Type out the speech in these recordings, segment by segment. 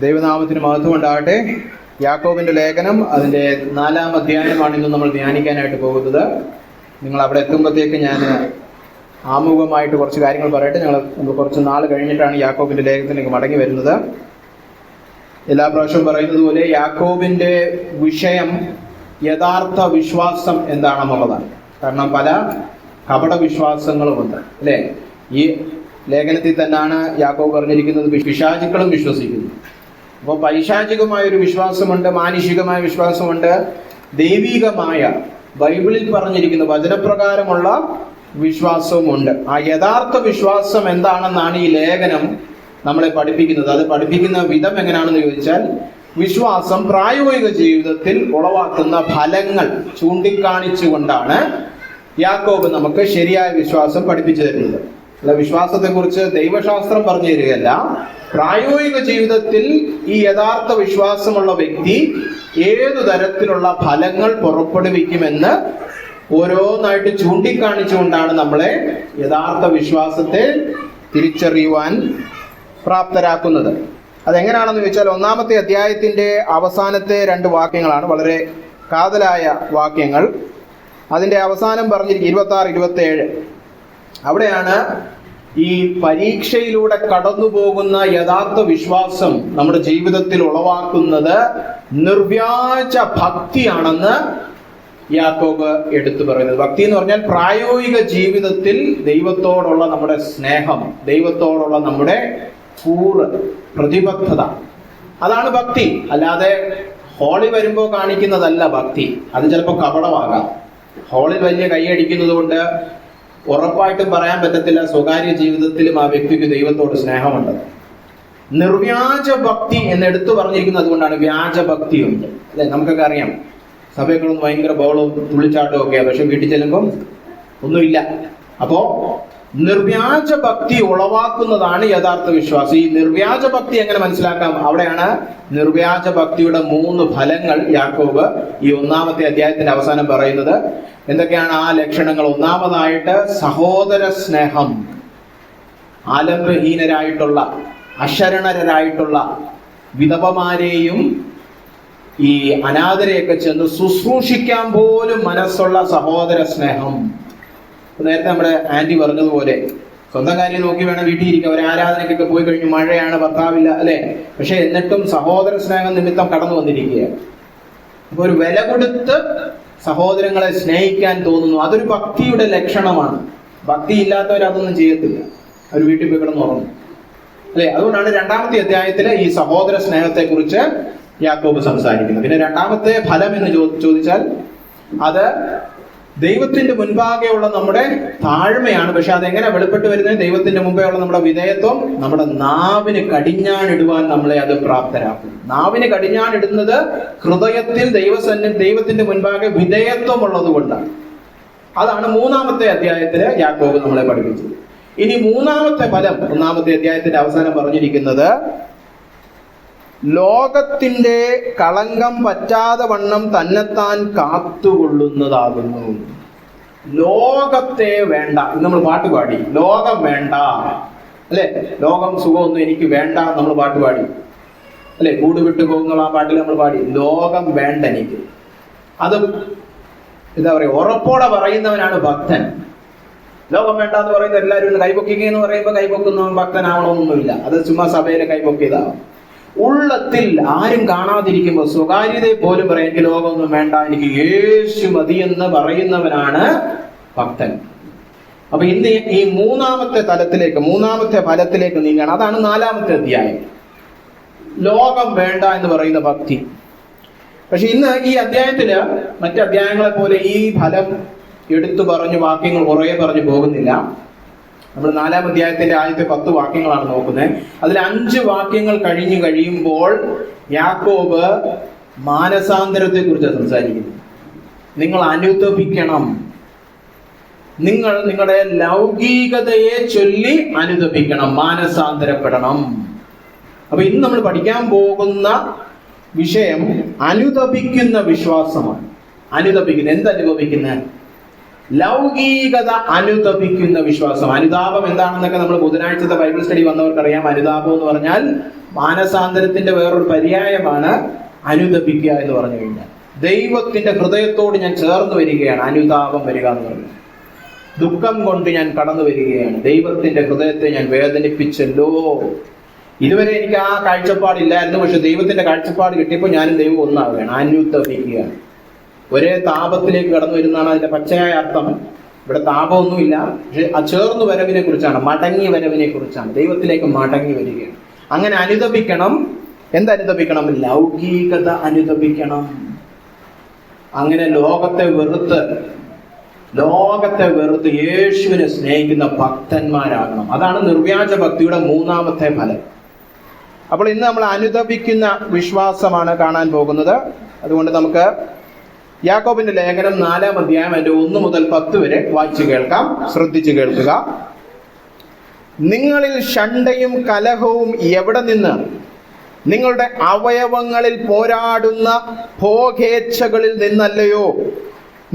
ദൈവനാമത്തിന് മഹത്വം ഉണ്ടാകട്ടെ. യാക്കോബിന്റെ ലേഖനം അതിന്റെ 4-ാം അധ്യായമാണ് ഇന്ന് നമ്മൾ ധ്യാനിക്കാനായിട്ട് പോകുന്നത്. നിങ്ങൾ അവിടെ എത്തുമ്പോഴത്തേക്ക് ഞാൻ ആമുഖമായിട്ട് കുറച്ച് കാര്യങ്ങൾ പറയട്ടെ. നമുക്ക് കുറച്ച് നാൾ കഴിഞ്ഞിട്ടാണ് യാക്കോബിന്റെ ലേഖനത്തിലേക്ക് മടങ്ങി വരുന്നത്. എല്ലാ പ്രാവശ്യവും പറയുന്നത് പോലെ യാക്കോബിന്റെ വിഷയം യഥാർത്ഥ വിശ്വാസം എന്താണെന്നുള്ളതാണ്. കാരണം പല കപട വിശ്വാസങ്ങളുമുണ്ട്, അല്ലേ? ഈ ലേഖനത്തിൽ തന്നെയാണ് യാക്കോബ് പറഞ്ഞിരിക്കുന്നത് പിശാചുക്കളും വിശ്വസിക്കുന്നു. അപ്പോൾ പൈശാചികമായ ഒരു വിശ്വാസമുണ്ട്, മാനുഷികമായ വിശ്വാസമുണ്ട്, ദൈവികമായ ബൈബിളിൽ പറഞ്ഞിരിക്കുന്ന വചനപ്രകാരമുള്ള വിശ്വാസവുമുണ്ട്. ആ യഥാർത്ഥ വിശ്വാസം എന്താണെന്നാണ് ഈ ലേഖനം നമ്മളെ പഠിപ്പിക്കുന്നത്. അത് പഠിപ്പിക്കുന്ന വിധം എങ്ങനെയാണെന്ന് ചോദിച്ചാൽ, വിശ്വാസം പ്രായോഗിക ജീവിതത്തിൽ ഉളവാക്കുന്ന ഫലങ്ങൾ ചൂണ്ടിക്കാണിച്ചുകൊണ്ടാണ് യാക്കോബ് നമുക്ക് ശരിയായ വിശ്വാസം പഠിപ്പിച്ചു തരുന്നത്. അല്ല, വിശ്വാസത്തെക്കുറിച്ച് ദൈവശാസ്ത്രം പറഞ്ഞു തരികയല്ല. പ്രായോഗിക ജീവിതത്തിൽ ഈ യഥാർത്ഥ വിശ്വാസമുള്ള വ്യക്തി ഏതു തരത്തിലുള്ള ഫലങ്ങൾ പുറപ്പെടുവിക്കുമെന്ന് ഓരോന്നായിട്ട് ചൂണ്ടിക്കാണിച്ചുകൊണ്ടാണ് നമ്മളെ യഥാർത്ഥ വിശ്വാസത്തെ തിരിച്ചറിയുവാൻ പ്രാപ്തരാക്കുന്നത്. അതെങ്ങനെയാണെന്ന് ചോദിച്ചാൽ, 1-ാമത്തെ അധ്യായത്തിന്റെ അവസാനത്തെ 2 വാക്യങ്ങളാണ് വളരെ കാതലായ വാക്യങ്ങൾ. അതിന്റെ അവസാനം പറഞ്ഞിരിക്കും 26-27. അവിടെയാണ് ഈ പരീക്ഷയിലൂടെ കടന്നു പോകുന്ന യഥാർത്ഥ വിശ്വാസം നമ്മുടെ ജീവിതത്തിൽ ഉളവാക്കുന്നത് നിർവ്യാജ ഭക്തിയാണെന്ന് യാക്കോബ് എടുത്തു പറയുന്നത്. ഭക്തി എന്ന് പറഞ്ഞാൽ പ്രായോഗിക ജീവിതത്തിൽ ദൈവത്തോടുള്ള നമ്മുടെ സ്നേഹം, ദൈവത്തോടുള്ള നമ്മുടെ പ്രതിബദ്ധത, അതാണ് ഭക്തി. അല്ലാതെ ഹോളി വരുമ്പോൾ കാണിക്കുന്നതല്ല ഭക്തി. അത് ചിലപ്പോൾ കപടമാകാം. ഹോളിൽ വലിയ കൈയടിക്കുന്നത് കൊണ്ട് ഉറപ്പായിട്ടും പറയാൻ പറ്റത്തില്ല സ്വകാര്യ ജീവിതത്തിലും ആ വ്യക്തിക്ക് ദൈവത്തോട് സ്നേഹമുണ്ട്. നിർവ്യാജ ഭക്തി എന്ന് എടുത്തു പറഞ്ഞിരിക്കുന്നത് അതുകൊണ്ടാണ്. വ്യാജഭക്തിയുണ്ട്, അല്ലെ? നമുക്കൊക്കെ അറിയാം, സഭകളൊന്നും ഭയങ്കര ബോളവും തുള്ളിച്ചാട്ടവും ഒക്കെയാണ്, പക്ഷെ വീട്ടിൽ ചെല്ലുമ്പം ഒന്നുമില്ല. അപ്പോ നിർവ്യാജ ഭക്തി ഉളവാക്കുന്നതാണ് യഥാർത്ഥ വിശ്വാസം. ഈ നിർവ്യാജ ഭക്തി എങ്ങനെ മനസ്സിലാക്കാം? അവിടെയാണ് നിർവ്യാജ ഭക്തിയുടെ 3 ഫലങ്ങൾ യാക്കോബ് ഈ 1-ാമത്തെ അധ്യായത്തിന്റെ അവസാനം പറയുന്നത്. എന്തൊക്കെയാണ് ആ ലക്ഷണങ്ങൾ? ഒന്നാമതായിട്ട് സഹോദര സ്നേഹം. ആലംബഹീനരായിട്ടുള്ള, അശരണരായിട്ടുള്ള വിധവമാരെയും ഈ അനാഥരെയൊക്കെ ചെന്ന് ശുശ്രൂഷിക്കാൻ പോലും മനസ്സുള്ള സഹോദര സ്നേഹം. നേരത്തെ നമ്മുടെ ആന്റി പറഞ്ഞതുപോലെ സ്വന്തം കാര്യം നോക്കി വേണം വീട്ടിൽ ഇരിക്കുക. ഒരു ആരാധനയ്ക്കൊക്കെ പോയി കഴിഞ്ഞു, മഴയാണ്, ഭർത്താവില്ല, അല്ലെ? പക്ഷെ എന്നിട്ടും സഹോദര സ്നേഹം നിമിത്തം കടന്നു വന്നിരിക്കുകയാണ്. അപ്പൊ ഒരു വില കൊടുത്ത് സഹോദരങ്ങളെ സ്നേഹിക്കാൻ തോന്നുന്നു. അതൊരു ഭക്തിയുടെ ലക്ഷണമാണ്. ഭക്തി ഇല്ലാത്തവരതൊന്നും ചെയ്യത്തില്ല. അവർ വീട്ടിൽ പോയി കിടന്നുറങ്ങും, അല്ലെ? അതുകൊണ്ടാണ് 2-ാമത്തെ അധ്യായത്തില് ഈ സഹോദര സ്നേഹത്തെ കുറിച്ച് യാക്കോബ് സംസാരിക്കുന്നത്. പിന്നെ 2-ാമത്തെ ഫലം എന്ന് ചോദിച്ചാൽ അത് ദൈവത്തിന്റെ മുൻപാകെയുള്ള നമ്മുടെ താഴ്മയാണ്. പക്ഷെ അതെങ്ങനെ വെളിപ്പെട്ട് വരുന്നത്? ദൈവത്തിന്റെ മുമ്പേ ഉള്ള നമ്മുടെ വിധേയത്വം നമ്മുടെ നാവിന് കടിഞ്ഞാണിടുവാൻ നമ്മളെ അത് പ്രാപ്തരാക്കും. നാവിന് കടിഞ്ഞാണിടുന്നത് ഹൃദയത്തിൽ ദൈവത്തിന്റെ മുൻപാകെ വിധേയത്വം ഉള്ളത് കൊണ്ടാണ്. അതാണ് 3-ാമത്തെ അധ്യായത്തില് യാക്കോബ് നമ്മളെ പഠിപ്പിച്ചത്. ഇനി 3-ാമത്തെ ഫലം 1-ാമത്തെ അധ്യായത്തിന്റെ അവസാനം പറഞ്ഞിരിക്കുന്നത് ലോകത്തിന്റെ കളങ്കം പറ്റാതെ വണ്ണം തന്നെത്താൻ കാത്തുകൊള്ളുന്നതാകുന്നു. ലോകത്തെ വേണ്ട. നമ്മൾ പാട്ട് പാടി, ലോകം വേണ്ട, അല്ലെ? ലോകം സുഖമൊന്നും എനിക്ക് വേണ്ട നമ്മൾ പാട്ട് പാടി, അല്ലെ? കൂട് വിട്ടു പോകുന്ന ആ പാട്ടിൽ നമ്മൾ പാടി, ലോകം വേണ്ട എനിക്ക്. അത് എന്താ പറയുക, ഉറപ്പോടെ പറയുന്നവനാണ് ഭക്തൻ. ലോകം വേണ്ട എന്ന് പറയുന്നത് എല്ലാവരും കൈപൊക്കിക്കുക എന്ന് പറയുമ്പോൾ കൈപൊക്കുന്നവൻ ഭക്തനാവണമെന്നൊന്നുമില്ല. അത് ചുമ്മാ സഭയിലെ കൈപൊക്കിയതാവും. ഉള്ളത്തിൽ ആരും കാണാതിരിക്കുമ്പോൾ സ്വകാര്യതയെ പോലും പറയാം, എനിക്ക് ലോകമൊന്നും വേണ്ട, എനിക്ക് യേശു മതി എന്ന് പറയുന്നവനാണ് ഭക്തൻ. അപ്പൊ ഇന്ന് ഈ 3-ാമത്തെ തലത്തിലേക്ക്, 3-ാമത്തെ ഫലത്തിലേക്ക് നീങ്ങണം. അതാണ് 4-ാമത്തെ അധ്യായം, ലോകം വേണ്ട എന്ന് പറയുന്ന ഭക്തി. പക്ഷെ ഇന്ന് ഈ അധ്യായത്തില് മറ്റ് അധ്യായങ്ങളെ പോലെ ഈ ഫലം എടുത്തു പറഞ്ഞു വാക്യങ്ങൾ കുറെ പറഞ്ഞു പോകുന്നില്ല. നമ്മൾ 4-ാം അധ്യായത്തിന്റെ ആദ്യത്തെ 10 വാക്യങ്ങളാണ് നോക്കുന്നത്. അതിൽ 5 വാക്യങ്ങൾ കഴിയുമ്പോൾ യാക്കോബ് മാനസാന്തരത്തെ കുറിച്ച് സംസാരിക്കുന്നു. നിങ്ങൾ അനുതപിക്കണം, നിങ്ങൾ നിങ്ങളുടെ ലൗകികതയെ ചൊല്ലി അനുതപിക്കണം, മാനസാന്തരപ്പെടണം. അപ്പൊ ഇന്ന് നമ്മൾ പഠിക്കാൻ പോകുന്ന വിഷയം അനുതപിക്കുന്ന വിശ്വാസമാണ്. അനുതപിക്കുന്ന, എന്തനുഭവിക്കുന്നത്? ലൗകികത അനുതപിക്കുന്ന വിശ്വാസം. അനുതാപം എന്താണെന്നൊക്കെ നമ്മൾ ബുധനാഴ്ചത്തെ ബൈബിൾ സ്റ്റഡി വന്നവർക്കറിയാം. അനുതാപം എന്ന് പറഞ്ഞാൽ മാനസാന്തരത്തിന്റെ വേറൊരു പര്യായമാണ് അനുതപിക്കുക എന്ന് പറഞ്ഞു കഴിഞ്ഞാൽ. ദൈവത്തിന്റെ ഹൃദയത്തോട് ഞാൻ ചേർന്ന് വരികയാണ്, അനുതാപം വരിക എന്ന് പറഞ്ഞു. ദുഃഖം കൊണ്ട് ഞാൻ കടന്നു വരികയാണ്, ദൈവത്തിന്റെ ഹൃദയത്തെ ഞാൻ വേദനിപ്പിച്ചല്ലോ. ഇതുവരെ എനിക്ക് ആ കാഴ്ചപ്പാടില്ലായിരുന്നു, പക്ഷെ ദൈവത്തിന്റെ കാഴ്ചപ്പാട് കിട്ടിയപ്പോൾ ഞാനും ദൈവം ഒന്നാവുകയാണ്, അനുതപിക്കുകയാണ്. ഒരേ താപത്തിലേക്ക് കടന്നു വരുന്നതാണ് അതിന്റെ പച്ചയായ അർത്ഥം. ഇവിടെ താപമൊന്നുമില്ല, പക്ഷെ ആ ചേർന്ന് വരവിനെ കുറിച്ചാണ്, മടങ്ങി വരവിനെ കുറിച്ചാണ്. ദൈവത്തിലേക്ക് മടങ്ങി വരികയാണ്. അങ്ങനെ അനുതപിക്കണം. എന്തനുതപിക്കണം? ലൗകികത അനുതപിക്കണം. അങ്ങനെ ലോകത്തെ വെറുത്ത് യേശുവിനെ സ്നേഹിക്കുന്ന ഭക്തന്മാരാകണം. അതാണ് നിർവ്യാജ ഭക്തിയുടെ മൂന്നാമത്തെ ഫലം. അപ്പോൾ ഇന്ന് നമ്മൾ അനുതപിക്കുന്ന വിശ്വാസമാണ് കാണാൻ പോകുന്നത്. അതുകൊണ്ട് നമുക്ക് യാക്കോബിന്റെ ലേഖനം 4-ാം അധ്യായം അതിന്റെ 1 മുതൽ 10 വരെ വായിച്ചു കേൾക്കാം. ശ്രദ്ധിച്ചു കേൾക്കുക. നിങ്ങളിൽ ശണ്ഠയും കലഹവും എവിടെ നിന്ന്? നിങ്ങളുടെ അവയവങ്ങളിൽ പോരാടുന്ന ഭോഗേച്ഛകളിൽ നിന്നല്ലയോ?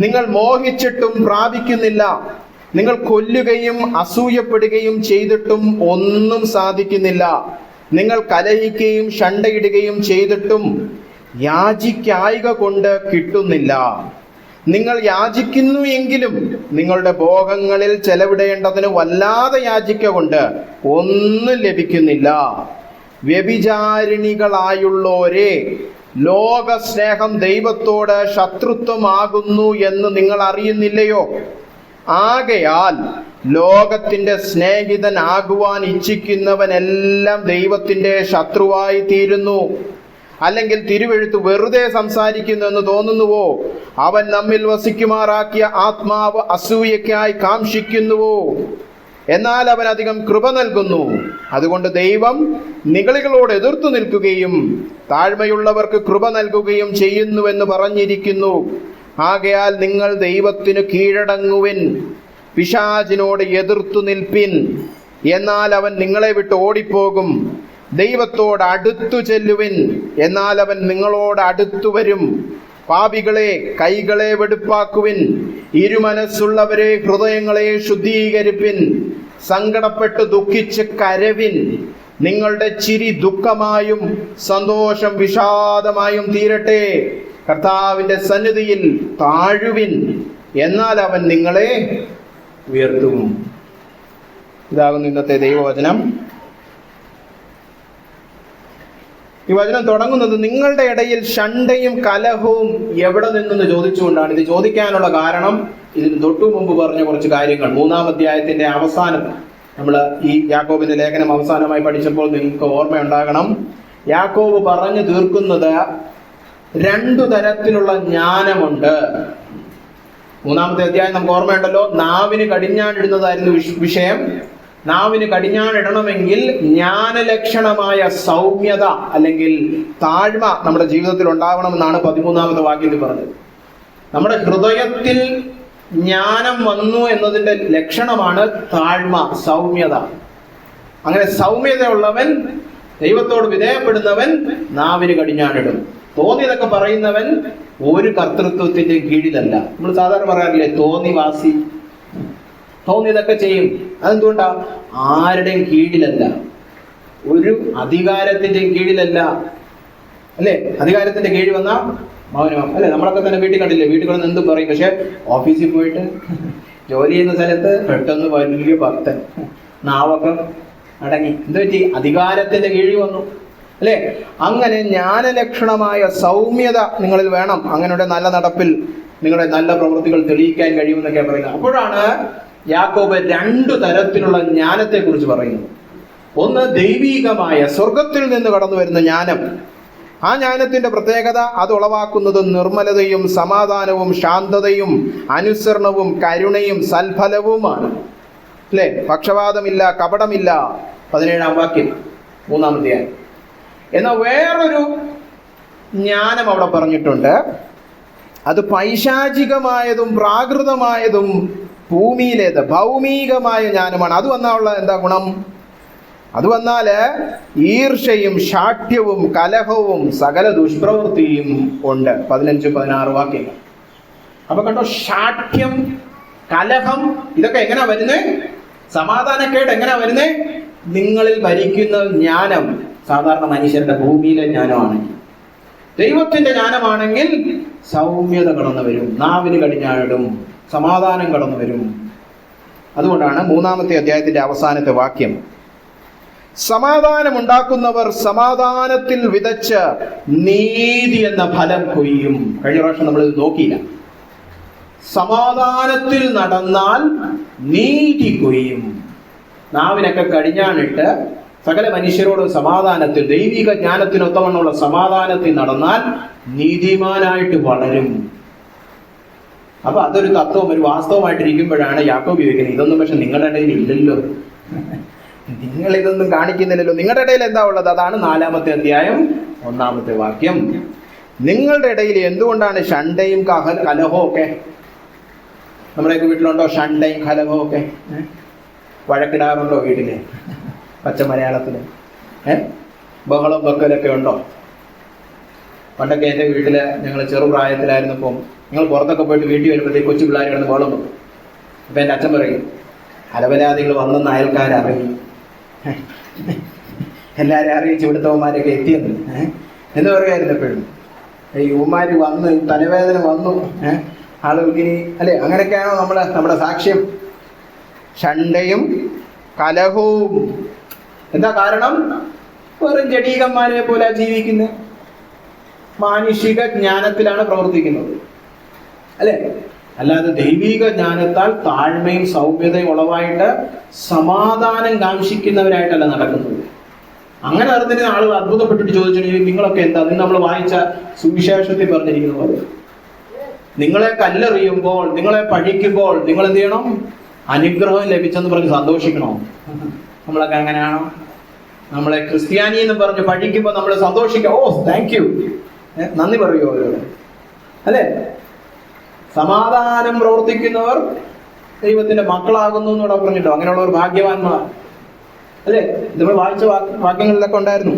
നിങ്ങൾ മോഹിച്ചിട്ടും പ്രാപിക്കുന്നില്ല. നിങ്ങൾ കൊല്ലുകയും അസൂയപ്പെടുകയും ചെയ്തിട്ടും ഒന്നും സാധിക്കുന്നില്ല. നിങ്ങൾ കലഹിക്കുകയും ശണ്ഠയിടുകയും ചെയ്തിട്ടും യാചിക്കായിക കൊണ്ട് കിട്ടുന്നില്ല. നിങ്ങൾ യാചിക്കുന്നു എങ്കിലും നിങ്ങളുടെ ഭോഗങ്ങളിൽ ചെലവിടേണ്ടതിന് വല്ലാതെ യാചിക്ക കൊണ്ട് ഒന്നും ലഭിക്കുന്നില്ല. വ്യഭിചാരിണികളായുള്ളോരെ, ലോകസ്നേഹം ദൈവത്തോട് ശത്രുത്വമാകുന്നു എന്ന് നിങ്ങൾ അറിയുന്നില്ലയോ? ആകയാൽ ലോകത്തിന്റെ സ്നേഹിതനാകുവാൻ ഇച്ഛിക്കുന്നവനെല്ലാം ദൈവത്തിന്റെ ശത്രുവായി തീരുന്നു. അല്ലെങ്കിൽ തിരുവെഴുത്ത് വെറുതെ സംസാരിക്കുന്നു എന്ന് തോന്നുന്നുവോ? അവൻ നമ്മിൽ വസിക്കുമാറാക്കിയ ആത്മാവ് അസൂയയ്ക്കായി കാംക്ഷിക്കുന്നുവോ? എന്നാൽ അവൻ അധികം കൃപ നൽകുന്നു. അതുകൊണ്ട് ദൈവം നിഗളികളോട് എതിർത്തു നിൽക്കുകയും താഴ്മയുള്ളവർക്ക് കൃപ നൽകുകയും ചെയ്യുന്നുവെന്ന് പറഞ്ഞിരിക്കുന്നു. ആകയാൽ നിങ്ങൾ ദൈവത്തിന് കീഴടങ്ങുവിൻ, പിശാചിനോട് എതിർത്തു നിൽപ്പിൻ, എന്നാൽ അവൻ നിങ്ങളെ വിട്ട് ഓടിപ്പോകും. ദൈവത്തോട് അടുത്തു ചെല്ലുവിൻ, എന്നാൽ അവൻ നിങ്ങളോട് അടുത്തു വരും. പാപികളെ, കൈകളെ വെടുപ്പാക്കുവിൻ. ഇരുമനസ്സുള്ളവരെ, ഹൃദയങ്ങളെ ശുദ്ധീകരിപ്പിൻ. സങ്കടപ്പെട്ട് ദുഃഖിച്ച് കരവിൻ. നിങ്ങളുടെ ചിരി ദുഃഖമായും സന്തോഷം വിഷാദമായും തീരട്ടെ. കർത്താവിന്റെ സന്നിധിയിൽ താഴുവിൻ, എന്നാൽ അവൻ നിങ്ങളെ ഉയർത്തും. ഇതാകുന്നു ഇന്നത്തെ ദൈവവചനം. ഈ വചനം തുടങ്ങുന്നത് നിങ്ങളുടെ ഇടയിൽ ശണ്ഠയും കലഹവും എവിടെ നിന്നെന്ന് ചോദിച്ചുകൊണ്ടാണ്. ഇത് ചോദിക്കാനുള്ള കാരണം ഇതിന് തൊട്ടു മുമ്പ് പറഞ്ഞ കുറച്ച് കാര്യങ്ങൾ 3-ാം അധ്യായത്തിന്റെ അവസാനം നമ്മൾ ഈ യാക്കോബിന്റെ ലേഖനം അവസാനമായി പഠിച്ചപ്പോൾ നിങ്ങൾക്ക് ഓർമ്മയുണ്ടാകണം. യാക്കോബ് പറഞ്ഞു തീർക്കുന്നത് 2 തരത്തിലുള്ള ജ്ഞാനമുണ്ട്. 3-ാമത്തെ അധ്യായം നമുക്ക് ഓർമ്മയുണ്ടല്ലോ, നാവിന് കടിഞ്ഞാണിടുന്നതായിരുന്നു വിഷയം. നാവിന് കടിഞ്ഞാണിടണമെങ്കിൽ ജ്ഞാനലക്ഷണമായ സൗമ്യത അല്ലെങ്കിൽ താഴ്മ നമ്മുടെ ജീവിതത്തിൽ ഉണ്ടാവണമെന്നാണ് 13-ാമത്തെ വാക്യത്തിൽ പറഞ്ഞത്. നമ്മുടെ ഹൃദയത്തിൽ ജ്ഞാനം വന്നു എന്നതിന്റെ ലക്ഷണമാണ് താഴ്മ, സൗമ്യത. അങ്ങനെ സൗമ്യതയുള്ളവൻ, ദൈവത്തോട് വിധേയപ്പെടുന്നവൻ നാവിന് കടിഞ്ഞാണിടും. തോന്നിയതൊക്കെ പറയുന്നവൻ ഒരു കർത്തൃത്വത്തിന്റെ കീഴിലല്ല. നമ്മൾ സാധാരണ പറയാറില്ലേ, തോന്നിവാസി, തോന്നിയതൊക്കെ ചെയ്യും. അതെന്തുകൊണ്ടാ? ആരുടെയും കീഴിലല്ല, ഒരു അധികാരത്തിന്റെയും കീഴിലല്ല. അല്ലെ, അധികാരത്തിന്റെ കീഴിൽ വന്ന മൗനം. അല്ലെ, നമ്മളൊക്കെ തന്നെ വീട്ടിൽ കണ്ടില്ലേ, വീട്ടിൽ കിടന്ന് എന്തും പറയും. പക്ഷെ ഓഫീസിൽ പോയിട്ട് ജോലി ചെയ്യുന്ന സ്ഥലത്ത് പെട്ടെന്ന് വലിയ ഭക്തൻ, നാവൊക്കെ അടങ്ങി. എന്ത് പറ്റി? അധികാരത്തിന്റെ കീഴിൽ വന്നു. അല്ലെ, അങ്ങനെ ജ്ഞാനലക്ഷണമായ സൗമ്യത നിങ്ങളിൽ വേണം. അങ്ങനെ നല്ല നടപ്പിൽ നിങ്ങളുടെ നല്ല പ്രവൃത്തികൾ തെളിയിക്കാൻ കഴിയുമെന്നൊക്കെ പറയുന്നത്. അപ്പോഴാണ് യാക്കോബ് 2 തരത്തിലുള്ള ജ്ഞാനത്തെ കുറിച്ച് പറയുന്നത്. ഒന്ന് ദൈവീകമായ സ്വർഗത്തിൽ നിന്ന് കടന്നു വരുന്ന ജ്ഞാനം. ആ ജ്ഞാനത്തിന്റെ പ്രത്യേകത അത് ഉളവാക്കുന്നത് നിർമ്മലതയും സമാധാനവും ശാന്തതയും അനുസരണവും കരുണയും സൽഫലവുമാണ്. അല്ലെ, പക്ഷപാതമില്ല, കപടമില്ല. 17-ാം വാക്യം 3-ാം അധ്യായം. എന്നാൽ വേറൊരു ജ്ഞാനം അവിടെ പറഞ്ഞിട്ടുണ്ട്. അത് പൈശാചികമായതും പ്രാകൃതമായതും ഭൂമിയിലേത് ഭൗമികമായ ജ്ഞാനമാണ്. അത് വന്നാലുള്ള എന്താ ഗുണം? അത് വന്നാല് ഈർഷ്യയും ശാഠ്യവും കലഹവും സകല ദുഷ്പ്രവൃത്തിയും ഉണ്ട്. 15-16 വാക്യങ്ങൾ. അപ്പൊ കണ്ടോ, ശാഠ്യം, കലഹം, ഇതൊക്കെ എങ്ങനെയാ വരുന്നേ? സമാധാനക്കേട് എങ്ങനെയാ വരുന്നേ? നിങ്ങളിൽ ഭരിക്കുന്ന ജ്ഞാനം, സാധാരണ മനുഷ്യരുടെ ഭൂമിയിലെ ജ്ഞാനമാണെങ്കിൽ. ദൈവത്തിന്റെ ജ്ഞാനമാണെങ്കിൽ സൗമ്യത കടന്നു വരും, നാവിന് കടിഞ്ഞാണിടും, സമാധാനം കടന്നു വരും. അതുകൊണ്ടാണ് 3-ാമത്തെ അധ്യായത്തിന്റെ അവസാനത്തെ വാക്യം, സമാധാനമുണ്ടാക്കുന്നവർ സമാധാനത്തിൽ വിതച്ച് നീതി എന്ന ഫലം കൊയ്യും. കഴിഞ്ഞ പ്രാവശ്യം നമ്മൾ ഇത് നോക്കിയില്ല. സമാധാനത്തിൽ നടന്നാൽ നീതി കൊയ്യും. നാവിനൊക്കെ കടിഞ്ഞാണിട്ട് സകല മനുഷ്യരോട് സമാധാനത്തിൽ, ദൈവിക ജ്ഞാനത്തിനൊത്തവണ്ണമുള്ള സമാധാനത്തിൽ നടന്നാൽ നീതിമാനായിട്ട് വളരും. അപ്പൊ അതൊരു തത്വം, ഒരു വാസ്തവമായിട്ടിരിക്കുമ്പോഴാണ് യാക്കോബ് ചോദിക്കുന്നത്, ഇതൊന്നും പക്ഷെ നിങ്ങളുടെ ഇടയിൽ ഇല്ലല്ലോ, നിങ്ങൾ ഇതൊന്നും കാണിക്കുന്നില്ലല്ലോ, നിങ്ങളുടെ ഇടയിൽ എന്താ ഉള്ളത്? അതാണ് 4-ാമത്തെ അധ്യായം 1-ാമത്തെ വാക്യം. നിങ്ങളുടെ ഇടയിൽ എന്തുകൊണ്ടാണ് ഷണ്ടയും കലഹവും ഒക്കെ? നമ്മുടെയൊക്കെ വീട്ടിലുണ്ടോ ഷണ്ടയും കലഹവും ഒക്കെ? വഴക്കിടാറുണ്ടോ വീട്ടില്? പച്ച മലയാളത്തില് ബഹളം വെക്കലൊക്കെ ഉണ്ടോ? പണ്ടൊക്കെ എൻ്റെ വീട്ടില് ഞങ്ങൾ ചെറുപ്രായത്തിലായിരുന്നപ്പം ഞങ്ങൾ പുറത്തൊക്കെ പോയിട്ട് വീട്ടിൽ വരുമ്പോഴത്തേക്ക് കൊച്ചു പിള്ളേർ കിടന്ന് ബഹളം വെക്കും. അപ്പൊ എൻ്റെ അച്ഛൻ പറയും, അലപരാധികൾ വന്നെന്ന് അയൽക്കാരറിയും, എല്ലാവരും അറിയിച്ച് ഇവിടുത്തവന്മാരൊക്കെ എത്തിയെന്ന് എന്ന് പറയുമായിരുന്നു. എപ്പോഴും ഈ യുവമാര് വന്ന് തലവേദന വന്നു, ആളുകൾക്ക് ഇനി അല്ലെ, അങ്ങനെയൊക്കെയാണോ നമ്മുടെ സാക്ഷ്യം? ഷണ്ടയും കലഹവും. എന്താ കാരണം? വെറും ജഡീകന്മാരെ പോലെ ജീവിക്കുന്നത്, മാനുഷിക ജ്ഞാനത്തിലാണ് പ്രവർത്തിക്കുന്നത് അല്ലെ. അല്ലാതെ ദൈവിക ജ്ഞാനത്താൽ താഴ്മയും സൗമ്യതയും ഉളവായിട്ട് സമാധാനം കാംക്ഷിക്കുന്നവരായിട്ടല്ല നടക്കുന്നത്. അങ്ങനെ അറിഞ്ഞ ആളുകൾ അത്ഭുതപ്പെട്ടിട്ട് ചോദിച്ചിട്ടുണ്ടെങ്കിൽ നിങ്ങളൊക്കെ എന്താ? നമ്മൾ വായിച്ച സുവിശേഷത്തിൽ പറഞ്ഞിരിക്കുന്ന പോലെ നിങ്ങളെ കല്ലെറിയുമ്പോൾ, നിങ്ങളെ പഴിക്കുമ്പോൾ നിങ്ങൾ എന്ത് ചെയ്യണം? അനുഗ്രഹം ലഭിച്ചെന്ന് പറഞ്ഞ് സന്തോഷിക്കണോ? നമ്മളൊക്കെ അങ്ങനെയാണോ? നമ്മളെ ക്രിസ്ത്യാനി എന്ന് പറഞ്ഞ് പഴിക്കുമ്പോൾ നമ്മൾ സന്തോഷിക്കാം, ഓ താങ്ക് യു, നന്ദി പറയുമോ അവരോട് അല്ലെ? സമാധാനം പ്രവർത്തിക്കുന്നവർ ദൈവത്തിന്റെ മക്കളാകുന്നു എന്നൂടെ പറഞ്ഞിട്ടോ, അങ്ങനെയുള്ളവർ ഭാഗ്യവാന്മാർ അല്ലെ. നമ്മൾ വായിച്ച വാക്യങ്ങളിലൊക്കെ ഉണ്ടായിരുന്നു.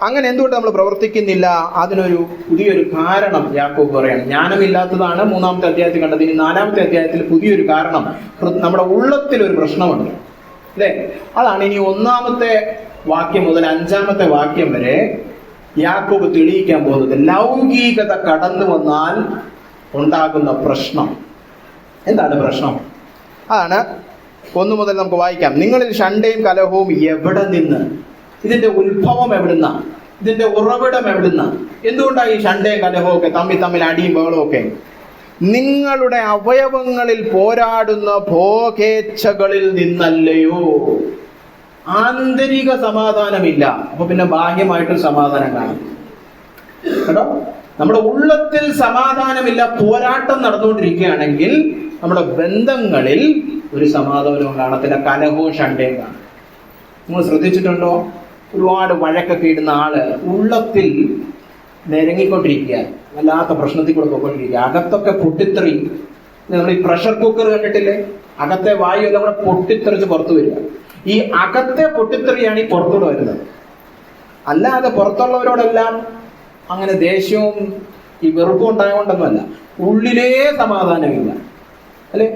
അങ്ങനെ എന്തുകൊണ്ട് നമ്മൾ പ്രവർത്തിക്കുന്നില്ല? അതിനൊരു പുതിയൊരു കാരണം യാക്കോബ് പറയാണ്. ജ്ഞാനമില്ലാത്തതാണ് 3-ാമത്തെ അധ്യായത്തിൽ കണ്ടത്. ഇനി 4-ാമത്തെ അധ്യായത്തിൽ പുതിയൊരു കാരണം, നമ്മുടെ ഉള്ളത്തിൽ ഒരു പ്രശ്നമുണ്ട് അല്ലെ. അതാണ് ഇനി 1-ാമത്തെ വാക്യം മുതൽ 5-ാമത്തെ വാക്യം വരെ യാക്കോബ് തെളിയിക്കാൻ പോകുന്നത്. ലൗകികത കടന്നു വന്നാൽ ഉണ്ടാകുന്ന പ്രശ്നം. എന്താണ് പ്രശ്നം? അതാണ് 1 മുതൽ നമുക്ക് വായിക്കാം. നിങ്ങളിൽ ഷണ്ടയും കലഹവും എവിടെ നിന്ന്? ഇതിന്റെ ഉത്ഭവം എവിടുന്ന? ഇതിന്റെ ഉറവിടം എവിടുന്ന? എന്തുകൊണ്ടാണ് ഈ ഷണ്ടയും കലഹവും ഒക്കെ, തമ്മിൽ അടിയും ബഹളവും ഒക്കെ? നിങ്ങളുടെ അവയവങ്ങളിൽ പോരാടുന്ന ഭോഗേച്ഛകളിൽ നിന്നല്ലയോ? ആന്തരിക സമാധാനമില്ല, അപ്പൊ പിന്നെ ബാഹ്യമായിട്ട് സമാധാനം കാണും കേട്ടോ. നമ്മുടെ ഉള്ളത്തിൽ സമാധാനമില്ല, പോരാട്ടം നടന്നുകൊണ്ടിരിക്കുകയാണെങ്കിൽ നമ്മുടെ ബന്ധങ്ങളിൽ ഒരു സമാധാനവും കാണത്തില്ല, കലഹവും ഷണ്ടയും കാണും. നിങ്ങൾ ശ്രദ്ധിച്ചിട്ടുണ്ടോ? ഒരുപാട് വഴക്കൊക്കെ ഇടുന്ന ആള് ഉള്ളത്തിൽ നിരങ്ങിക്കൊണ്ടിരിക്കുക, വല്ലാത്ത പ്രശ്നത്തിൽ കൂടെ പോയിക്കൊണ്ടിരിക്കുക, അകത്തൊക്കെ പൊട്ടിത്തെറി. നമ്മൾ ഈ പ്രഷർ കുക്കർ കണ്ടിട്ടില്ലേ? അകത്തെ വായു എല്ലാം കൂടെ പൊട്ടിത്തെറിച്ച് പുറത്തു വരിക. ഈ അകത്തെ പൊട്ടിത്തെറിയാണ് ഈ പുറത്തൂടെ വരുന്നത്. അല്ലാതെ പുറത്തുള്ളവരോടെല്ലാം അങ്ങനെ ദേഷ്യവും ഈ വെറുപ്പും ഉണ്ടായതുകൊണ്ടൊന്നുമല്ല, ഉള്ളിലേ സമാധാനമില്ല അല്ലെ.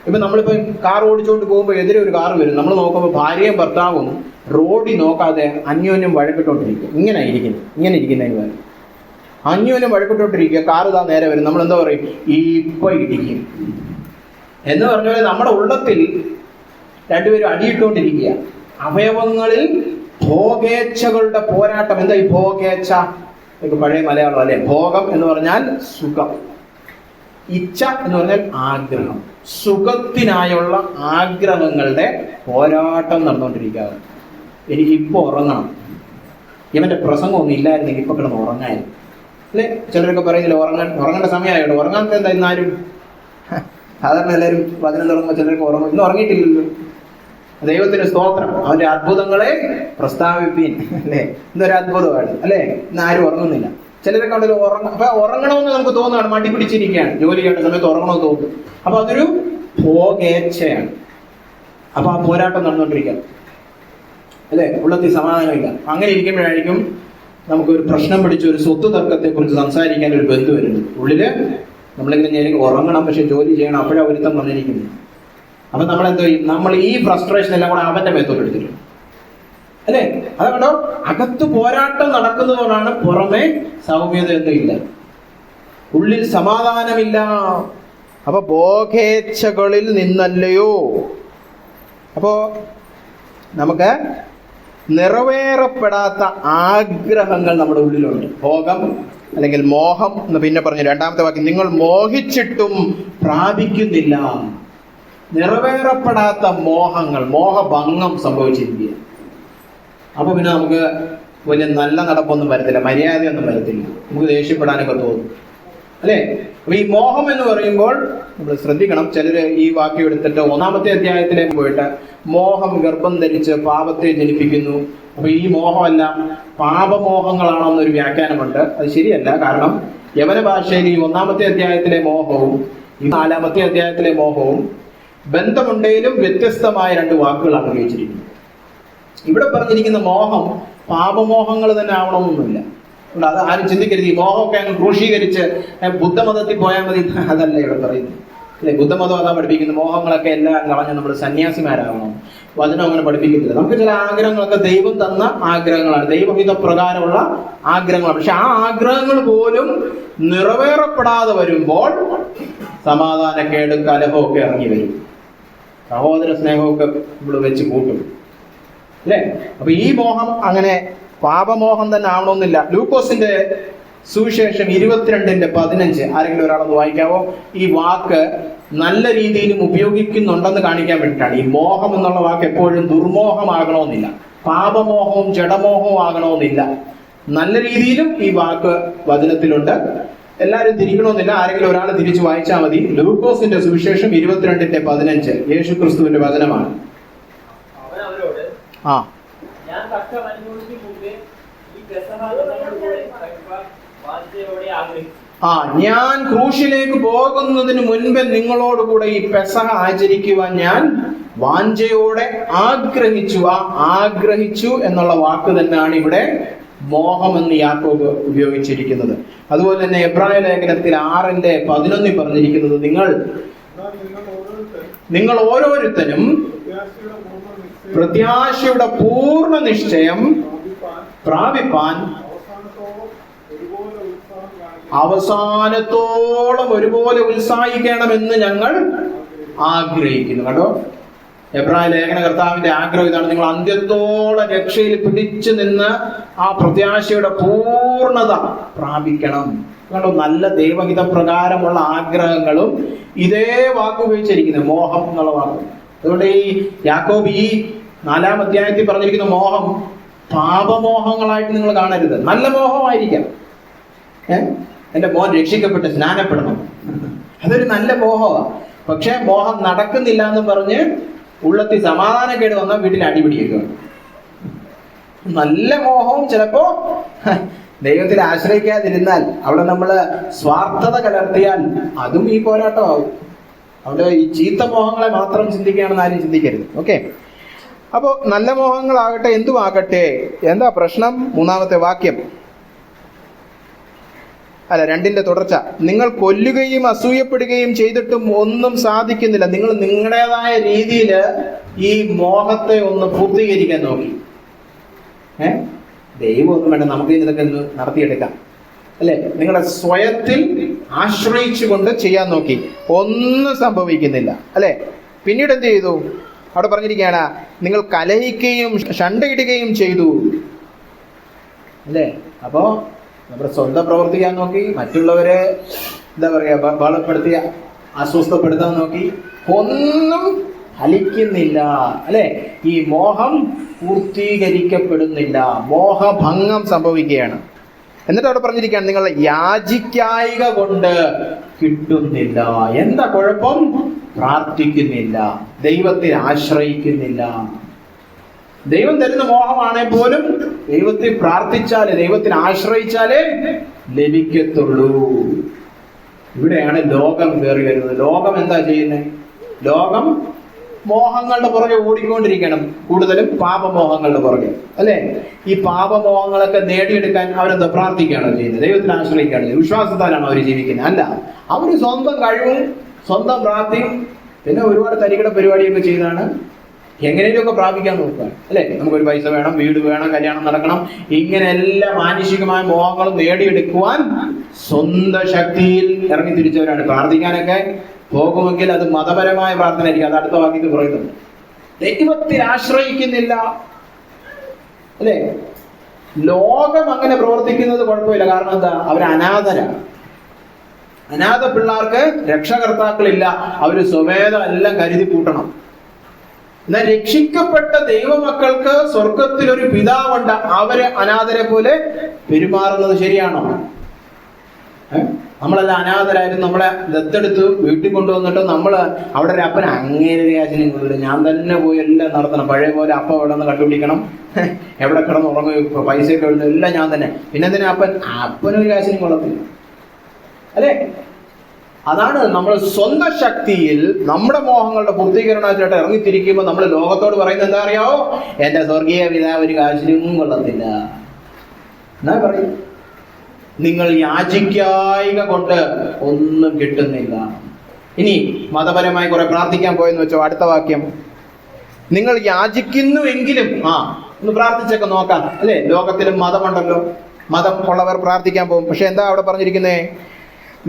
ഇപ്പൊ നമ്മളിപ്പോ കാർ ഓടിച്ചുകൊണ്ട് പോകുമ്പോൾ എതിരെ ഒരു കാർ വരും, നമ്മൾ നോക്കുമ്പോൾ ഭാര്യയും ഭർത്താവും റോഡിൽ നോക്കാതെ അന്യോന്യം വഴക്കിട്ടോണ്ടിരിക്കുക. ഇങ്ങനെ ഇരിക്കുന്നതിന് പകരം അന്യോന്യം വഴക്കിട്ടോണ്ടിരിക്കുക. കാർ ഇതാ നേരെ വരും, നമ്മൾ എന്താ പറയും? ഇപ്പൊ ഇടിക്കും എന്ന് പറഞ്ഞ പോലെ നമ്മുടെ ഉള്ളത്തിൽ രണ്ടുപേരും അടിയിട്ടുകൊണ്ടിരിക്കുക. അവയവങ്ങളിൽ ഭോഗേച്ഛകളുടെ പോരാട്ടം. എന്താ ഈ ഭോഗേച്ഛ? പഴയ മലയാളം അല്ലെ. ഭോഗം എന്ന് പറഞ്ഞാൽ സുഖം, ഇച്ഛ എന്ന് പറഞ്ഞാൽ ആഗ്രഹം. സുഖത്തിനായുള്ള ആഗ്രഹങ്ങളുടെ പോരാട്ടം നടന്നുകൊണ്ടിരിക്കുകയാണ്. എനിക്കിപ്പോൾ ഉറങ്ങണം, ഇവന്റെ പ്രസംഗം ഒന്നും ഇല്ലായിരുന്നെങ്കിൽ ഇപ്പൊ കിടന്ന് ഉറങ്ങായിരുന്നു അല്ലെ. ചിലരൊക്കെ പറയുന്നില്ല ഉറങ്ങേണ്ട സമയമായിട്ട്. ഉറങ്ങാൻ എന്താ ഇന്നാരും? സാധാരണ എല്ലാവരും വചനം തുടങ്ങുമ്പോൾ ചിലർക്ക് ഉറങ്ങും. ഇന്ന് ഉറങ്ങിയിട്ടില്ലല്ലോ. ദൈവത്തിന് സ്തോത്രം, അവന്റെ അത്ഭുതങ്ങളെ പ്രസ്താവിപ്പീൻ അല്ലെ. ഇന്നൊരു അത്ഭുതമാണ് അല്ലെ. ഇന്ന് ആരും ഉറങ്ങുന്നില്ല. ചിലരൊക്കെ ഉണ്ടല്ലോ അപ്പൊ ഉറങ്ങണമെന്ന് നമുക്ക് തോന്നുകയാണ്, മടി പിടിച്ചിരിക്കുകയാണ്, ജോലി ചെയ്യേണ്ട സമയത്ത് ഉറങ്ങണമെന്ന് തോന്നുന്നു. അപ്പൊ അതൊരു ഭോഗേച്ഛയാണ്. അപ്പൊ ആ പോരാട്ടം നടന്നുകൊണ്ടിരിക്കുകയാണ് അല്ലെ. ഉള്ളത്തിൽ സമാധാനമില്ല. അങ്ങനെ ഇരിക്കുമ്പോഴായിരിക്കും നമുക്കൊരു പ്രശ്നം പിടിച്ച ഒരു സ്വത്ത് തർക്കത്തെ കുറിച്ച് സംസാരിക്കാൻ ഒരു ബന്ധു വരുന്നത്. ഉള്ളില് നമ്മളിങ്ങനെ എനിക്ക് ഉറങ്ങണം, പക്ഷെ ജോലി ചെയ്യണം, അപ്പോഴാ ഒരുത്തം വന്നിരിക്കുന്നത്. അപ്പൊ നമ്മളെന്തോ ചെയ്യും? നമ്മൾ ഈ ഫ്രസ്ട്രേഷൻ എല്ലാം കൂടെ അവന്റെ മേത്തോട്ട് എടുത്തിട്ട് അല്ലെ? അത് കണ്ടോ, അകത്ത് പോരാട്ടം നടക്കുന്നതുകൊണ്ടാണ് പുറമെ സൗമ്യതയൊന്നും ഇല്ല, ഉള്ളിൽ സമാധാനമില്ല. അപ്പൊ ഭോഗേച്ഛകളിൽ നിന്നല്ലയോ. അപ്പോ നമുക്ക് നിറവേറപ്പെടാത്ത ആഗ്രഹങ്ങൾ നമ്മുടെ ഉള്ളിലുണ്ട്. ഭോഗം അല്ലെങ്കിൽ മോഹം എന്ന് പിന്നെ പറഞ്ഞു. രണ്ടാമത്തെ വാക്യം, നിങ്ങൾ മോഹിച്ചിട്ടും പ്രാപിക്കുന്നില്ല. നിറവേറപ്പെടാത്ത മോഹങ്ങൾ, മോഹഭംഗം സംഭവിച്ചിരിക്കുക. അപ്പൊ പിന്നെ നമുക്ക് വലിയ നല്ല നടപ്പൊന്നും വരത്തില്ല, മര്യാദയൊന്നും വരത്തില്ല, നമുക്ക് ദേഷ്യപ്പെടാനൊക്കെ തോന്നും, അല്ലെ? അപ്പൊ ഈ മോഹം എന്ന് പറയുമ്പോൾ നമ്മൾ ശ്രദ്ധിക്കണം. ചിലര് ഈ വാക്യം എടുത്തിട്ട് 1-ാമത്തെ അധ്യായത്തിലേക്ക് പോയിട്ട് മോഹം ഗർഭം ധരിച്ച് പാപത്തെ ജനിപ്പിക്കുന്നു. അപ്പൊ ഈ മോഹമെല്ലാം പാപമോഹങ്ങളാണോ എന്നൊരു വ്യാഖ്യാനമുണ്ട്. അത് ശരിയല്ല. കാരണം യവന ഭാഷയിൽ ഈ 1-ാമത്തെ അധ്യായത്തിലെ മോഹവും ഈ 4-ാമത്തെ അധ്യായത്തിലെ മോഹവും ബന്ധമുണ്ടെങ്കിലും വ്യത്യസ്തമായ 2 വാക്കുകളാണ് ഉപയോഗിച്ചിരിക്കുന്നത്. ഇവിടെ പറഞ്ഞിരിക്കുന്ന മോഹം പാപമോഹങ്ങൾ തന്നെ ആവണമെന്നൊന്നുമില്ല. അത് ആരും ചിന്തിക്കരുത് ഈ മോഹമൊക്കെ അങ്ങ് ക്രൂശീകരിച്ച് ബുദ്ധമതത്തിൽ പോയാൽ മതി, അതല്ല ഇവിടെ പറയുന്നത്. അല്ലെ, ബുദ്ധമതം അതാ പഠിപ്പിക്കുന്നത്, മോഹങ്ങളൊക്കെ എല്ലാം കളഞ്ഞ് നമ്മൾ സന്യാസിമാരാകണം. വചനം അങ്ങനെ പഠിപ്പിക്കുന്നില്ല. നമുക്ക് ചില ആഗ്രഹങ്ങളൊക്കെ ദൈവം തന്ന ആഗ്രഹങ്ങളാണ്, ദൈവഹിത പ്രകാരമുള്ള ആഗ്രഹങ്ങളാണ്. പക്ഷെ ആ ആഗ്രഹങ്ങൾ പോലും നിറവേറപ്പെടാതെ വരുമ്പോൾ സമാധാനക്കേട്, കലഹമൊക്കെ ഇറങ്ങി വരും, സഹോദര സ്നേഹമൊക്കെ നമ്മൾ വെച്ച് കൂട്ടും, അല്ലെ? അപ്പൊ ഈ മോഹം അങ്ങനെ പാപമോഹം തന്നെ ആവണമെന്നില്ല. ലൂക്കോസിന്റെ സുവിശേഷം 22:15 ആരെങ്കിലും ഒരാളൊന്ന് വായിക്കാവോ? ഈ വാക്ക് നല്ല രീതിയിലും ഉപയോഗിക്കുന്നുണ്ടെന്ന് കാണിക്കാൻ വേണ്ടിയിട്ടാണ്. ഈ മോഹം എന്നുള്ള വാക്ക് എപ്പോഴും ദുർമോഹമാകണമെന്നില്ല, പാപമോഹവും ജഡമോഹവും ആകണമെന്നില്ല. നല്ല രീതിയിലും ഈ വാക്ക് വചനത്തിലുണ്ട്. എല്ലാവരും തിരിക്കണമെന്നില്ല, ആരെങ്കിലും ഒരാൾ തിരിച്ചു വായിച്ചാൽ മതി. ലൂക്കോസിന്റെ സുവിശേഷം 22:15 യേശു ക്രിസ്തുവിന്റെ വചനമാണ്. ഞാൻ ക്രൂശിലേക്ക് പോകുന്നതിന് മുൻപേ നിങ്ങളോടുകൂടെ ഈ പെസഹ ആചരിക്കുവാൻ ഞാൻ വാഞ്ചയോടെ ആഗ്രഹിച്ചു. ആ ആഗ്രഹിച്ചു എന്നുള്ള വാക്ക് തന്നെയാണ് ഇവിടെ മോഹം എന്ന് യാക്കോബ് ഉപയോഗിച്ചിരിക്കുന്നത്. അതുപോലെ തന്നെ എബ്രായ ലേഖനത്തിൽ 6:11 പറഞ്ഞിരിക്കുന്നത്, നിങ്ങൾ ഓരോരുത്തരും പ്രത്യാശയുടെ പൂർണ്ണ നിശ്ചയം പ്രാപിപ്പാൻ അവസാനത്തോളം ഒരുപോലെ ഉത്സാഹിക്കണമെന്ന് ഞങ്ങൾ ആഗ്രഹിക്കുന്നു. കേട്ടോ, എബ്രായ ലേഖന കർത്താവിന്റെ ആഗ്രഹം ഇതാണ്, നിങ്ങൾ അന്ത്യത്തോളം രക്ഷയിൽ പിടിച്ചു നിന്ന് ആ പ്രത്യാശയുടെ പൂർണ്ണത പ്രാപിക്കണം. കണ്ടോ, നല്ല ദൈവഹിത പ്രകാരമുള്ള ആഗ്രഹങ്ങളും ഇതേ വാക്ക് ഉപയോഗിച്ചിരിക്കുന്നത്, മോഹം എന്നുള്ള വാക്ക്. അതുകൊണ്ട് ഈ യാക്കോബ് ഈ 4-ാം അധ്യായത്തിൽ പറഞ്ഞിരിക്കുന്ന മോഹം പാപമോഹങ്ങളായിട്ട് നിങ്ങൾ കാണരുത്. നല്ല മോഹമായിരിക്കാം. എന്റെ മോൻ രക്ഷിക്കപ്പെട്ട് സ്നാനപ്പെടണം, അതൊരു നല്ല മോഹമാണ്. പക്ഷെ മോഹം നടക്കുന്നില്ല എന്ന് പറഞ്ഞ് ഉള്ളത്തിൽ സമാധാനക്കേട് വന്നാൽ വീട്ടിൽ അടിപിടിക്കുക. നല്ല മോഹവും ചിലപ്പോ ദൈവത്തിൽ ആശ്രയിക്കാതിരുന്നാൽ, അവിടെ നമ്മൾ സ്വാർത്ഥത കലർത്തിയാൽ അതും ഈ പോരാട്ടമാവും. അവിടെ ഈ ചീത്ത മോഹങ്ങളെ മാത്രം ചിന്തിക്കുകയാണെന്ന് ആരും ചിന്തിക്കരുത്. ഓക്കെ, അപ്പോ നല്ല മോഹങ്ങളാകട്ടെ എന്തുമാകട്ടെ, എന്താ പ്രശ്നം? 3-ാമത്തെ വാക്യം, അല്ല 2-ന്റെ തുടർച്ച. നിങ്ങൾ കൊല്ലുകയും അസൂയപ്പെടുകയും ചെയ്തിട്ടും ഒന്നും സാധിക്കുന്നില്ല. നിങ്ങൾ നിങ്ങളുടേതായ രീതിയിൽ ഈ മോഹത്തെ ഒന്ന് പൂർത്തീകരിക്കാൻ നോക്കി. ദൈവം ഒന്നും വേണ്ട, നമുക്ക് ഇതൊക്കെ ഒന്ന് നടത്തിയെടുക്കാം, അല്ലെ? നിങ്ങളുടെ സ്വയത്തിൽ ആശ്രയിച്ചുകൊണ്ട് ചെയ്യാൻ നോക്കി, ഒന്നും സംഭവിക്കുന്നില്ല, അല്ലെ? പിന്നീട് എന്ത് ചെയ്തു? അവിടെ പറഞ്ഞിരിക്കുകയാണ്, നിങ്ങൾ കലഹിക്കുകയും ഷണ്ടയിടുകയും ചെയ്തു, അല്ലെ? അപ്പോ നമ്മുടെ സ്വന്തം പ്രവർത്തിക്കാൻ നോക്കി, മറ്റുള്ളവരെ എന്താ പറയാ ബലപ്പെടുത്തി അസ്വസ്ഥപ്പെടുത്താൻ നോക്കി, ഒന്നും ഫലിക്കുന്നില്ല, അല്ലെ? ഈ മോഹം പൂർത്തീകരിക്കപ്പെടുന്നില്ല, മോഹഭംഗം സംഭവിക്കുകയാണ്. എന്നിട്ട് അവിടെ പറഞ്ഞിരിക്കുകയാണ്, നിങ്ങൾ യാചിക്കായിക കൊണ്ട് കിട്ടുന്നില്ല. എന്താ കുഴപ്പം? പ്രാർത്ഥിക്കുന്നില്ല, ദൈവത്തെ ആശ്രയിക്കുന്നില്ല. ദൈവം തരുന്ന മോഹമാണെ പോലും ദൈവത്തെ പ്രാർത്ഥിച്ചാലേ, ദൈവത്തിൽ ആശ്രയിച്ചാലേ ലഭിക്കത്തുള്ളൂ. ഇവിടെയാണ് ലോകം കയറി വരുന്നത്. ലോകം എന്താ ചെയ്യുന്നത്? ലോകം മോഹങ്ങളുടെ പുറകെ ഓടിക്കൊണ്ടിരിക്കണം, കൂടുതലും പാപമോഹങ്ങളുടെ പുറകെ, അല്ലെ? ഈ പാപമോഹങ്ങളൊക്കെ നേടിയെടുക്കാൻ അവരെന്താ പ്രാർത്ഥിക്കുകയാണോ ചെയ്യുന്നത്? ദൈവത്തിൽ ആശ്രയിക്കുകയാണ് ചെയ്യുന്നത്? വിശ്വാസത്താലാണ് അവർ ജീവിക്കുന്നത്? അല്ല, അവർ സ്വന്തം കഴിവും സ്വന്തം പ്രാർത്ഥനയും പിന്നെ ഒരുപാട് തരികിട പരിപാടിയൊക്കെ ചെയ്താണ് എങ്ങനെയൊക്കെ പ്രാപിക്കാൻ നോക്കുക അല്ലെ. നമുക്കൊരു പൈസ വേണം, വീട് വേണം, കല്യാണം നടക്കണം, ഇങ്ങനെ എല്ലാ മാനുഷികമായ മോഹങ്ങളും നേടിയെടുക്കുവാൻ സ്വന്തം ശക്തിയിൽ ഇറങ്ങി തിരിച്ചവരാണ്. പ്രാർത്ഥിക്കാനൊക്കെ പോകുമെങ്കിൽ അത് മതപരമായ പ്രാർത്ഥന ആയിരിക്കും. അത് അടുത്ത വാക്യത്തിൽ പറയുന്നുണ്ട്. ദൈവത്തിൽ ആശ്രയിക്കുന്നില്ല അല്ലെ. ലോകം അങ്ങനെ പ്രവർത്തിക്കുന്നത് കുഴപ്പമില്ല. കാരണം എന്താ? അവർ അനാഥരാണ്. അനാഥ പിള്ളേർക്ക് രക്ഷകർത്താക്കളില്ല. അവര് സ്വമേധം എല്ലാം കരുതി കൂട്ടണം. എന്നാൽ രക്ഷിക്കപ്പെട്ട ദൈവമക്കൾക്ക് സ്വർഗത്തിൽ ഒരു പിതാവുണ്ട്. അവര് അനാഥരെ പോലെ പെരുമാറുന്നത് ശരിയാണോ? നമ്മളെല്ലാം അനാഥരായിരുന്നു. നമ്മളെ ദത്തെടുത്ത് വീട്ടിൽ കൊണ്ടുവന്നിട്ട് നമ്മള് അവിടെ ഒരു അപ്പൻ അങ്ങനെ കാശിനും കൊള്ളില്ല, ഞാൻ തന്നെ പോയി എല്ലാം നടത്തണം. പഴയ പോലെ അപ്പം എവിടെ നിന്ന് കണ്ടുപിടിക്കണം, എവിടെ കിടന്ന് ഉറങ്ങി, പൈസയൊക്കെ എഴുതുന്നു, എല്ലാം ഞാൻ തന്നെ. പിന്നെന്തിനാ അപ്പനൊരു കാശിനും കൊള്ളത്തില്ല അല്ലെ. അതാണ് നമ്മൾ സ്വന്തം ശക്തിയിൽ നമ്മുടെ മോഹങ്ങളുടെ പൂർത്തീകരണമായിട്ട് ഇറങ്ങിത്തിരിക്കുമ്പോൾ നമ്മൾ ലോകത്തോട് പറയുന്നത് എന്താ അറിയാവോ? എന്റെ സ്വർഗീയ പിതാവ് ഒരു കാശിനും കൊള്ളത്തില്ല എന്നാ പറയും. നിങ്ങൾ യാചിക്കായിക കൊണ്ട് ഒന്നും കിട്ടുന്നില്ല. ഇനി മതപരമായി കുറെ പ്രാർത്ഥിക്കാൻ പോയെന്ന് വെച്ചോ. അടുത്ത വാക്യം, നിങ്ങൾ യാചിക്കുന്നുവെങ്കിലും ഒന്ന് പ്രാർത്ഥിച്ചൊക്കെ നോക്കാം അല്ലെ. ലോകത്തിലും മതമുണ്ടല്ലോ, മതം ഉള്ളവർ പ്രാർത്ഥിക്കാൻ പോകും. പക്ഷെ എന്താ അവിടെ പറഞ്ഞിരിക്കുന്നേ?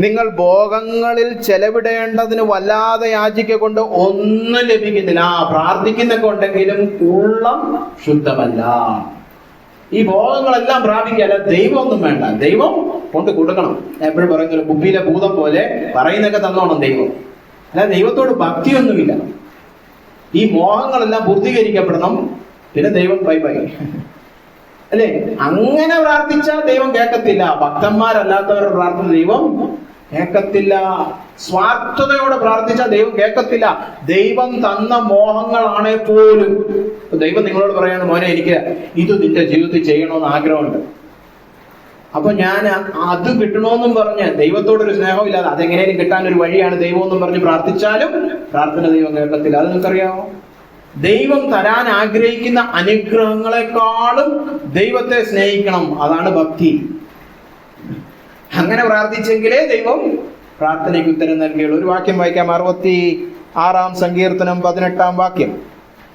നിങ്ങൾ ഭോഗങ്ങളിൽ ചെലവിടേണ്ടതിന് വല്ലാതെ യാചിക്ക കൊണ്ട് ഒന്നും ലഭിക്കുന്നില്ല. പ്രാർത്ഥിക്കുന്നൊക്കെ ഉണ്ടെങ്കിലും ഉള്ളം ശുദ്ധമല്ല. ഈ ഭോഗങ്ങളെല്ലാം പ്രാപിക്കല്ല, ദൈവമൊന്നും വേണ്ട, ദൈവം കൊണ്ട് കൊടുക്കണം. എപ്പോഴും പറയുന്നത് കുപ്പിയിലെ ഭൂതം പോലെ പറയുന്നൊക്കെ തന്നോണം ദൈവം. അല്ല, ദൈവത്തോട് ഭക്തിയൊന്നുമില്ല. ഈ മോഹങ്ങളെല്ലാം പൂർത്തീകരിക്കപ്പെടണം, പിന്നെ ദൈവം ബൈ ബൈ അല്ലെ. അങ്ങനെ പ്രാർത്ഥിച്ചാൽ ദൈവം കേൾക്കത്തില്ല. ഭക്തന്മാരല്ലാത്തവരുടെ പ്രാർത്ഥന ദൈവം കേൾക്കത്തില്ല. സ്വാർത്ഥതയോടെ പ്രാർത്ഥിച്ചാൽ ദൈവം കേൾക്കത്തില്ല. ദൈവം തന്ന മോഹങ്ങളാണെ പോലും ദൈവം നിങ്ങളോട് പറയാണ്, മോനെ എനിക്ക് ഇത് നിന്റെ ജീവിതത്തിൽ ചെയ്യണമെന്ന് ആഗ്രഹമുണ്ട്. അപ്പൊ ഞാൻ അത് കിട്ടണമെന്നും പറഞ്ഞ് ദൈവത്തോടൊരു സ്നേഹമില്ലാതെ അതെങ്ങനെയും കിട്ടാൻ ഒരു വഴിയാണ് ദൈവം എന്നും പറഞ്ഞ് പ്രാർത്ഥിച്ചാലും പ്രാർത്ഥന ദൈവം കേൾക്കത്തില്ല. അത് നിങ്ങൾക്കറിയാമോ? ദൈവം തരാൻ ആഗ്രഹിക്കുന്ന അനുഗ്രഹങ്ങളെക്കാളും ദൈവത്തെ സ്നേഹിക്കണം. അതാണ് ഭക്തി. അങ്ങനെ ദൈവം പ്രാർത്ഥനയ്ക്ക് ഉത്തരം നൽകിയുള്ളൂ. ഒരു വാക്യം വായിക്കാം. 66 സങ്കീർത്തനം 18 വാക്യം.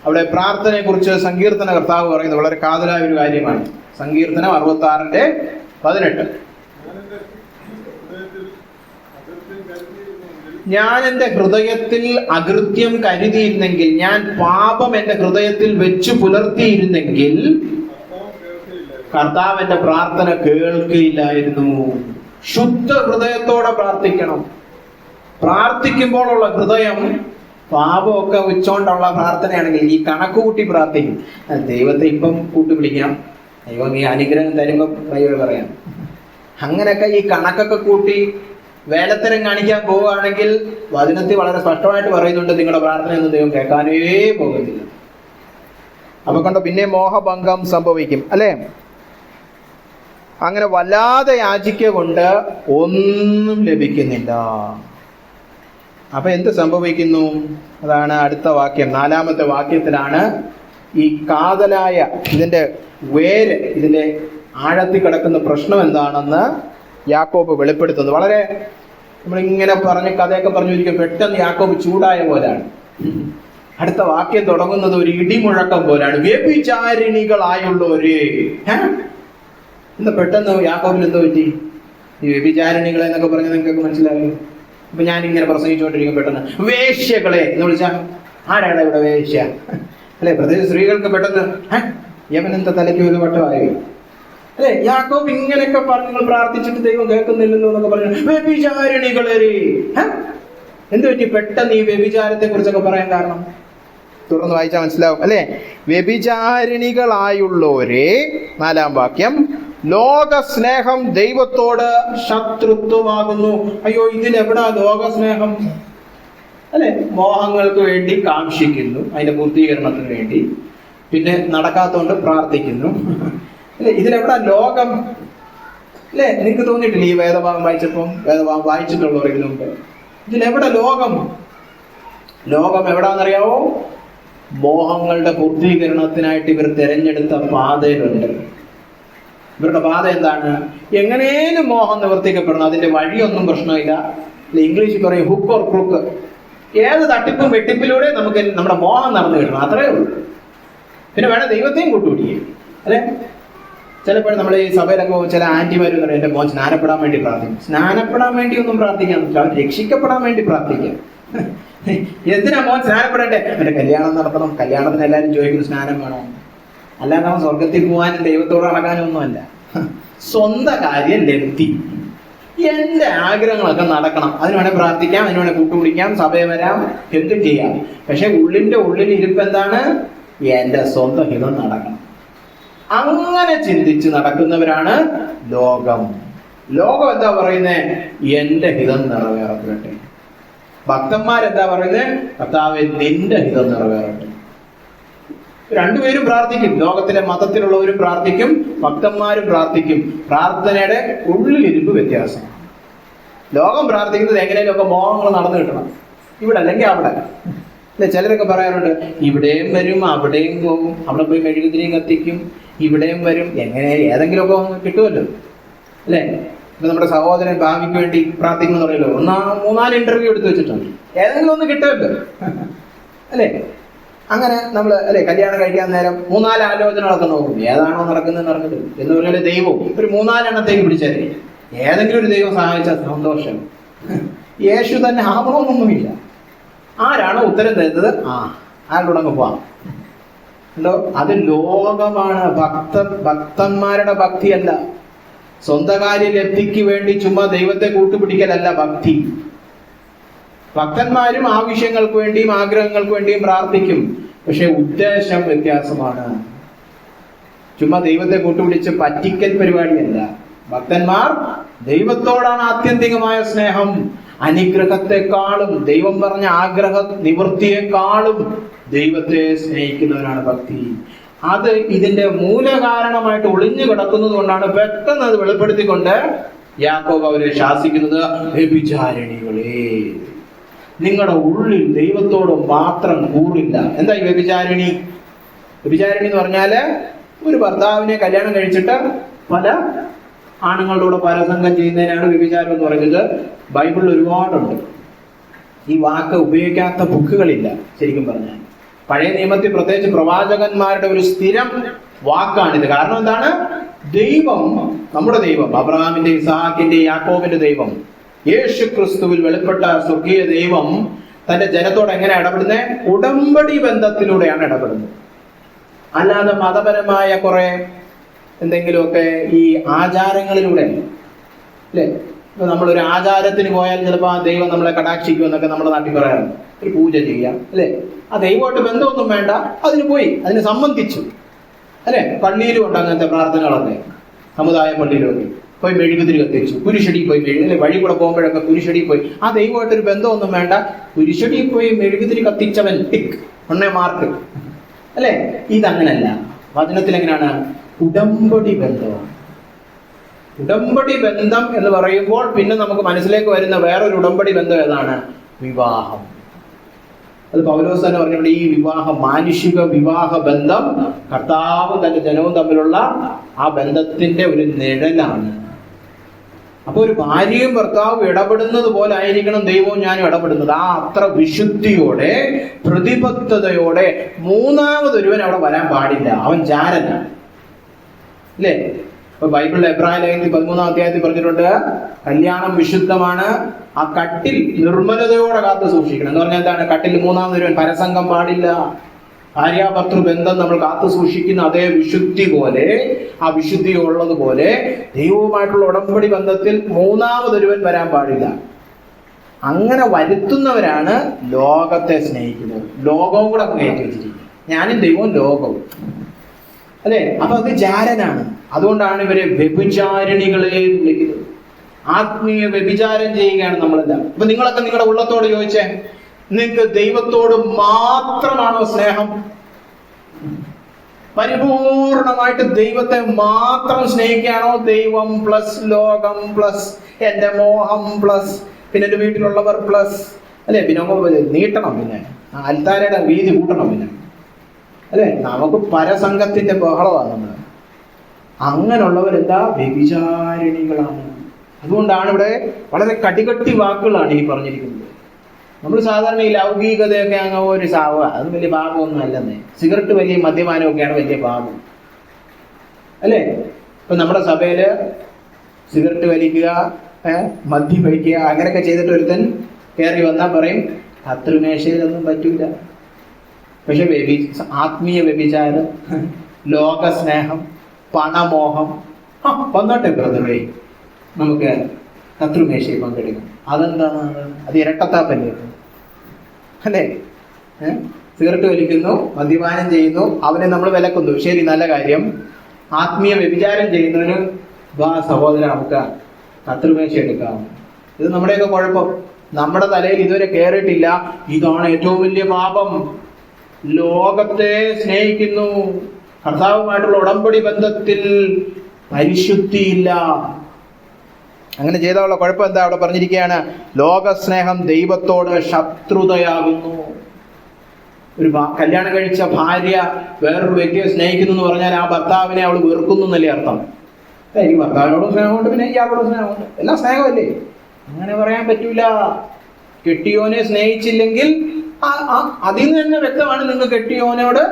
അവിടെ പ്രാർത്ഥനയെ കുറിച്ച് സങ്കീർത്തന കർത്താവ് പറയുന്നത് വളരെ കാതലായ ഒരു കാര്യമാണ്. സങ്കീർത്തനം 66:18. ഞാൻ എന്റെ ഹൃദയത്തിൽ അകൃത്യം കരുതിയിരുന്നെങ്കിൽ, ഞാൻ പാപം എന്റെ ഹൃദയത്തിൽ വെച്ചു പുലർത്തിയിരുന്നെങ്കിൽ കർത്താവ് എന്റെ പ്രാർത്ഥന കേൾക്കുകയില്ലായിരുന്നു. ശുദ്ധ ഹൃദയത്തോടെ പ്രാർത്ഥിക്കണം. പ്രാർത്ഥിക്കുമ്പോഴുള്ള ഹൃദയം പാപമൊക്കെ വെച്ചോണ്ടുള്ള പ്രാർത്ഥനയാണെങ്കിൽ ഈ കണക്ക് കൂട്ടി പ്രാർത്ഥിക്കും. ദൈവത്തെ ഇപ്പം കൂട്ടുപിടിക്കാം, ദൈവം ഈ അനുഗ്രഹം തരുമ്പം ദൈവം പറയാം. അങ്ങനെയൊക്കെ ഈ കണക്കൊക്കെ കൂട്ടി വേലത്തരം കാണിക്കാൻ പോവുകയാണെങ്കിൽ വചനത്തിൽ വളരെ സ്പഷ്ടമായിട്ട് പറയുന്നുണ്ട്, നിങ്ങളുടെ പ്രാർത്ഥനയൊന്നും ദൈവം കേൾക്കാനേ പോകുന്നില്ല. അപ്പൊ കണ്ടോ, പിന്നെ മോഹഭംഗം സംഭവിക്കും അല്ലെ. അങ്ങനെ വല്ലാതെ യാചിക്ക കൊണ്ട് ഒന്നും ലഭിക്കുന്നില്ല. അപ്പൊ എന്ത് സംഭവിക്കുന്നു? അതാണ് അടുത്ത വാക്യം. 4-ാമത്തെ വാക്യത്തിലാണ് ഈ കാതലായ ഇതിന്റെ വേര്, ഇതിന്റെ ആഴത്തിൽ കിടക്കുന്ന പ്രശ്നം എന്താണെന്ന് യാക്കോബ് വെളിപ്പെടുത്തുന്നത്. വളരെ നമ്മളിങ്ങനെ പറഞ്ഞ് കഥയൊക്കെ പറഞ്ഞിരിക്കും, പെട്ടെന്ന് യാക്കോബ് ചൂടായ പോലാണ്. അടുത്ത വാക്യം തുടങ്ങുന്നത് ഒരു ഇടിമുഴക്കം പോലാണ്. വ്യഭിചാരിണികളായുള്ളവര്. എന്താ പെട്ടെന്ന് യാക്കോബിന് എന്തോ പറ്റി? ഈ വ്യഭിചാരിണികളെ എന്നൊക്കെ പറഞ്ഞ് നിങ്ങൾക്ക് മനസ്സിലാകും. അപ്പൊ ഞാനിങ്ങനെ പ്രസംഗിച്ചുകൊണ്ടിരിക്കും, പെട്ടെന്ന് വേശ്യകളെ എന്ന് വിളിച്ചാൽ ആരാണ് ഇവിടെ വേശ്യ അല്ലെ? പ്രത്യേകിച്ച് സ്ത്രീകൾക്ക് പെട്ടെന്ന് യവനെന്താ തലയ്ക്ക് ഒരു വട്ടമായോ അല്ലെ? യാക്കോബ് ഇങ്ങനെയൊക്കെ പറഞ്ഞു പ്രാർത്ഥിച്ചിട്ട് ദൈവം കേൾക്കുന്നില്ലല്ലോ എന്നൊക്കെ പറഞ്ഞു. വ്യഭിചാരിണികളെ എന്ത് പറ്റി പെട്ടെന്ന് ഈ വ്യഭിചാരത്തെ കുറിച്ചൊക്കെ പറയാൻ കാരണം? തുറന്ന് വായിച്ചാൽ മനസ്സിലാവും അല്ലെ. വ്യഭിചാരിണികളായുള്ളവരെ, 4-ാം വാക്യം, ലോകസ്നേഹം ദൈവത്തോട് ശത്രുത്വമാകുന്നു. അയ്യോ, ഇതിലെവിടാ ലോകസ്നേഹം അല്ലെ? മോഹങ്ങൾക്ക് വേണ്ടി കാംക്ഷിക്കുന്നു, അതിന്റെ പൂർത്തീകരണത്തിന് വേണ്ടി, പിന്നെ നടക്കാത്തോണ്ട് പ്രാർത്ഥിക്കുന്നു അല്ലെ. ഇതിലെവിടാ ലോകം അല്ലെ? നിങ്ങൾക്ക് തോന്നിയിട്ടില്ല ഈ വേദഭാഗം വായിച്ചപ്പം? വേദഭാഗം വായിച്ചിട്ടുള്ളവരെങ്കിലും ഉണ്ട്. ഇതിലെവിടെ ലോകം? ലോകം എവിടാന്നറിയാവോ? മോഹങ്ങളുടെ പൂർത്തീകരണത്തിനായിട്ട് ഇവർ തിരഞ്ഞെടുത്ത പാതയിലുണ്ട്. ഇവരുടെ പാത എന്താണ്? എങ്ങനെയും മോഹം നിവർത്തിക്കപ്പെടണം. അതിന്റെ വഴിയൊന്നും പ്രശ്നമില്ല. ഇംഗ്ലീഷിൽ പറയും ഹുക്ക് ഓർ ക്രൂക്ക്. ഏത് തട്ടിപ്പും വെട്ടിപ്പിലൂടെ നമുക്ക് നമ്മുടെ മോഹം നടന്നു കിട്ടണം, അത്രേ ഉള്ളൂ. പിന്നെ വേണം ദൈവത്തെയും കൂട്ടുപിടിക്കുക, അല്ലെ? ചിലപ്പോൾ നമ്മൾ ഈ സഭയിലൊക്കെ ചില ആന്റിമാരും പറയും, എന്റെ മോൻ സ്നാനപ്പെടാൻ വേണ്ടി പ്രാർത്ഥിക്കും. സ്നാനപ്പെടാൻ വേണ്ടി ഒന്നും പ്രാർത്ഥിക്കാൻ പറ്റില്ല, അവൻ രക്ഷിക്കപ്പെടാൻ വേണ്ടി പ്രാർത്ഥിക്കാം. എന്തിനാ മോൻ സ്നാനപ്പെടണ്ടേ? അവന്റെ കല്യാണം നടത്തണം, കല്യാണത്തിന് എല്ലാവരും ചോദിക്കുന്നു സ്നാനം വേണോ. അല്ലാതെ അവൻ സ്വർഗത്തിൽ പോകാനും ദൈവത്തോട് അടങ്ങാനും ഒന്നുമല്ല. സ്വന്തം കാര്യം ലബ്ധി, എന്റെ ആഗ്രഹങ്ങളൊക്കെ നടക്കണം, അതിന് വേണേൽ പ്രാർത്ഥിക്കാം, അതിന് വേണേൽ കൂട്ടുപിടിക്കാം, സഭയെ വരാം, എന്തും ചെയ്യാം. പക്ഷെ ഉള്ളിന്റെ ഉള്ളിൽ ഇരിപ്പ് എന്താണ്? എന്റെ സ്വന്തം ഹിതം നടക്കണം. അങ്ങനെ ചിന്തിച്ച് നടക്കുന്നവരാണ് ലോകം. ലോകം എന്താ പറയുന്നത്? എന്റെ ഹിതം നിറവേറട്ടെ. ഭക്തന്മാരെന്താ പറയുന്നത്? കർത്താവേ നിന്റെ ഹിതം നിറവേറട്ടെ. രണ്ടുപേരും പ്രാർത്ഥിക്കും. ലോകത്തിലെ മതത്തിലുള്ളവരും പ്രാർത്ഥിക്കും, ഭക്തന്മാരും പ്രാർത്ഥിക്കും. പ്രാർത്ഥനയുടെ ഉള്ളിലിരിപ്പ് വ്യത്യാസം. ലോകം പ്രാർത്ഥിക്കുന്നത് എങ്ങനെയൊക്കെ മോഹങ്ങൾ നടന്നു കിട്ടണം, ഇവിടെ അല്ലെങ്കിൽ അവിടെ. അല്ലെ, ചിലരൊക്കെ പറയാറുണ്ട്, ഇവിടെയും വരും അവിടെയും പോകും, അവിടെ പോയി മെഴുകുതിരിയും കത്തിക്കും, ഇവിടെയും വരും, എങ്ങനെ ഏതെങ്കിലുമൊക്കെ കിട്ടുമല്ലോ, അല്ലെ? ഇപ്പൊ നമ്മുടെ സഹോദരൻ ഭാവിക്ക് വേണ്ടി പ്രാർത്ഥിക്കുന്നു പറയല്ലോ, 3-4 ഇന്റർവ്യൂ എടുത്ത് വെച്ചിട്ടുണ്ട്, ഏതെങ്കിലും ഒന്ന് കിട്ടുമല്ലോ, അല്ലെ? അങ്ങനെ നമ്മൾ അല്ലെ കല്യാണം കഴിക്കാൻ നേരം 3-4 ആലോചനകളൊക്കെ നോക്കും, ഏതാണോ നടക്കുന്നത് നടക്കുന്നത് എന്ന് പറഞ്ഞാൽ ദൈവവും ഒരു 3-4 എണ്ണത്തേക്ക് പിടിച്ചാലേ ഏതെങ്കിലും ഒരു ദൈവം സഹായിച്ചാൽ സന്തോഷം. യേശു തന്നെ ആവണമെന്നൊന്നുമില്ല. ആരാണ് ഉത്തരം തരുന്നത്? ആരുടെ അങ്ങ് പോവാം ഉണ്ടോ? അത് ലോകമാണ്. ഭക്തന്മാരുടെ ഭക്തിയല്ല. സ്വന്തം കാര്യ ലബ്ധിക്ക് വേണ്ടി ചുമ്മാ ദൈവത്തെ കൂട്ടുപിടിക്കലല്ല ഭക്തി. ഭക്തന്മാരും ആവശ്യങ്ങൾക്ക് വേണ്ടിയും ആഗ്രഹങ്ങൾക്ക് വേണ്ടിയും പ്രാർത്ഥിക്കും, പക്ഷെ ഉദ്ദേശം വ്യത്യാസമാണ്. ചുമ്മാ ദൈവത്തെ കൂട്ടുപിടിച്ച് പറ്റിക്കൽ പരിപാടിയല്ല. ഭക്തന്മാർ ദൈവത്തോടാണ് ആത്യന്തികമായ സ്നേഹം. അനുഗ്രഹത്തെക്കാളും ദൈവം പറഞ്ഞ ആഗ്രഹ നിവൃത്തിയെക്കാളും ദൈവത്തെ സ്നേഹിക്കുന്നവരാണ് ഭക്തി. അത് ഇതിന്റെ മൂലകാരണമായിട്ട് ഒളിഞ്ഞു കിടക്കുന്നത് കൊണ്ടാണ് പെട്ടെന്ന് അത് വെളിപ്പെടുത്തിക്കൊണ്ട് യാക്കോബ് അവരെ ശാസിക്കുന്നത്, വ്യഭിചാരിണികളെ, നിങ്ങളുടെ ഉള്ളിൽ ദൈവത്തോട് മാത്രം കൂറില്ല. എന്താ ഈ വ്യഭിചാരിണി? വ്യഭിചാരിണി എന്ന് പറഞ്ഞാല് ഒരു ഭർത്താവിനെ കല്യാണം കഴിച്ചിട്ട് പല ആണുങ്ങളുടെ കൂടെ പരസംഗം ചെയ്യുന്നതിനാണ് വ്യഭിചാരം എന്ന് പറയുന്നത്. ബൈബിളിൽ ഒരുപാടുണ്ട്. ഈ വാക്ക് ഉപയോഗിക്കാത്ത ബുക്കുകളില്ല ശരിക്കും പറഞ്ഞാൽ. പഴയ നിയമത്തിൽ പ്രത്യേകിച്ച് പ്രവാചകന്മാരുടെ ഒരു സ്ഥിരം വാക്കാണിത്. കാരണം എന്താണ്? ദൈവം, നമ്മുടെ ദൈവം, അബ്രഹാമിന്റെ, ഇസ്ഹാക്കിന്റെ, യാക്കോബിന്റെ ദൈവം, യേശു ക്രിസ്തുവിൽ വെളിപ്പെട്ട സ്വർഗീയ ദൈവം തന്റെ ജനത്തോട് എങ്ങനെ ഇടപെടുന്നത്? ഉടമ്പടി ബന്ധത്തിലൂടെയാണ് ഇടപെടുന്നത്. അല്ലാതെ മതപരമായ കുറെ എന്തെങ്കിലുമൊക്കെ ഈ ആചാരങ്ങളിലൂടെ അല്ലെ. ഇപ്പൊ നമ്മളൊരു ആചാരത്തിന് പോയാൽ ചിലപ്പോൾ ആ ദൈവം നമ്മളെ കടാക്ഷിക്കും എന്നൊക്കെ നമ്മുടെ നാട്ടിൽ പറയാറുണ്ട്. ഒരു പൂജ ചെയ്യാം അല്ലെ, ആ ദൈവമായിട്ട് ബന്ധമൊന്നും വേണ്ട, അതിന് പോയി അതിന് സംബന്ധിച്ചു അല്ലെ. പള്ളിയിലും ഉണ്ട് അങ്ങനത്തെ പ്രാർത്ഥനകളൊക്കെ, സമുദായ പള്ളിയിലൊക്കെ പോയി മെഴുകുതിരി കത്തിച്ചു, കുരിശടി പോയി അല്ലെ, വഴി കൂടെ പോകുമ്പോഴൊക്കെ കുരിശടി പോയി. ആ ദൈവമായിട്ടൊരു ബന്ധമൊന്നും വേണ്ട, കുരിശടി പോയി മെഴുകുതിരി കത്തിച്ചവൻ ഒന്നേ മാർക്ക് അല്ലെ. ഇതങ്ങനല്ല. വചനത്തിൽ എങ്ങനെയാണ്? ഉടമ്പടി ബന്ധമാണ്. ഉടമ്പടി ബന്ധം എന്ന് പറയുമ്പോൾ പിന്നെ നമുക്ക് മനസ്സിലേക്ക് വരുന്ന വേറൊരു ഉടമ്പടി ബന്ധം ഏതാണ്? വിവാഹം. അത് പൗലോസ് തന്നെ പറഞ്ഞിട്ടുണ്ട്, ഈ വിവാഹം, മാനുഷിക വിവാഹ ബന്ധം കർത്താവും തന്റെ ജനവും തമ്മിലുള്ള ആ ബന്ധത്തിന്റെ ഒരു നിഴലാണ്. അപ്പൊ ഒരു ഭാര്യയും ഭർത്താവും ഇടപെടുന്നത് പോലെ ആയിരിക്കണം ദൈവവും ഞാനും ഇടപെടുന്നത്. ആ അത്ര വിശുദ്ധിയോടെ, പ്രതിബദ്ധതയോടെ. മൂന്നാമതൊരുവൻ അവിടെ വരാൻ പാടില്ല, അവൻ ജാരനാണ് അല്ലേ. ഇപ്പൊ ബൈബിളിൽ എബ്രായ ലേഖനത്തിൽ 13-ാം അധ്യായത്തിൽ പറഞ്ഞിട്ടുണ്ട്, കല്യാണം വിശുദ്ധമാണ്, ആ കട്ടിൽ നിർമ്മലതയോടെ കാത്തു സൂക്ഷിക്കണം. എന്ന് പറഞ്ഞാൽ എന്താണ്? കട്ടിൽ മൂന്നാമതൊരുവൻ, പരസംഗം പാടില്ല. ഭാര്യാഭർത്തൃ ബന്ധം നമ്മൾ കാത്തു സൂക്ഷിക്കുന്ന അതേ വിശുദ്ധി പോലെ, ആ വിശുദ്ധി ഉള്ളതുപോലെ ദൈവവുമായിട്ടുള്ള ഉടമ്പടി ബന്ധത്തിൽ മൂന്നാമതൊരുവൻ വരാൻ പാടില്ല. അങ്ങനെ വരുത്തുന്നവരാണ് ലോകത്തെ സ്നേഹിക്കുന്നത്. ലോകവും കൂടെ കയറ്റി വെച്ചിരിക്കുന്നത്, ഞാനും ദൈവവും ലോകവും അല്ലെ. അപ്പൊ അത് ജാരനാണ്. അതുകൊണ്ടാണ് ഇവരെ വ്യഭിചാരിണികളെ വിളിക്കുന്നത്. ആത്മീയ വ്യഭിചാരം ചെയ്യുകയാണ് നമ്മളെല്ലാം. അപ്പൊ നിങ്ങളൊക്കെ നിങ്ങളുടെ ഉള്ളത്തോട് ചോദിച്ചേ, നിങ്ങൾക്ക് ദൈവത്തോട് മാത്രമാണോ സ്നേഹം? പരിപൂർണമായിട്ട് ദൈവത്തെ മാത്രം സ്നേഹിക്കുകയാണോ? ദൈവം പ്ലസ് ലോകം പ്ലസ് എന്റെ മോഹം പ്ലസ് പിന്നെ എന്റെ വീട്ടിലുള്ളവർ പ്ലസ് അല്ലെ. പിന്നെ നീട്ടണം, പിന്നെ അൽത്താരയുടെ വീതി കൂട്ടണം, പിന്നെ അല്ലെ. നമുക്ക് പരസംഗത്തിന്റെ ബഹളമാണ് നമ്മൾ. അങ്ങനെയുള്ളവരെന്താ? വ്യഭിചാരിണികളാണ്. അതുകൊണ്ടാണ് ഇവിടെ വളരെ കടികട്ടി വാക്കുകളാണ് ഈ പറഞ്ഞിരിക്കുന്നത്. നമ്മൾ സാധാരണ ഈ ലൗകികതയൊക്കെ അങ്ങ് ഒരു സാവുക, അത് വലിയ പാപമൊന്നും അല്ലെന്നേ. സിഗരറ്റ് വലിയ മദ്യപാനമൊക്കെയാണ് വലിയ പാപം അല്ലേ? ഇപ്പൊ നമ്മുടെ സഭയില് സിഗരറ്റ് വലിക്കുക, മദ്യപിക്കുക, അങ്ങനെയൊക്കെ ചെയ്തിട്ട് ഒരുത്തൻ കയറി വന്നാൽ പറയും കത്രിമേശയിലൊന്നും പറ്റൂല. പക്ഷെ ആത്മീയ വ്യഭിചാരം, ലോകസ്നേഹം, പണമോഹം വന്നോട്ടെ ബ്രദറേ, നമുക്ക് കത്രിമേശയിൽ പങ്കെടുക്കും. അതെന്താണ്? അത് ഇരട്ടത്താപ്പല്ലേ അല്ലേ? സിഗരറ്റ് വലിക്കുന്നു, മദ്യപാനം ചെയ്യുന്നു, അവനെ നമ്മൾ വിലക്കുന്നു. ശരി, നല്ല കാര്യം. ആത്മീയ വ്യഭിചാരം ചെയ്യുന്നവന് സഹോദരൻ നമുക്ക് കത്രിമേശ എടുക്കാം. ഇത് നമ്മുടെയൊക്കെ കുഴപ്പം. നമ്മുടെ തലയിൽ ഇതുവരെ കയറിയിട്ടില്ല. ഇതാണ് ഏറ്റവും വലിയ പാപം. ലോകത്തെ സ്നേഹിക്കുന്നു, കർത്താവുമായിട്ടുള്ള ഉടമ്പടി ബന്ധത്തിൽ പരിശുദ്ധിയില്ല. അങ്ങനെ ചെയ്താലുള്ള കുഴപ്പം എന്താ? അവിടെ പറഞ്ഞിരിക്കുകയാണ്, ലോകസ്നേഹം ദൈവത്തോട് ശത്രുതയാകുന്നു. ഒരു കല്യാണം കഴിച്ച ഭാര്യ വേറൊരു വ്യക്തിയെ സ്നേഹിക്കുന്നു എന്ന് പറഞ്ഞാൽ ആ ഭർത്താവിനെ അവൾ വെറുക്കുന്നു എന്നല്ലേ അർത്ഥം? എനിക്ക് ഭർത്താവിനോടും സ്നേഹമുണ്ട്, പിന്നെ ഇയാളോടും സ്നേഹമുണ്ട്, എല്ലാം സ്നേഹമല്ലേ? അങ്ങനെ പറയാൻ പറ്റൂല. കെട്ടിയോനെ സ്നേഹിച്ചില്ലെങ്കിൽ അതിൽ നിന്ന് തന്നെ വ്യക്തമാണ് നിങ്ങൾ കെട്ടിയോനോട്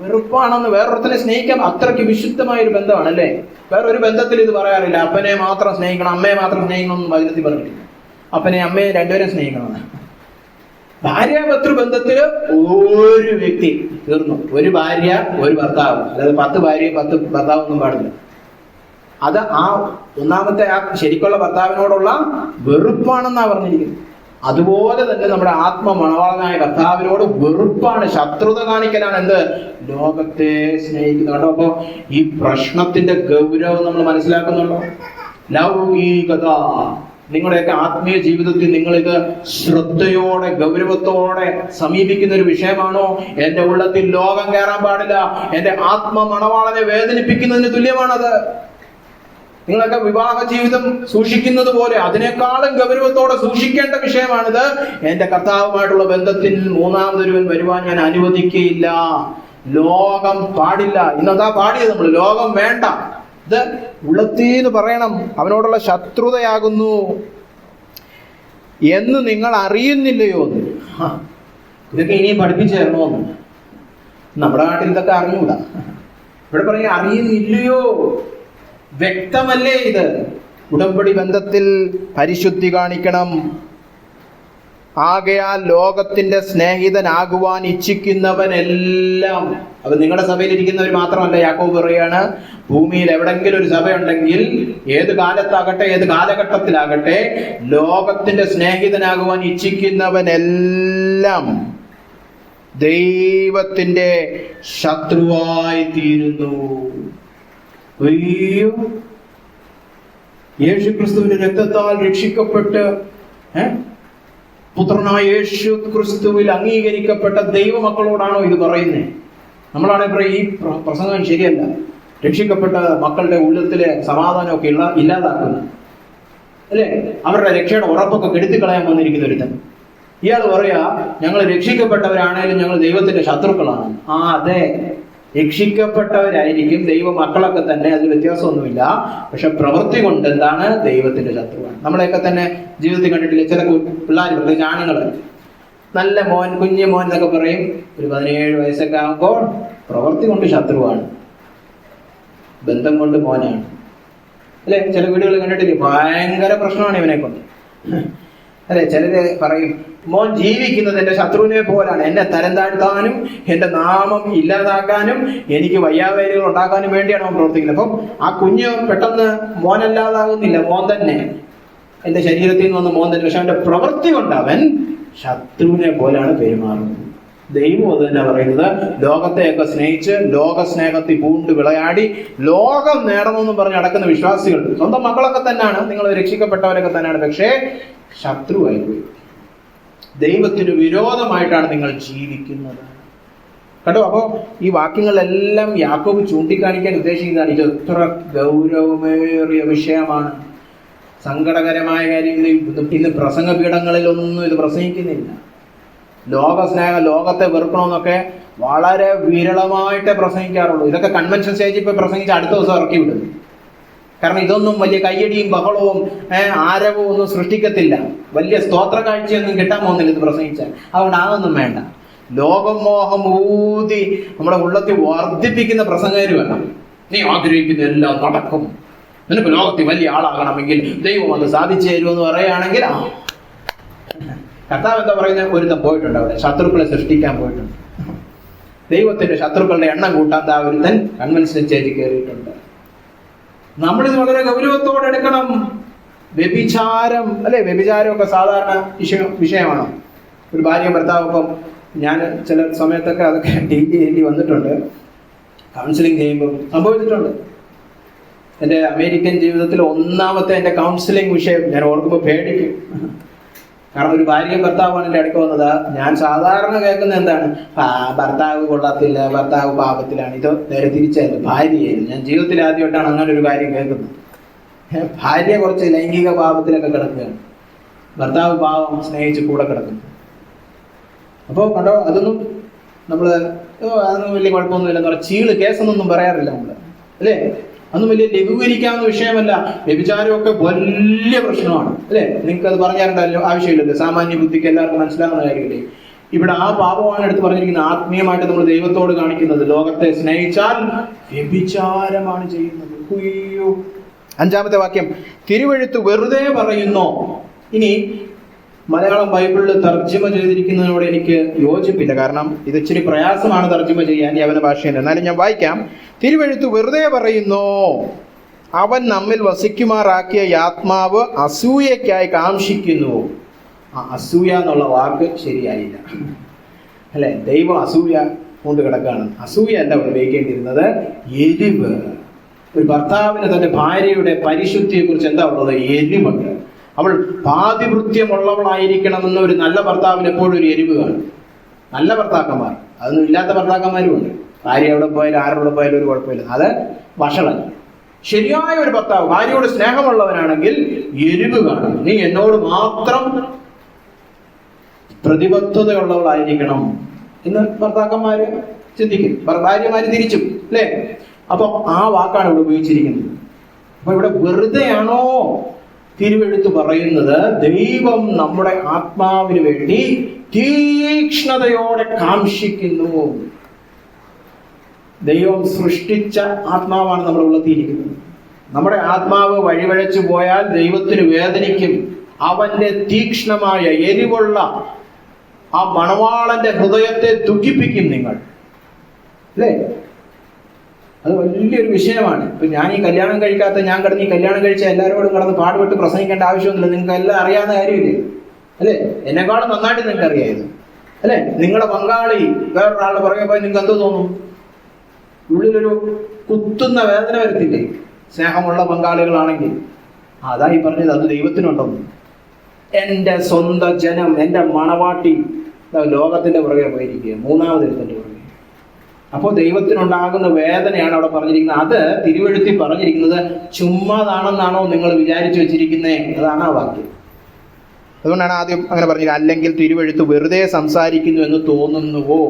വെറുപ്പാണെന്ന്. വേറൊരുത്തനെ സ്നേഹിക്കാൻ അത്രയ്ക്ക് വിശുദ്ധമായ ഒരു ബന്ധമാണല്ലേ? വേറൊരു ബന്ധത്തിൽ ഇത് പറയാറില്ല. അപ്പനെ മാത്രം സ്നേഹിക്കണം, അമ്മയെ മാത്രം സ്നേഹിക്കണം എന്ന് വചനത്തിൽ പറഞ്ഞിട്ടില്ല. അപ്പനെ അമ്മയെ രണ്ടുപേരും സ്നേഹിക്കണമെന്ന്. ഭാര്യ ഭർത്തൃ ബന്ധത്തില് ഒരു വ്യക്തി തീർന്നു. ഒരു ഭാര്യ ഒരു ഭർത്താവ്, അതായത് 10 ഭാര്യയും 10 ഭർത്താവ് ഒന്നും പാടില്ല. അത് ആ ഒന്നാമത്തെ ആ ശരിക്കുള്ള ഭർത്താവിനോടുള്ള വെറുപ്പാണെന്നാ പറഞ്ഞിരിക്കുന്നത്. അതുപോലെ തന്നെ നമ്മുടെ ആത്മമണവാളനായ കർത്താവിനോട് വെറുപ്പാണ്, ശത്രുത കാണിക്കലാണ്. എന്ത്? ലോകത്തെ സ്നേഹിക്കുന്നുണ്ടോ? അപ്പോ ഈ പ്രശ്നത്തിന്റെ ഗൗരവം നമ്മൾ മനസ്സിലാക്കുന്നുണ്ടോ? ലൗകികത നിങ്ങളുടെയൊക്കെ ആത്മീയ ജീവിതത്തിൽ നിങ്ങളിത് ശ്രദ്ധയോടെ ഗൗരവത്തോടെ സമീപിക്കുന്ന ഒരു വിഷയമാണോ? എന്റെ ഉള്ളത്തിൽ ലോകം കയറാൻ പാടില്ല, എന്റെ ആത്മമണവാളനെ വേദനിപ്പിക്കുന്നതിന് തുല്യമാണത്. നിങ്ങളൊക്കെ വിവാഹ ജീവിതം സൂക്ഷിക്കുന്നത് പോലെ അതിനേക്കാളും ഗൗരവത്തോടെ സൂക്ഷിക്കേണ്ട വിഷയമാണിത്. എന്റെ കർത്താവുമായിട്ടുള്ള ബന്ധത്തിൽ മൂന്നാമതൊരുവൻ വരുവാൻ ഞാൻ അനുവദിക്കുകയില്ല. ലോകം പാടില്ല. ഇന്നതാ പാടിയത് നമ്മൾ. ലോകം വേണ്ട. ഇത് ഉള്ളത്തീന്ന് പറയണം. അവനോടുള്ള ശത്രുതയാകുന്നു എന്ന് നിങ്ങൾ അറിയുന്നില്ലയോ? ഇതൊക്കെ ഇനിയും പഠിപ്പിച്ചു തരണോന്ന്. നമ്മുടെ നാട്ടിൽ ഇതൊക്കെ അറിഞ്ഞൂടാ. ഇവിടെ പറയാ അറിയുന്നില്ലയോ? വ്യക്തമല്ലേ ഇത്? ഉടമ്പടി ബന്ധത്തിൽ പരിശുദ്ധി കാണിക്കണം. ആകയാൽ ലോകത്തിന്റെ സ്നേഹിതനാകുവാൻ ഇച്ഛിക്കുന്നവനെല്ലാം, അത് നിങ്ങളുടെ സഭയിലിരിക്കുന്നവർ മാത്രമല്ല. യാക്കോബ് പറയാണ്, ഭൂമിയിൽ എവിടെങ്കിലും ഒരു സഭയുണ്ടെങ്കിൽ, ഏത് കാലത്താകട്ടെ ഏത് കാലഘട്ടത്തിലാകട്ടെ, ലോകത്തിന്റെ സ്നേഹിതനാകുവാൻ ഇച്ഛിക്കുന്നവനെല്ലാം ദൈവത്തിന്റെ ശത്രുവായി തീരുന്നു. അയ്യോ, യേശു ക്രിസ്തുവിന്റെ രക്തത്താൽ രക്ഷിക്കപ്പെട്ട് പുത്രനായ യേശു ക്രിസ്തുവിൽ അംഗീകരിക്കപ്പെട്ട ദൈവമക്കളോടാണോ ഇത് പറയുന്നത്? നമ്മളാണ് പറയും ഈ പ്രസംഗം ശരിയല്ല, രക്ഷിക്കപ്പെട്ട മക്കളുടെ ഉള്ളത്തിലെ സമാധാനമൊക്കെ ഇല്ലാതാക്കുന്നു അല്ലേ? അവരുടെ രക്ഷയുടെ ഉറപ്പൊക്കെ കെടുത്തിക്കളയാൻ വന്നിരിക്കുന്ന ഒരുത്തൻ. ഇയാൾ പറയാ ഞങ്ങൾ രക്ഷിക്കപ്പെട്ടവരാണേലും ഞങ്ങൾ ദൈവത്തിന്റെ ശത്രുക്കളാണ്. അതെ, രക്ഷിക്കപ്പെട്ടവരായിരിക്കും, ദൈവ മക്കളൊക്കെ തന്നെ, അതിൽ വ്യത്യാസമൊന്നുമില്ല. പക്ഷെ പ്രവൃത്തി കൊണ്ട് എന്താണ്? ദൈവത്തിന്റെ ശത്രുവാണ്. നമ്മളെയൊക്കെ തന്നെ ജീവിതത്തിൽ കണ്ടിട്ടില്ലേ? ചില പിള്ളേർ, പ്രത്യേകിച്ച് ആണുങ്ങൾ, നല്ല മോൻ, കുഞ്ഞു മോൻ എന്നൊക്കെ പറയും. ഒരു 17 വയസ്സൊക്കെ ആകുമ്പോൾ പ്രവൃത്തി കൊണ്ട് ശത്രുവാണ്, ബന്ധം കൊണ്ട് മോനാണ് അല്ലെ? ചില വീടുകൾ കണ്ടിട്ടില്ലേ? ഭയങ്കര പ്രശ്നമാണ് ഇവനെ കൊണ്ട് അല്ലെ? ചിലര് പറയും മോൻ ജീവിക്കുന്നത് എന്റെ ശത്രുവിനെ പോലാണ്, എന്നെ തരം താഴ്ത്താനും എന്റെ നാമം ഇല്ലാതാക്കാനും എനിക്ക് വയ്യാവേലികൾ ഉണ്ടാക്കാനും വേണ്ടിയാണ് അവൻ പ്രവർത്തിക്കുന്നത്. അപ്പം ആ കുഞ്ഞ് പെട്ടെന്ന് മോനല്ലാതാകുന്നില്ല, മോൻ തന്നെ, എന്റെ ശരീരത്തിൽ നിന്ന് വന്ന് മോൻ തന്നെ. പക്ഷെ അവന്റെ പ്രവൃത്തി കൊണ്ട് അവൻ ശത്രുവിനെ പോലാണ് പെരുമാറുന്നത്. ദൈവം അത് തന്നെ പറയുന്നത്. ലോകത്തെയൊക്കെ സ്നേഹിച്ച് ലോകസ്നേഹത്തിൽ പൂണ്ട് വിളയാടി ലോകം നേടണമെന്ന് പറഞ്ഞ് നടക്കുന്ന വിശ്വാസികൾ സ്വന്തം മക്കളൊക്കെ തന്നെയാണ്, നിങ്ങൾ രക്ഷിക്കപ്പെട്ടവരൊക്കെ തന്നെയാണ്, പക്ഷേ ശത്രുവായി പോയി. ദൈവത്തിന് വിരോധമായിട്ടാണ് നിങ്ങൾ ജീവിക്കുന്നത്. കേട്ടോ? അപ്പോ ഈ വാക്യങ്ങളെല്ലാം യാക്കോബ് ചൂണ്ടിക്കാണിക്കാൻ ഉദ്ദേശിക്കുന്നതാണ്. ഇത് എത്ര ഗൗരവമേറിയ വിഷയമാണ്, സങ്കടകരമായ കാര്യം. ഇന്ന് പ്രസംഗപീഠങ്ങളിലൊന്നും ഇത് പ്രസംഗിക്കുന്നില്ല. ലോകസ്നേഹം, ലോകത്തെ വെറുക്കണമെന്നൊക്കെ വളരെ വിരളമായിട്ടേ പ്രസംഗിക്കാറുള്ളൂ. ഇതൊക്കെ കൺവെൻഷൻ സ്റ്റേജിൽ പോയി പ്രസംഗിച്ച് അടുത്ത ദിവസം ഇറക്കി വിടും. കാരണം ഇതൊന്നും വലിയ കയ്യടിയും ബഹളവും ആരവവും ഒന്നും സൃഷ്ടിക്കത്തില്ല. വലിയ സ്തോത്ര കാഴ്ചയൊന്നും കിട്ടാൻ പോകുന്നില്ല ഇത് പ്രസംഗിച്ചാൽ. അതുകൊണ്ട് അതൊന്നും വേണ്ട. ലോകമോഹം ഊതി നമ്മുടെ ഉള്ളത്തിൽ വർദ്ധിപ്പിക്കുന്ന പ്രസംഗകര് വേണം. നീ ആഗ്രഹിക്കുന്ന എല്ലാം നടക്കും, നിനക്ക് ലോകത്തിൽ വലിയ ആളാകണമെങ്കിൽ ദൈവം അത് സാധിച്ചു തരുമെന്ന് പറയുകയാണെങ്കിൽ കർത്താവ് എന്താ പറയുന്നത്? ഒരുത്തം പോയിട്ടുണ്ട് അവിടെ, ശത്രുക്കളെ സൃഷ്ടിക്കാൻ പോയിട്ടുണ്ട്. ദൈവത്തിന്റെ ശത്രുക്കളുടെ എണ്ണം കൂട്ടാൻ ഒരുത്തൻ കൺവെൻഷൻ സ്റ്റേജിൽ കയറിയിട്ടുണ്ട്. നമ്മളിത് വളരെ ഗൗരവത്തോടെ എടുക്കണം. വ്യഭിചാരം അല്ലെ, വ്യഭിചാരമൊക്കെ സാധാരണ വിഷയമാണ്. ഒരു ഭാര്യ ഭർത്താവൊപ്പം ഞാൻ ചില സമയത്തൊക്കെ അതൊക്കെ ഡീൽ ചെയ്യേണ്ടി വന്നിട്ടുണ്ട്. കൗൺസിലിംഗ് ചെയ്യുമ്പോൾ സംഭവിച്ചിട്ടുണ്ട്. എൻ്റെ അമേരിക്കൻ ജീവിതത്തിൽ ഒന്നാമത്തെ എൻ്റെ കൗൺസിലിംഗ് വിഷയം ഞാൻ ഓർക്കുമ്പോൾ പേടിക്കും. കാരണം ഒരു ഭാര്യയും ഭർത്താവാണ് എൻ്റെ അടുക്ക് വന്നത്. ഞാൻ സാധാരണ കേൾക്കുന്ന എന്താണ്? ഭർത്താവ് കൊള്ളത്തില്ല, ഭർത്താവ് പാപത്തിലാണ്. ഇത് നേരെ തിരിച്ചായിരുന്നു, ഭാര്യയായിരുന്നു. ഞാൻ ജീവിതത്തിൽ ആദ്യമായിട്ടാണ് അങ്ങനെ ഒരു കാര്യം കേൾക്കുന്നത്. ഭാര്യ കുറച്ച് ലൈംഗിക പാപത്തിലൊക്കെ കിടക്കുകയാണ്, ഭർത്താവ് പാവം സ്നേഹിച്ച് കൂടെ കിടക്കുന്നു. അപ്പോൾ കണ്ടോ, അതൊന്നും അതൊന്നും വലിയ കുഴപ്പമൊന്നുമില്ലെന്ന് പറയാം. ചീള് കേസൊന്നും പറയാറില്ല നമ്മൾ, അല്ലേ? അതൊന്നും വലിയ ലഘൂകരിക്കാവുന്ന വിഷയമല്ല. വ്യഭിചാരമൊക്കെ വലിയ പ്രശ്നമാണ്, അല്ലേ? നിങ്ങൾക്ക് അത് പറഞ്ഞു തരേണ്ട ആവശ്യമില്ലല്ലോ. സാമാന്യ ബുദ്ധിക്ക് എല്ലാവർക്കും മനസ്സിലാവുന്ന കാര്യമില്ലേ? ഇവിടെ ആ പാപമാണ് എടുത്ത് പറഞ്ഞിരിക്കുന്നത്. ആത്മീയമായിട്ട് നമ്മൾ ദൈവത്തോട് കാണിക്കുന്നത്. ലോകത്തെ സ്നേഹിച്ചാൽ വ്യഭിചാരമാണ് ചെയ്യുന്നത്. അയ്യോ. 5-ാമത്തെ വാക്യം, തിരുവെഴുത്ത് വെറുതെ പറയുന്നോ? ഇനി മലയാളം ബൈബിളിൽ തർജ്ജിമ ചെയ്തിരിക്കുന്നതിനോട് എനിക്ക് യോജിപ്പില്ല. കാരണം ഇത് ഇച്ചിരി പ്രയാസമാണ് തർജ്ജിമ ചെയ്യാൻ യവന ഭാഷയിൽ. എന്നാലും ഞാൻ വായിക്കാം. തിരുവെഴുത്ത് വെറുതെ പറയുന്നോ? അവൻ നമ്മിൽ വസിക്കുമാറാക്കിയ ആത്മാവ് അസൂയക്കായി കാംക്ഷിക്കുന്നു. അസൂയ എന്നുള്ള വാക്ക് ശരിയായില്ല, അല്ലെ? ദൈവം അസൂയ കൊണ്ട് കിടക്കുകയാണ്. അസൂയ അല്ല ഉപയോഗിക്കേണ്ടിയിരുന്നത്, എരിവ്. ഒരു ഭർത്താവിന് തന്റെ ഭാര്യയുടെ പരിശുദ്ധിയെ കുറിച്ച് എന്താ ഉള്ളത്? എരിവുണ്ട്. അവൾ പാതിവൃത്യമുള്ളവളായിരിക്കണമെന്ന് ഒരു നല്ല ഭർത്താവിന് എപ്പോഴും ഒരു എരിവ് കാണും. നല്ല ഭർത്താക്കന്മാർ, അതൊന്നും ഇല്ലാത്ത ഭർത്താക്കന്മാരും ഉണ്ട്. ഭാര്യ എവിടെ പോയാലും ആരോടെ പോയാലും ഒരു കുഴപ്പമില്ല, അത് വഷളല്ല. ശരിയായ ഒരു ഭർത്താവ് ഭാര്യയോട് സ്നേഹമുള്ളവനാണെങ്കിൽ എരിവ് കാണും. നീ എന്നോട് മാത്രം പ്രതിബദ്ധതയുള്ളവളായിരിക്കണം എന്ന് ഭർത്താക്കന്മാര് ചിന്തിക്കും, ഭാര്യമാര് തിരിച്ചും, അല്ലേ? അപ്പൊ ആ വാക്കാണ് ഇവിടെ ഉപയോഗിച്ചിരിക്കുന്നത്. അപ്പൊ ഇവിടെ വെറുതെയാണോ തിരുവെഴുത്ത് പറയുന്നത്? ദൈവം നമ്മുടെ ആത്മാവിന് വേണ്ടി തീക്ഷ്ണതയോടെ കാംക്ഷിക്കുന്നു. ദൈവം സൃഷ്ടിച്ച ആത്മാവാണ് നമ്മുടെ ഉള്ളത്തിയിരിക്കുന്നത്. നമ്മുടെ ആത്മാവ് വഴിവഴച്ചു പോയാൽ ദൈവത്തിന് വേദനിക്കും. അവന്റെ തീക്ഷ്ണമായ എരിവുള്ള ആ മണവാളന്റെ ഹൃദയത്തെ ദുഃഖിപ്പിക്കും നിങ്ങൾ, അല്ലേ? അത് വലിയൊരു വിഷയമാണ്. ഇപ്പൊ ഞാൻ ഈ കല്യാണം കഴിക്കാത്ത, ഞാൻ കിടന്ന് ഈ കല്യാണം കഴിച്ച എല്ലാവരോടും കിടന്ന് പാടുപെട്ട് പ്രസംഗിക്കേണ്ട ആവശ്യമൊന്നുമില്ല. നിങ്ങൾക്ക് എല്ലാം അറിയാവുന്ന കാര്യമില്ലേ, അല്ലെ? എന്നെക്കാളും നന്നായിട്ട് നിങ്ങൾക്ക് അറിയായിരുന്നു, അല്ലെ? നിങ്ങളുടെ പങ്കാളി വേറൊരാളുടെ പുറകെ പോയി നിങ്ങൾക്ക് എന്തോ തോന്നും? ഉള്ളിലൊരു കുത്തുന്ന വേദന വരത്തില്ലേ? സ്നേഹമുള്ള പങ്കാളികളാണെങ്കിൽ. അതായി പറഞ്ഞത്, അത് ദൈവത്തിനുണ്ടെന്ന്. എന്റെ സ്വന്തം ജനം, എന്റെ മണവാട്ടി ലോകത്തിന്റെ പുറകെ പോയിരിക്കുക, മൂന്നാമതെടുത്തിട്ട് പുറകെ. അപ്പോൾ ദൈവത്തിനുണ്ടാകുന്ന വേദനയാണ് അവിടെ പറഞ്ഞിരിക്കുന്നത്. അത് തിരുവെഴുത്തിൽ പറഞ്ഞിരിക്കുന്നത് ചുമ്മാതാണെന്നാണോ നിങ്ങൾ വിചാരിച്ചു വെച്ചിരിക്കുന്നേ? അതാണ് ആ വാക്യം. അതുകൊണ്ടാണ് ആദ്യം അങ്ങനെ പറഞ്ഞത്. അല്ലെങ്കിൽ തിരുവെഴുത്ത് വെറുതെ സംസാരിക്കുന്നു എന്ന് തോന്നുന്നുവോ?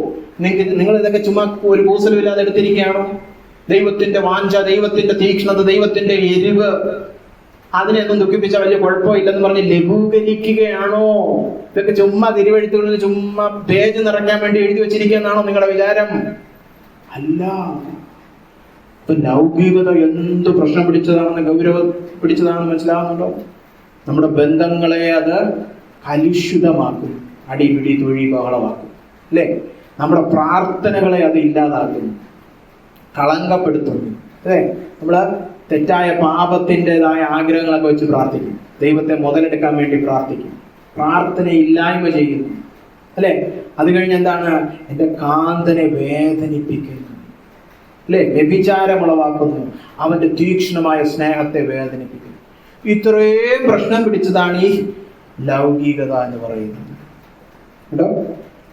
നിങ്ങൾ ഇതൊക്കെ ചുമ്മാ ഒരു കൂസലും ഇല്ലാതെ എടുത്തിരിക്കുകയാണോ? ദൈവത്തിന്റെ വാഞ്ച, ദൈവത്തിന്റെ തീക്ഷ്ണത, ദൈവത്തിന്റെ എരിവ്, അതിനെയൊന്നും ദുഃഖിപ്പിച്ച വലിയ കുഴപ്പമില്ലെന്ന് പറഞ്ഞ് ലഘൂകരിക്കുകയാണോ? ഇതൊക്കെ ചുമ്മാ തിരുവെഴുത്തുകളിൽ ചുമ്മാ പേജ് നിറയ്ക്കാൻ വേണ്ടി എഴുതി വെച്ചിരിക്കുകയെന്നാണോ നിങ്ങളുടെ വിചാരം? അല്ല. ഇപ്പൊ ലൗകികത എന്ത് പ്രശ്നം പിടിച്ചതാണെന്ന്, ഗൗരവം പിടിച്ചതാണെന്ന് മനസ്സിലാവുന്നുണ്ടോ? നമ്മുടെ ബന്ധങ്ങളെ അത് കലുഷിതമാക്കും, അടിപിടി തൊഴി ബഹളമാക്കും, അല്ലേ? നമ്മുടെ പ്രാർത്ഥനകളെ അത് ഇല്ലാതാക്കുന്നു, കളങ്കപ്പെടുത്തുന്നു, അല്ലേ? നമ്മള് തെറ്റായ പാപത്തിൻ്റെതായ ആഗ്രഹങ്ങളൊക്കെ വെച്ച് പ്രാർത്ഥിക്കും, ദൈവത്തെ മുതലെടുക്കാൻ വേണ്ടി പ്രാർത്ഥിക്കും, പ്രാർത്ഥന ഇല്ലായ്മ ചെയ്യുന്നു, അല്ലെ? അത് കഴിഞ്ഞ് എന്താണ്? എൻ്റെ കാന്തനെ വേദനിപ്പിക്കുന്നു, അല്ലെ? വ്യഭിചാരമുളവാക്കുന്നു, അവന്റെ തീക്ഷ്ണമായ സ്നേഹത്തെ വേദനിപ്പിക്കുന്നു. ഇത്രയും പ്രശ്നം പിടിച്ചതാണ് ഈ ലൗകികത എന്ന് പറയുന്നത്, കേട്ടോ?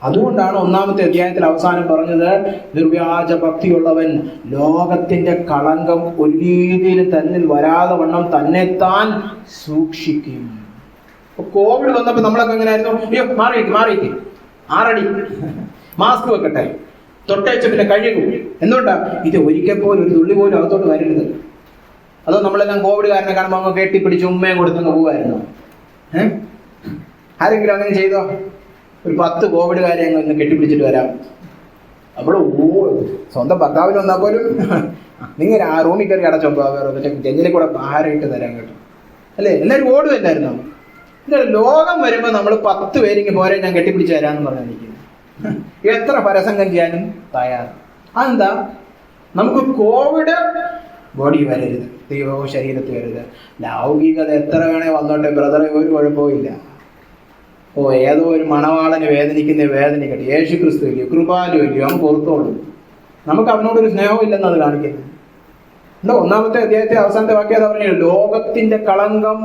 അതുകൊണ്ടാണ് 1-ാമത്തെ അധ്യായത്തിൽ അവസാനം പറഞ്ഞത്, നിർവ്യാജ ഭക്തിയുള്ളവൻ ലോകത്തിന്റെ കളങ്കം ഒരു രീതിയിൽ തന്നിൽ വരാതെ വണ്ണം തന്നെത്താൻ സൂക്ഷിക്കും. ഇപ്പൊ കോവിഡ് വന്നപ്പോ നമ്മളൊക്കെ എങ്ങനെയായിരുന്നു? അയ്യോ മാറിയിട്ട് 6 അടി മാസ്ക് വെക്കട്ടെ, തൊട്ടേച്ച പിന്നെ കഴുകും. എന്തുകൊണ്ടാ? ഇത് ഒരിക്കൽ പോലും ഒരു തുള്ളി പോലും അകത്തോട്ട് വരരുത്. അതോ നമ്മളെല്ലാം കോവിഡുകാരനെ കാണുമ്പോൾ അങ്ങ് കെട്ടിപ്പിടിച്ച് ഉമ്മയും കൊടുത്തങ്ങ് പോവായിരുന്നു? ആരെങ്കിലും അങ്ങനെ ചെയ്തോ? ഒരു 10 കോവിഡുകാരെ അങ്ങ് ഒന്ന് കെട്ടിപ്പിടിച്ചിട്ട് വരാം. അപ്പോൾ സ്വന്തം ഭർത്താവിന് വന്നാൽ പോലും നിങ്ങൾ ആ റൂമിൽ കയറി അടച്ചോ, ജഞ്ഞിലെ കൂടെ ആഹാരം ഇട്ട് തരാൻ കേട്ടോ, അല്ലേ? എല്ലാവരും ഓടുമല്ലായിരുന്നു. എന്തായാലും ലോകം വരുമ്പോൾ നമ്മൾ 10 പേരിങ്ങ് പോരെ ഞാൻ കെട്ടിപ്പിടിച്ച് തരാമെന്ന് പറഞ്ഞിരിക്കുന്നു. എത്ര പരസംഗം ചെയ്യാനും തയ്യാറ്. അതെന്താ? നമുക്ക് കോവിഡ് ബോഡി വരരുത്, ദൈവവും ശരീരത്തിൽ വരരുത്. ലൗകികത എത്ര വേണേ വന്നോട്ടെ ബ്രദറെ, ഒരു കുഴപ്പമില്ല. ഏതോ ഒരു മണവാളന് വേദനിക്കുന്ന വേദനിക്കട്ടെ, യേശു ക്രിസ്തു ഇല്ലയോ, കൃപാലു ഇല്ലയോ, അവൻ പുറത്തോളൂ. നമുക്ക് അവനോടൊരു സ്നേഹവും ഇല്ലെന്ന് അത് കാണിക്കുന്നത്. എന്താ 1-ാമത്തെ അധ്യായത്തെ അവസാനത്തെ വാക്യം അതാ പറഞ്ഞത്, ലോകത്തിന്റെ കളങ്കം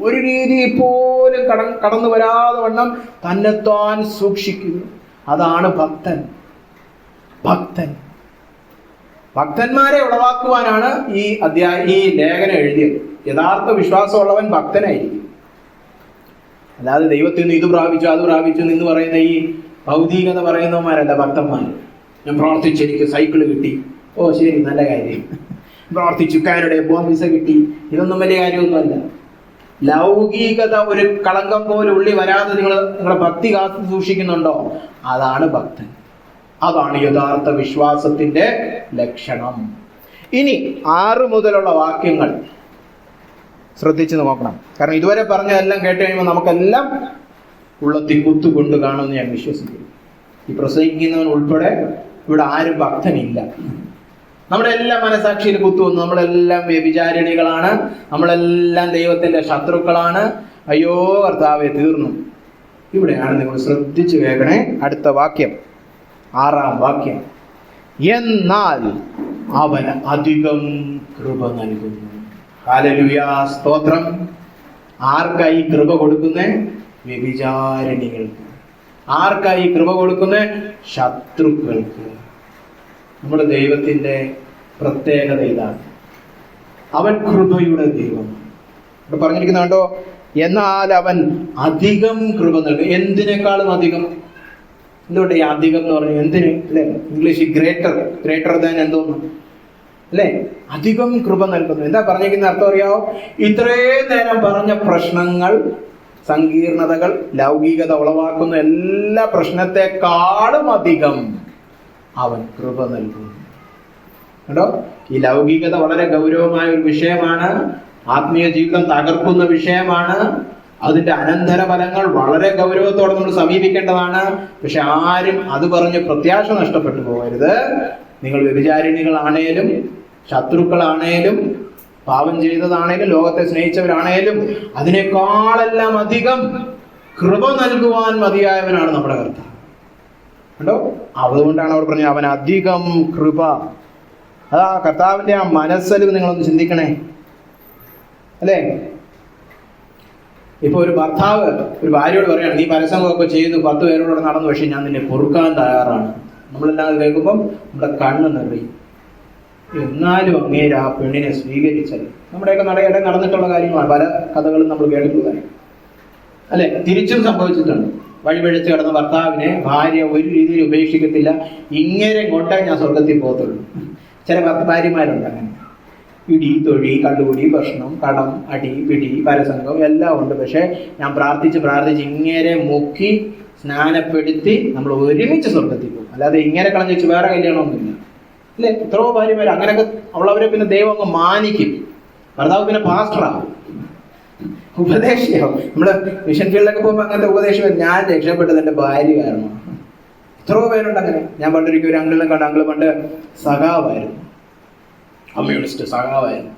ഒരു രീതിയിൽ പോലും കടന്നു വരാതെ വണ്ണം തന്നെത്താൻ സൂക്ഷിക്കുന്നു. അതാണ് ഭക്തൻ. ഭക്തന്മാരെ ഉളവാക്കുവാനാണ് ഈ ലേഖനം എഴുതിയത്. യഥാർത്ഥ വിശ്വാസമുള്ളവൻ ഭക്തനായിരിക്കും. അല്ലാതെ ദൈവത്തിൽ നിന്ന് ഇത് പ്രാപിച്ചു അത് പ്രാപിച്ചു എന്ന് പറയുന്ന ഈ ഭൗതികത പറയുന്നവന്മാരല്ല ഭക്തന്മാർ. ഞാൻ പ്രാർത്ഥിച്ച് എനിക്ക് സൈക്കിള് കിട്ടി, ശരി, നല്ല കാര്യം. പ്രാർത്ഥിച്ചു കാനഡ പോകാൻ വിസ കിട്ടി, ഇതൊന്നും വലിയ കാര്യമൊന്നുമല്ല. ലൗകികത ഒരു കളങ്കം പോലെ ഉള്ളി വരാതെ നിങ്ങളെ ഭക്തി കാത്തു സൂക്ഷിക്കുന്നുണ്ടോ? അതാണ് ഭക്തൻ. അതാണ് യഥാർത്ഥ വിശ്വാസത്തിന്റെ ലക്ഷണം. ഇനി 6 മുതലുള്ള വാക്യങ്ങൾ ശ്രദ്ധിച്ച് നോക്കണം. കാരണം ഇതുവരെ പറഞ്ഞതെല്ലാം കേട്ട് കഴിയുമ്പോൾ നമുക്കെല്ലാം ഉള്ളത്തിൽ കുത്തുകൊണ്ട് കാണുമെന്ന് ഞാൻ വിശ്വസിക്കുന്നു. ഈ പ്രസംഗിക്കുന്നവൻ ഉൾപ്പെടെ ഇവിടെ ആരും ഭക്തനില്ല. നമ്മുടെ എല്ലാം മനസാക്ഷിയിൽ കുത്തുവന്നു. നമ്മളെല്ലാം വ്യഭിചാരിണികളാണ്, നമ്മളെല്ലാം ദൈവത്തിന്റെ ശത്രുക്കളാണ്. അയ്യോ കർത്താവേ, തീർന്നു. ഇവിടെയാണ് നിങ്ങൾ ശ്രദ്ധിച്ചു കേൾക്കണേ. അടുത്ത വാക്യം, 6-ാം വാക്യം. എന്നാൽ അവൻ അധികം കൃപ നൽകുന്നു. ഹല്ലേലൂയ, സ്തോത്രം. ആർക്കായി കൃപ കൊടുക്കുന്നേ? വ്യഭിചാരിണികൾക്ക്. ആർക്കായി കൃപ കൊടുക്കുന്നേ? ശത്രുക്കൾക്ക്. നമ്മുടെ ദൈവത്തിന്റെ പ്രത്യേകത ഇതാണ്. അവൻ കൃപയുടെ ദൈവം. ഇവിടെ പറഞ്ഞിരിക്കുന്നുണ്ടോ? എന്നാൽ അവൻ അധികം കൃപ നൽകും. എന്തിനേക്കാളും അധികം. എന്തുകൊണ്ട് ഈ അധികം എന്ന് പറഞ്ഞു? എന്തിന്? അല്ലെ, ഇംഗ്ലീഷിൽ ഗ്രേറ്റർ ദാൻ എന്തോന്നു അല്ലെ? അധികം കൃപ നൽകുന്നു. എന്താ പറഞ്ഞിരിക്കുന്ന അർത്ഥം അറിയാവോ? ഇത്രയും നേരം പറഞ്ഞ പ്രശ്നങ്ങൾ, സങ്കീർണതകൾ, ലൗകികത ഉളവാക്കുന്ന എല്ലാ പ്രശ്നത്തെക്കാളും അധികം അവൻ കൃപ നൽകുന്നു. കേട്ടോ, ഈ ലൗകികത വളരെ ഗൗരവമായ ഒരു വിഷയമാണ്. ആത്മീയ ജീവിതം തകർക്കുന്ന വിഷയമാണ്. അതിന്റെ അനന്തര ഫലങ്ങൾ വളരെ ഗൗരവത്തോടെ നമ്മൾ സമീപിക്കേണ്ടതാണ്. പക്ഷെ ആരും അത് പറഞ്ഞ് പ്രത്യാശ നഷ്ടപ്പെട്ടു പോകരുത്. നിങ്ങൾ വ്യഭിചാരിണികളാണേലും ശത്രുക്കളാണേലും പാപം ചെയ്തതാണേലും ലോകത്തെ സ്നേഹിച്ചവരാണേലും അതിനേക്കാളെല്ലാം അധികം കൃപ നൽകുവാൻ മതിയായവനാണ് നമ്മുടെ കർത്താവ്. കണ്ടോ, അതുകൊണ്ടാണ് അവർ പറഞ്ഞത് അവൻ അധികം കൃപ. അതാ കർത്താവിന്റെ ആ മനസ്സലിവ് നിങ്ങളൊന്ന് ചിന്തിക്കണേ, അല്ലേ? ഇപ്പൊ ഒരു ഭർത്താവ് ഒരു ഭാര്യയോട് പറയാണ്, നീ പരസംഗമൊക്കെ ചെയ്തു 10 പേരോടെ നടന്നു, പക്ഷെ ഞാൻ നിന്നെ പൊറുക്കാൻ തയ്യാറാണ്. നമ്മളെല്ലാം അത് കേൾക്കുമ്പം നമ്മുടെ കണ്ണ് നിറയും. എന്നാലും അങ്ങേര് ആ പെണ്ണിനെ സ്വീകരിച്ചത്. നമ്മുടെയൊക്കെ നടന്നിട്ടുള്ള കാര്യങ്ങളാണ്. പല കഥകളും നമ്മൾ കേട്ടിട്ടുള്ളതാണ്, അല്ലെ? തിരിച്ചും സംഭവിച്ചിട്ടുണ്ട്. വഴിപഴിച്ച് കിടന്ന ഭർത്താവിനെ ഭാര്യ ഒരു രീതിയിൽ ഉപേക്ഷിക്കത്തില്ല. ഇങ്ങനെ കൊണ്ടേ ഞാൻ സ്വർഗത്തിൽ പോകത്തുള്ളൂ. ചില ഭാര്യമാരുണ്ട് അങ്ങനെ. ഇടി, തൊഴി, കള്ളുകുടി, ഭക്ഷണം, കടം, അടി, പിടി, പരസംഗം എല്ലാം ഉണ്ട്. പക്ഷെ ഞാൻ പ്രാർത്ഥിച്ച് ഇങ്ങനെ മുക്കി സ്നാനപ്പെടുത്തി നമ്മൾ ഒരുമിച്ച് സ്വർഗത്തിൽ പോകും. അല്ലാതെ ഇങ്ങനെ കളഞ്ഞു വെച്ച് വേറെ കല്യാണമൊന്നുമില്ല, അല്ലെ? എത്രയോ ഭാര്യമാർ അങ്ങനെയൊക്കെ. അവളവരെ പിന്നെ ദൈവം അങ്ങ് മാനിക്കും. ഭർത്താവ് പിന്നെ പാസ്റ്ററാവും, ഉപദേശിയാവും. നമ്മള് മിഷൻ ഫീൽഡിലൊക്കെ പോകുമ്പോൾ അങ്ങനത്തെ ഉപദേശം. ഞാൻ രക്ഷപ്പെട്ടത് എൻ്റെ ഭാര്യ കാരണം. എത്രയോ പേരുണ്ട് അങ്ങനെ. ഞാൻ പണ്ടൊരിക്കൽ ഒരു അങ്കിളിനെ കണ്ട. അങ്കിള് പണ്ട് സഖാവായിരുന്നു, കമ്മ്യൂണിസ്റ്റ് സഖാവായിരുന്നു,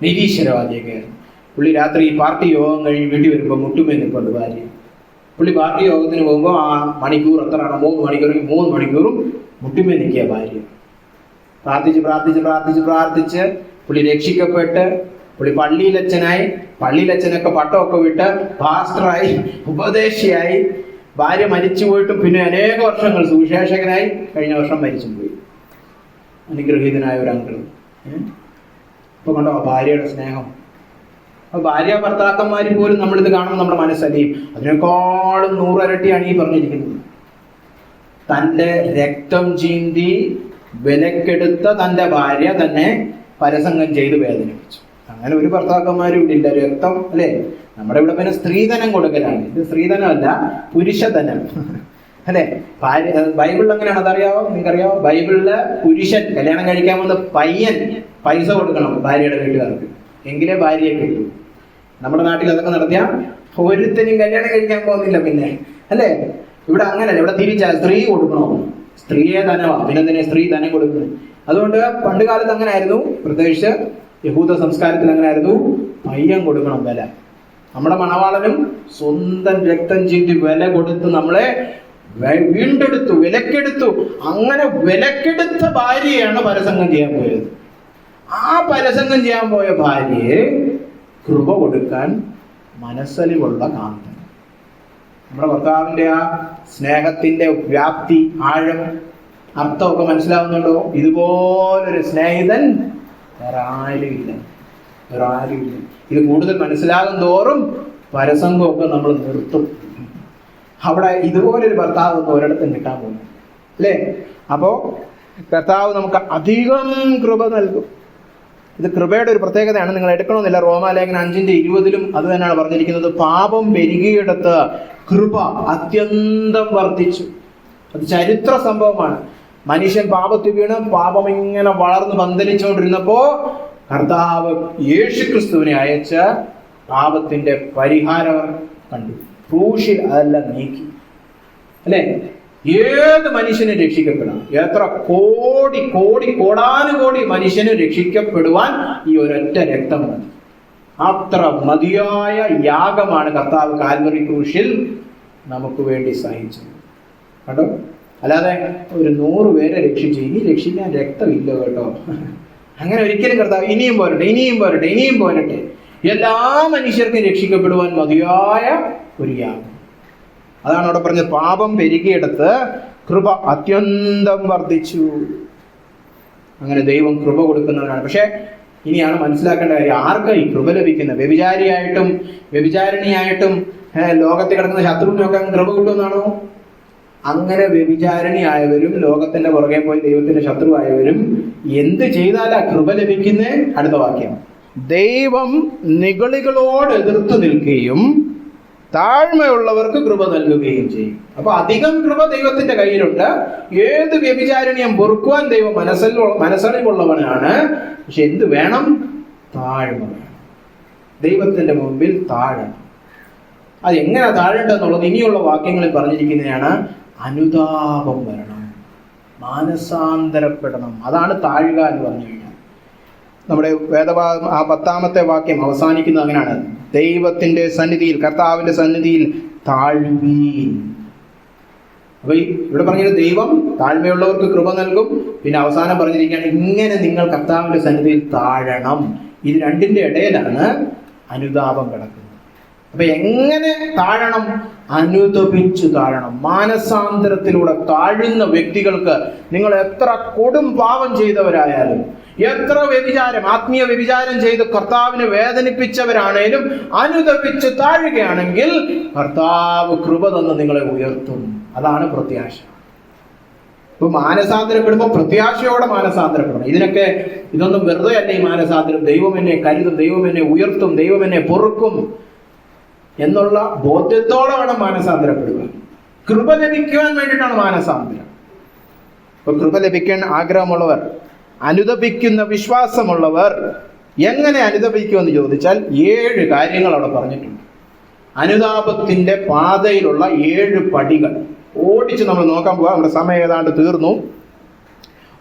നിരീശ്വരവാദിയൊക്കെ ആയിരുന്നു. പുള്ളി രാത്രി പാർട്ടി യോഗം കഴിഞ്ഞ് വീട്ടിൽ വരുമ്പോൾ മുട്ടുമേ നിൽപ്പുണ്ട് ഭാര്യ. പുള്ളി പാർട്ടി യോഗത്തിന് പോകുമ്പോൾ ആ മണിക്കൂർ എത്രയാണ്, 3 മണിക്കൂറെങ്കിൽ 3 മണിക്കൂറും മുട്ടുമേ നിൽക്കുക ഭാര്യ. പ്രാർത്ഥിച്ച് പുള്ളി രക്ഷിക്കപ്പെട്ട് പുള്ളി പള്ളിയിലച്ഛനായി. പള്ളിയിലച്ഛനൊക്കെ പട്ടമൊക്കെ വിട്ട് പാസ്റ്ററായി, ഉപദേശിയായി. ഭാര്യ മരിച്ചു പോയിട്ടും പിന്നെ അനേക വർഷങ്ങൾ സുവിശേഷകനായി. കഴിഞ്ഞ വർഷം മരിച്ചു പോയി. അനുഗ്രഹീതനായ ഒരു അങ്കിള്. ഇപ്പൊ കണ്ടോ ഭാര്യയുടെ സ്നേഹം. അപ്പൊ ഭാര്യ ഭർത്താക്കന്മാരും പോലും നമ്മളിത് കാണുമ്പോൾ നമ്മുടെ മനസ്സലിയും. അതിനേക്കാളും 100 ഇരട്ടിയാണ് ഈ പറഞ്ഞിരിക്കുന്നത്. തൻ്റെ രക്തം ചീന്തി വിലക്കെടുത്ത തൻ്റെ ഭാര്യ തന്നെ പരസംഗം ചെയ്ത് വേദനിപ്പിച്ചു. അങ്ങനെ ഒരു ഭർത്താക്കന്മാരും ഇല്ല. രക്തം അല്ലേ? നമ്മുടെ ഇവിടെ പിന്നെ സ്ത്രീധനം കൊടുക്കലാണ്. ഇത് സ്ത്രീധനമല്ല, പുരുഷധനം അല്ലെ? ബൈബിളിൽ അങ്ങനെയാണ്. അതറിയാവോ? നിങ്ങൾക്കറിയാവോ? ബൈബിളില് പുരുഷൻ കല്യാണം കഴിക്കാൻ വന്ന പയ്യൻ പൈസ കൊടുക്കണം ഭാര്യയുടെ വീട്ടുകാർക്ക്, എങ്കിലേ ഭാര്യയെ കിട്ടൂ. നമ്മുടെ നാട്ടിൽ അതൊക്കെ നടത്തിയ ഒരുത്തനും കല്യാണം കഴിക്കാൻ പോകുന്നില്ല പിന്നെ, അല്ലേ? ഇവിടെ അങ്ങനല്ല. ഇവിടെ തിരിച്ചാ സ്ത്രീ കൊടുക്കണോ? സ്ത്രീയെ ധനമാണ്, പിന്നെന്തിനെ സ്ത്രീ ധനം കൊടുക്കുന്നത്. അതുകൊണ്ട് പണ്ട് കാലത്ത് അങ്ങനെ ആയിരുന്നു, പ്രത്യേകിച്ച് യഹൂദ സംസ്കാരത്തിൽ അങ്ങനെ ആയിരുന്നു. പയ്യൻ കൊടുക്കണം വില. നമ്മുടെ മണവാളനും സ്വന്തം രക്തം ചീന്തി വില കൊടുത്ത് നമ്മളെ വീണ്ടെടുത്തു, വിലക്കെടുത്തു. അങ്ങനെ വിലക്കെടുത്ത ഭാര്യയാണ് പരസംഗം ചെയ്യാൻ പോയത്. ആ പരസംഗം ചെയ്യാൻ പോയ ഭാര്യയെ കൃപ കൊടുക്കാൻ മനസ്സലിവുള്ള കാന്തൻ. നമ്മുടെ ഭർത്താവിന്റെ ആ സ്നേഹത്തിന്റെ വ്യാപ്തി, ആഴം, അർത്ഥമൊക്കെ മനസ്സിലാവുന്നുണ്ടോ? ഇതുപോലൊരു സ്നേഹിതൻ വേറെ ആരുമില്ല. ഇത് കൂടുതൽ മനസ്സിലാകും തോറും പരസംഗമൊക്കെ നമ്മൾ നിർത്തും. അവിടെ ഇതുപോലൊരു ഭർത്താവ് ഒന്നും ഒരിടത്തും കിട്ടാൻ പോകുന്നു, അല്ലേ? അപ്പോ കർത്താവ് നമുക്ക് അധികം കൃപ നൽകും. ഇത് കൃപയുടെ ഒരു പ്രത്യേകതയാണ്. നിങ്ങൾ എടുക്കണമെന്നില്ല. റോമാലേഖനം 5:20 അത് തന്നെയാണ് പറഞ്ഞിരിക്കുന്നത്. പാപം പെരുകിയിടത്ത് കൃപ അത്യന്തം വർദ്ധിച്ചു. അത് ചരിത്ര സംഭവമാണ്. മനുഷ്യൻ പാപത്തിൽ വീണ് പാപം ഇങ്ങനെ വളർന്ന് പന്തലിച്ചുകൊണ്ടിരുന്നപ്പോ കർത്താവ് യേശുക്രിസ്തുവിനെ അയച്ച് പാപത്തിന്റെ പരിഹാരം കണ്ടു. ക്രൂശിൽ അതെല്ലാം നീക്കി, അല്ലെ? ഏത് മനുഷ്യനും രക്ഷിക്കപ്പെടാം. എത്ര കോടാനുകോടി മനുഷ്യന് രക്ഷിക്കപ്പെടുവാൻ ഈ ഒരൊറ്റ രക്തം മതി. അത്ര മതിയായ യാഗമാണ് കർത്താവ് കാൽവറി ക്രൂശിൽ നമുക്ക് വേണ്ടി സഹിച്ചത്. കേട്ടോ? അല്ലാതെ ഒരു 100 പേരെ രക്ഷിച്ചു, ഇനി രക്ഷിക്കാൻ രക്തമില്ല കേട്ടോ. അങ്ങനെ ഒരിക്കലും കർത്താവ് ഇനിയും പോരട്ടെ. എല്ലാ മനുഷ്യർക്കും രക്ഷിക്കപ്പെടുവാൻ മതിയായ ഒരു യാഗം. അതാണ് അവിടെ പറഞ്ഞത്. പാപം പെരുകിയെടുത്ത് കൃപ അത്യന്തം വർദ്ധിച്ചു. അങ്ങനെ ദൈവം കൃപ കൊടുക്കുന്നവനാണ്. പക്ഷെ ഇനിയാണ് മനസ്സിലാക്കേണ്ട കാര്യം, ആർക്കാ ഈ കൃപ ലഭിക്കുന്നത്? വ്യഭിചാരിയായിട്ടും വ്യഭിചാരിണിയായിട്ടും ലോകത്തിൽ കിടക്കുന്ന ശത്രുവിനൊക്കെ കൃപ കിട്ടുമെന്നാണോ? അങ്ങനെ വ്യഭിചാരിണിയായവരും ലോകത്തിന്റെ പുറകെ പോയി ദൈവത്തിന്റെ ശത്രുവായവരും എന്ത് ചെയ്താലാ കൃപ ലഭിക്കുന്നേ? അടുത്ത വാക്യം, ദൈവം നിഗളികളോട് എതിർത്ത് നിൽക്കുകയും താഴ്മയുള്ളവർക്ക് കൃപ നൽകുകയും ചെയ്യും. അപ്പൊ അധികം കൃപ ദൈവത്തിന്റെ കയ്യിലുണ്ട്. ഏത് വ്യഭിചാരിണിയും പൊറുക്കുവാൻ ദൈവം മനസ്സറിവുള്ളവനാണ്. പക്ഷെ എന്ത് വേണം? താഴ്മ വേണം. ദൈവത്തിന്റെ മുമ്പിൽ താഴണം. അത് എങ്ങനെ താഴേണ്ടതെന്നുള്ളത് ഇനിയുള്ള വാക്യങ്ങളിൽ പറഞ്ഞിരിക്കുന്നതാണ്. അനുതാപം വരണം, മാനസാന്തരപ്പെടണം. അതാണ് താഴുക എന്ന് പറഞ്ഞു കഴിഞ്ഞാൽ. നമ്മുടെ വേദഭാഗം ആ 10ാമത്തെ വാക്യം അവസാനിക്കുന്നത് അങ്ങനെയാണ്. ദൈവത്തിന്റെ സന്നിധിയിൽ, കർത്താവിന്റെ സന്നിധിയിൽ താഴ്വീൻ. അപ്പൊ ഇവിടെ പറഞ്ഞത് ദൈവം താഴ്മയുള്ളവർക്ക് കൃപ നൽകും. പിന്നെ അവസാനം പറഞ്ഞിരിക്കുകയാണ്, ഇങ്ങനെ നിങ്ങൾ കർത്താവിന്റെ സന്നിധിയിൽ താഴണം. ഇത് രണ്ടിന്റെ ഇടയിലാണ് അനുതാപം കിടക്കുന്നത്. അപ്പൊ എങ്ങനെ താഴണം? അനുതപിച്ചു താഴണം. മാനസാന്തരത്തിലൂടെ താഴുന്ന വ്യക്തികൾക്ക്, നിങ്ങൾ എത്ര കൊടും പാപം ചെയ്തവരായാലും, എത്ര വ്യഭിചാരം, ആത്മീയ വ്യഭിചാരം ചെയ്ത് കർത്താവിനെ വേദനിപ്പിച്ചവരാണേലും അനുതപിച്ച് താഴുകയാണെങ്കിൽ കർത്താവ് കൃപ തന്ന് നിങ്ങളെ ഉയർത്തും. അതാണ് പ്രത്യാശ. ഇപ്പൊ മാനസാന്തരപ്പെടുമ്പോൾ പ്രത്യാശയോടെ മാനസാന്തരപ്പെടണം. ഇതൊന്നും വെറുതെ അല്ല ഈ മാനസാന്തരം. ദൈവം എന്നെ കരുതും, ദൈവം എന്നെ ഉയർത്തും, ദൈവം എന്നെ പൊറുക്കും എന്നുള്ള ബോധ്യത്തോടെ വേണം മാനസാന്തരപ്പെടുക. കൃപ ലഭിക്കുവാൻ വേണ്ടിയിട്ടാണ് മാനസാന്തരം. ഇപ്പൊ കൃപ ലഭിക്കാൻ ആഗ്രഹമുള്ളവർ, അനുതപിക്കുന്ന വിശ്വാസമുള്ളവർ എങ്ങനെ അനുതപിക്കുമെന്ന് ചോദിച്ചാൽ 7 കാര്യങ്ങൾ അവിടെ പറഞ്ഞിട്ടുണ്ട്. അനുതാപത്തിന്റെ പാതയിലുള്ള 7 പടികൾ ഓടിച്ച് നമ്മൾ നോക്കാൻ പോവാം. നമ്മുടെ സമയം ഏതാണ്ട് തീർന്നു.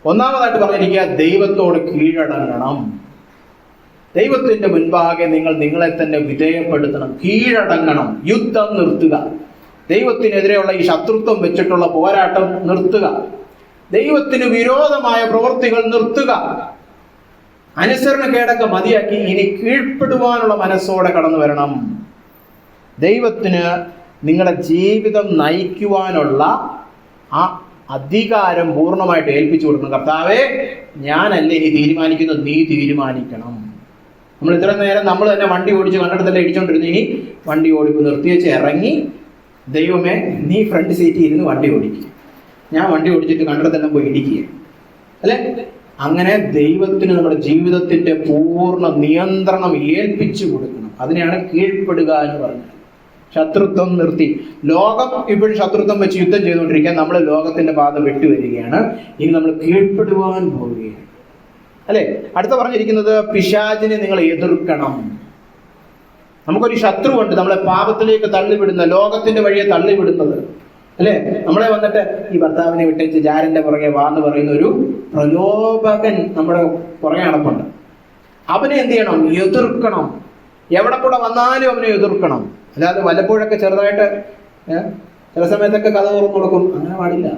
ഒന്നാമതായിട്ട് പറഞ്ഞിരിക്കുക, ദൈവത്തോട് കീഴടങ്ങണം. ദൈവത്തിന്റെ മുൻപാകെ നിങ്ങൾ നിങ്ങളെ തന്നെ വിധേയപ്പെടുത്തണം, കീഴടങ്ങണം, യുദ്ധം നിർത്തുക. ദൈവത്തിനെതിരെയുള്ള ഈ ശത്രുത്വം വെച്ചിട്ടുള്ള പോരാട്ടം നിർത്തുക. ദൈവത്തിന് വിരോധമായ പ്രവൃത്തികൾ നിർത്തുക. അനുസരണക്കേടൊക്കെ മതിയാക്കി ഇനി കീഴ്പ്പെടുവാനുള്ള മനസ്സോടെ കടന്നു വരണം. ദൈവത്തിന് നിങ്ങളുടെ ജീവിതം നയിക്കുവാനുള്ള ആ അധികാരം പൂർണ്ണമായിട്ട് ഏൽപ്പിച്ചു കൊടുക്കണം. കർത്താവേ, ഞാനല്ല ഇനി തീരുമാനിക്കുന്നത്, നീ തീരുമാനിക്കണം. നമ്മൾ ഇത്ര നേരം നമ്മൾ തന്നെ വണ്ടി ഓടിച്ച് കണ്ടിടത്തല്ലേ ഇടിച്ചോണ്ടിരുന്നു. ഇനി വണ്ടി ഓടിപ്പ് നിർത്തിവെച്ച് ഇറങ്ങി, ദൈവമേ നീ ഫ്രണ്ട് സീറ്റിൽ ഇരുന്ന് വണ്ടി ഓടിക്കുക, ഞാൻ വണ്ടി ഓടിച്ചിട്ട് കണ്ടിടത്തെല്ലാം പോയി ഇടിക്കുക, അല്ലെ? അങ്ങനെ ദൈവത്തിന് നമ്മുടെ ജീവിതത്തിന്റെ പൂർണ്ണ നിയന്ത്രണം ഏൽപ്പിച്ചു കൊടുക്കണം. അതിനെയാണ് കീഴ്പ്പെടുക എന്ന് പറഞ്ഞത്. ശത്രുത്വം നിർത്തി. ലോകം ഇപ്പോഴും ശത്രുത്വം വെച്ച് യുദ്ധം ചെയ്തുകൊണ്ടിരിക്കാൻ നമ്മൾ ലോകത്തിന്റെ പാത വിട്ടുവരികയാണ്. ഇനി നമ്മൾ കീഴ്പ്പെടുവാൻ പോവുകയാണ്, അല്ലെ? അടുത്ത പറഞ്ഞിരിക്കുന്നത് പിശാചിനെ നിങ്ങൾ എതിർക്കണം. നമുക്കൊരു ശത്രുവുണ്ട് നമ്മളെ പാപത്തിലേക്ക് തള്ളിവിടുന്ന, ലോകത്തിന്റെ വഴിയെ തള്ളിവിടുന്നത്, അല്ലെ? നമ്മളെ വന്നിട്ട് ഈ ഭർത്താവിനെ വിട്ടേച്ച് ജാരന്റെ പുറകെ വാന്ന് പറയുന്ന ഒരു പ്രലോഭകൻ നമ്മുടെ പുറകെ നടപ്പുണ്ട്. അവനെ എന്ത് ചെയ്യണം? എതിർക്കണം. എവിടെ കൂടെ വന്നാലും അവനെ എതിർക്കണം. അല്ലാതെ വല്ലപ്പോഴൊക്കെ ചെറുതായിട്ട് ചില സമയത്തൊക്കെ കഥ തുറന്നു കൊടുക്കും, അങ്ങനെ പാടില്ല.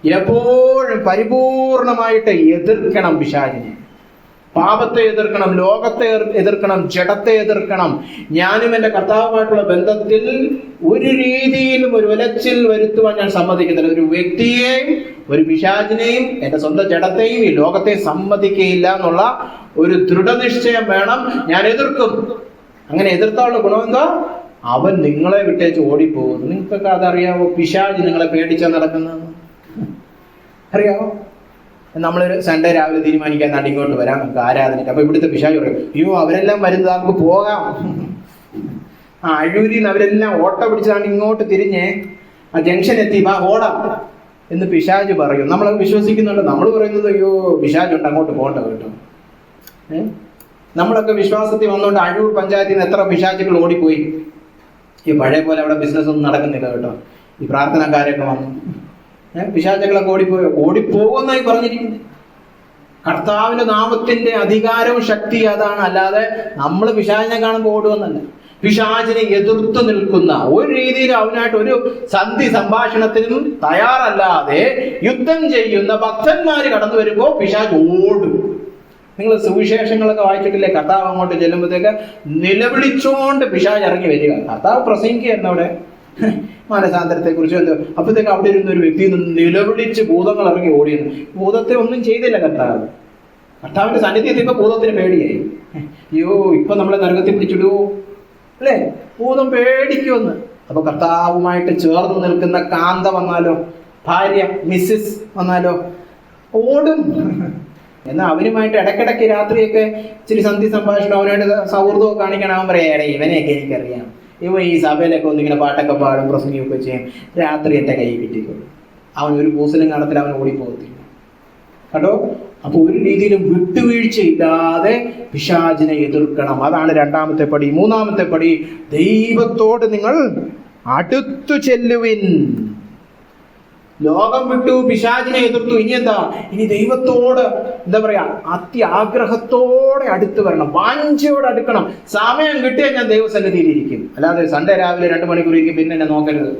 എപ്പോഴും പരിപൂർണമായിട്ട് എതിർക്കണം പിശാചിനെ. പാപത്തെ എതിർക്കണം, ലോകത്തെ എതിർക്കണം, ജഡത്തെ എതിർക്കണം. ഞാനും എൻ്റെ കർത്താവുമായിട്ടുള്ള ബന്ധത്തിൽ ഒരു രീതിയിലും ഒരു ഉലച്ചിൽ വരുത്തുവാൻ ഞാൻ സമ്മതിക്കുന്നില്ല. ഒരു വ്യക്തിയെയും ഒരു പിശാചിനെയും എൻ്റെ സ്വന്തം ജഡത്തെയും ഈ ലോകത്തെ സമ്മതിക്കുകയില്ല എന്നുള്ള ഒരു ദൃഢനിശ്ചയം വേണം. ഞാൻ എതിർക്കും. അങ്ങനെ എതിർത്താനുള്ള ഗുണം എന്താ? അവൻ നിങ്ങളെ വിട്ടേച്ച് ഓടിപ്പോകുന്നു. നിങ്ങൾക്കൊക്കെ അതറിയാവോ? പിശാച് നിങ്ങളെ പേടിച്ചാൽ നടക്കുന്നത് അറിയാവോ? നമ്മളൊരു സൺഡേ രാവിലെ തീരുമാനിക്കാൻ നാട്ടിൽ ഇങ്ങോട്ട് വരാം, നമുക്ക് ആരാധനയ്ക്ക്. അപ്പൊ ഇവിടുത്തെ പിശാച് പറയും, അയ്യോ അവരെല്ലാം വരുന്നത്, നമുക്ക് പോകാം. അഴൂരിൽ നിന്ന് അവരെല്ലാം ഓട്ടോ പിടിച്ചതാണ് ഇങ്ങോട്ട് തിരിഞ്ഞ് ആ ജംഗ്ഷൻ എത്തി, വാ ഓടാം എന്ന് പിശാച് പറയും. നമ്മളത് വിശ്വസിക്കുന്നുണ്ട്. നമ്മൾ പറയുന്നത് അയ്യോ പിശാചുണ്ട്, അങ്ങോട്ട് പോകണ്ട കേട്ടോ. നമ്മളൊക്കെ വിശ്വാസത്തിൽ വന്നുകൊണ്ട് അഴൂർ പഞ്ചായത്തിൽ നിന്ന് എത്ര പിശാചുകൾ ഓടിപ്പോയി. ഈ പഴയ പോലെ അവിടെ ബിസിനസ് ഒന്നും നടക്കുന്നില്ല കേട്ടോ. ഈ പ്രാർത്ഥനക്കാരൊക്കെ വന്നു, പിശാചുകളൊക്കെ ഓടിപ്പോകുന്നായി പറഞ്ഞിരിക്കുന്നത്. കർത്താവിന്റെ നാമത്തിന്റെ അധികാരവും ശക്തി അതാണ്. അല്ലാതെ നമ്മൾ പിശാചിനെ കാണുമ്പോൾ ഓടുവെന്നല്ല. പിശാചിനെ എതിർത്ത് നിൽക്കുന്ന, ഒരു രീതിയിൽ അവനായിട്ട് ഒരു സന്ധി സംഭാഷണത്തിനും തയ്യാറല്ലാതെ യുദ്ധം ചെയ്യുന്ന ഭക്തന്മാര് കടന്നു വരുമ്പോൾ പിശാച് ഓടും. നിങ്ങൾ സുവിശേഷങ്ങളൊക്കെ വായിച്ചിട്ടില്ലേ? കർത്താവ് അങ്ങോട്ട് ചെല്ലുമ്പോഴത്തേക്ക് നിലവിളിച്ചോണ്ട് പിശാച് ഇറങ്ങി വരിക. കർത്താവ് പ്രസംഗിക്കുകയായിരുന്നു അവിടെ മാനസാന്തരത്തെ കുറിച്ച്. അപ്പോഴത്തേക്ക് അവിടെ ഇരുന്ന ഒരു വ്യക്തി നിലവിളിച്ച് ഭൂതങ്ങൾ ഇറങ്ങി ഓടിയിരുന്നു. ഭൂതത്തെ ഒന്നും ചെയ്തില്ല കർത്താവ്. കർത്താവിന്റെ സന്നിധി എത്തിയപ്പോ ഭൂതത്തിന് പേടിയായി. അയ്യോ ഇപ്പൊ നമ്മളെ നരകത്തിൽ പിടിച്ചിടുവോ, അല്ലേ? ഭൂതം പേടിക്കുമെന്ന്. അപ്പൊ കർത്താവുമായിട്ട് ചേർന്ന് നിൽക്കുന്ന കാന്ത വന്നാലോ, ഭാര്യ മിസ്സിസ് വന്നാലോ ഓടും. എന്നാൽ അവനുമായിട്ട് ഇടയ്ക്കിടയ്ക്ക് രാത്രിയൊക്കെ ഇച്ചിരി സന്ധി സംഭാഷണം, അവനായിട്ട് സൗഹൃദമൊക്കെ കാണിക്കണം. അവൻ പറയാ ഇവനെയൊക്കെ എനിക്കറിയാം, ഇവ ഈ സഭയിലൊക്കെ ഒന്നിങ്ങനെ പാട്ടൊക്കെ പാടും, പ്രസംഗിയൊക്കെ ചെയ്യും, രാത്രി എൻ്റെ കൈ കിട്ടിക്കൊള്ളും. അവൻ ഒരു കൂസലും കാണത്തിൽ അവൻ ഓടിപ്പോകത്തില്ല കേട്ടോ. അപ്പൊ ഒരു രീതിയിലും വിട്ടുവീഴ്ചയില്ലാതെ പിശാചിനെ എതിർക്കണം. അതാണ് രണ്ടാമത്തെ പടി. മൂന്നാമത്തെ പടി, ദൈവത്തോട് നിങ്ങൾ അടുത്തു ചെല്ലുവിൻ. ലോകം വിട്ടു, പിശാചിനെ എതിർത്തു, ഇനി എന്താ? ഇനി ദൈവത്തോട് എന്താ പറയാ, അത്യാഗ്രഹത്തോടെ അടുത്ത് വരണം, വാഞ്ചയോടെ അടുക്കണം. സമയം കിട്ടിയാൽ ഞാൻ ദൈവസന്നിധിയിലിരിക്കും. അല്ലാതെ സൺഡേ രാവിലെ 2 മണിക്കൂർ ഇരിക്കും, പിന്നെ എന്നെ നോക്കരുത്.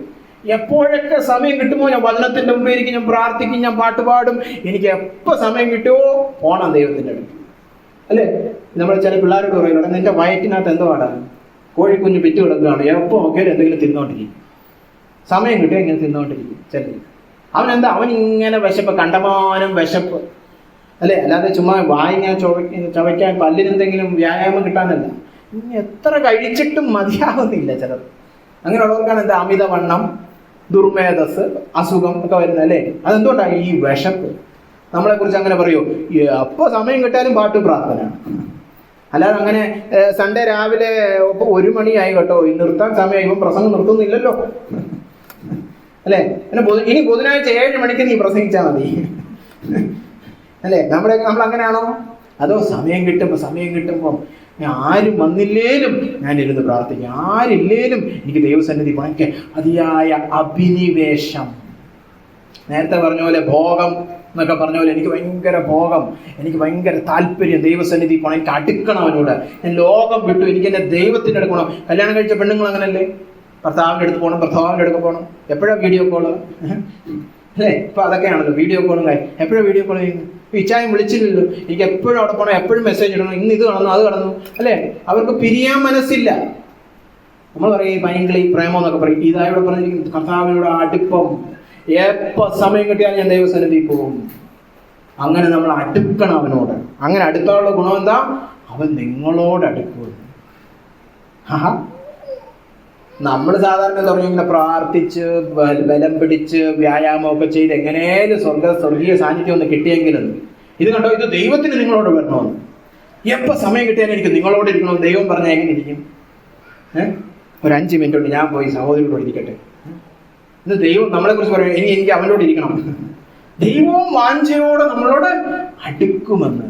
എപ്പോഴൊക്കെ സമയം കിട്ടുമോ ഞാൻ വചനത്തിന്റെ മുമ്പേ ഇരിക്കും, ഞാൻ പ്രാർത്ഥിക്കും, ഞാൻ പാട്ടുപാടും. എനിക്ക് എപ്പോ സമയം കിട്ടുമോ പോണം ദൈവത്തിന്റെ അടുത്ത്, അല്ലേ? നമ്മൾ ചില പിള്ളേരോട് പറയുന്നത്, നിന്റെ വയറ്റിനകത്ത് എന്തോ പാടാണ്, കോഴിക്കുഞ്ഞ് പിറ്റു കിടക്കുകയാണ്, എപ്പോ നോക്കിയാലും എന്തെങ്കിലും തിന്നോണ്ടിരിക്കും. സമയം കിട്ടിയാൽ ഇങ്ങനെ തിന്നോണ്ടിരിക്കും. ചില അവനെന്താ, അവൻ ഇങ്ങനെ വിശപ്പ്, കണ്ടമാനം വിശപ്പ്, അല്ലേ? അല്ലാതെ ചുമ്മാ വായിങ്ങനെ ചവയ്ക്കാൻ പല്ലിനെന്തെങ്കിലും വ്യായാമം കിട്ടാനല്ല. എത്ര കഴിച്ചിട്ടും മതിയാവുന്നില്ല ചിലർ. അങ്ങനെയുള്ളവർക്കാണ് എന്താ അമിതവണ്ണം, ദുർമേധസ്, അസുഖം ഒക്കെ വരുന്നത്, അല്ലേ? അതെന്തുകൊണ്ടാണ്? ഈ വിശപ്പ്. നമ്മളെ കുറിച്ച് അങ്ങനെ പറയൂ, അപ്പൊ സമയം കിട്ടാനും പാട്ട് പ്രാർത്ഥന. അല്ലാതെ അങ്ങനെ സൺഡേ രാവിലെ 1 മണിയായി കേട്ടോ, നിർത്താൻ സമയം, ഇവൻ പ്രസംഗം നിർത്തുന്നില്ലല്ലോ, അല്ലെ? ഇനി ബുധനാഴ്ച 7 മണിക്ക് നീ പ്രസംഗിച്ചാൽ മതി, അല്ലെ? നമ്മൾ അങ്ങനെയാണോ? അതോ സമയം കിട്ടുമ്പോ ആരും വന്നില്ലേലും ഞാൻ ഇരുന്ന് പ്രാർത്ഥിക്കും, ആരില്ലേലും എനിക്ക് ദൈവസന്നിധി വാങ്ങിക്കാൻ അതിയായ അഭിനിവേശം. നേരത്തെ പറഞ്ഞ പോലെ ഭോഗം എന്നൊക്കെ പറഞ്ഞ പോലെ എനിക്ക് ഭയങ്കര ഭോഗം, എനിക്ക് ഭയങ്കര താല്പര്യം ദൈവസന്നിധി പോകണം, എനിക്ക് അടുക്കണം അവനോട്. ഞാൻ ലോകം വിട്ടു, എനിക്ക് എൻ്റെ ദൈവത്തിൻ്റെ അടുക്കണം. കല്യാണം കഴിച്ച പെണ്ണുങ്ങൾ അങ്ങനല്ലേ? ഭർത്താവിൻ്റെ അടുത്ത് പോകണം, ഭർത്താവിൻ്റെ അടുത്ത് പോകണം. എപ്പോഴാണ് വീഡിയോ കോള്, അല്ലേ? ഇപ്പൊ അതൊക്കെയാണല്ലോ വീഡിയോ കോളും കാര്യം. എപ്പോഴാണ് വീഡിയോ കോൾ ചെയ്യുന്നത്? ഇച്ചായും വിളിച്ചില്ലല്ലോ, എനിക്ക് എപ്പോഴും അവിടെ പോകണം, എപ്പോഴും മെസ്സേജ് ഇടണം, ഇന്ന് ഇത് കടന്നു അത് കടന്നു, അല്ലേ? അവർക്ക് പിരിയാൻ മനസ്സില്ല. നമ്മൾ പറയും ഭയങ്കര പ്രേമം എന്നൊക്കെ പറയും. ഇതായോടെ പറഞ്ഞിരിക്കുന്നത് കർത്താവിനോട് അടുപ്പം. എപ്പോ സമയം കിട്ടിയാൽ ഞാൻ ദൈവസന്നിധി പോകും. അങ്ങനെ നമ്മൾ അടുക്കണം അവനോട്. അങ്ങനെ അടുത്തുള്ള ഗുണം എന്താ? അവൻ നിങ്ങളോട് അടുക്കും. നമ്മൾ സാധാരണ തുടങ്ങി ഇങ്ങനെ പ്രാർത്ഥിച്ച് ബലം പിടിച്ച് വ്യായാമമൊക്കെ ചെയ്ത് എങ്ങനെയും സ്വർഗീയ സാന്നിധ്യം ഒന്ന് കിട്ടിയെങ്കിലും ഇത് കണ്ടോ, ഇത് ദൈവത്തിന് നിങ്ങളോട് വരണമെന്ന്. എപ്പോൾ സമയം കിട്ടിയാലും എനിക്ക് നിങ്ങളോട് ഇരിക്കണമെന്ന് ദൈവം പറഞ്ഞാൽ എങ്ങനെ ഇരിക്കും? ഒരു 5 മിനിറ്റ് കൊണ്ട് ഞാൻ പോയി സഹോദരനോട് ഇരിക്കട്ടെ. ഇത് ദൈവം നമ്മളെ കുറിച്ച് പറയും, എനിക്ക് അവനോട് ഇരിക്കണം. ദൈവവും വാഞ്ചയോടെ നമ്മളോട് അടുക്കുമെന്ന്.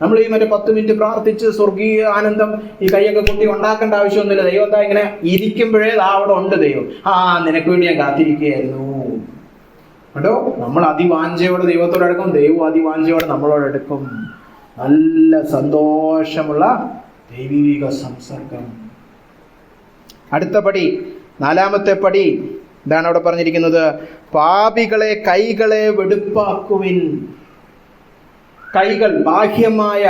നമ്മൾ ഈ മറ്റേ 10 മിനിറ്റ് പ്രാർത്ഥിച്ച് സ്വർഗീയ ആനന്ദം ഈ കൈയൊക്കെ കുട്ടി ഉണ്ടാക്കേണ്ട ആവശ്യമൊന്നുമില്ല. ദൈവം എന്താ ഇങ്ങനെ ഇരിക്കുമ്പോഴേ അവിടെ ഉണ്ട് ദൈവം. നിനക്ക് വേണ്ടി ഞാൻ കാത്തിരിക്കുകയായിരുന്നു. കേട്ടോ, നമ്മൾ അതിവാഞ്ചയോടെ ദൈവത്തോട് അടുക്കും, ദൈവം അതിവാഞ്ചയോടെ നമ്മളോട് അടുക്കും. നല്ല സന്തോഷമുള്ള ദൈവിക സംസർഗം. അടുത്ത പടി, 4-ാമത്തെ പടി ഇതാണ് അവിടെ പറഞ്ഞിരിക്കുന്നത്. പാപികളെ കൈകളെ വെടുപ്പാക്കുവിൻ. കൈകൾ ബാഹ്യമായ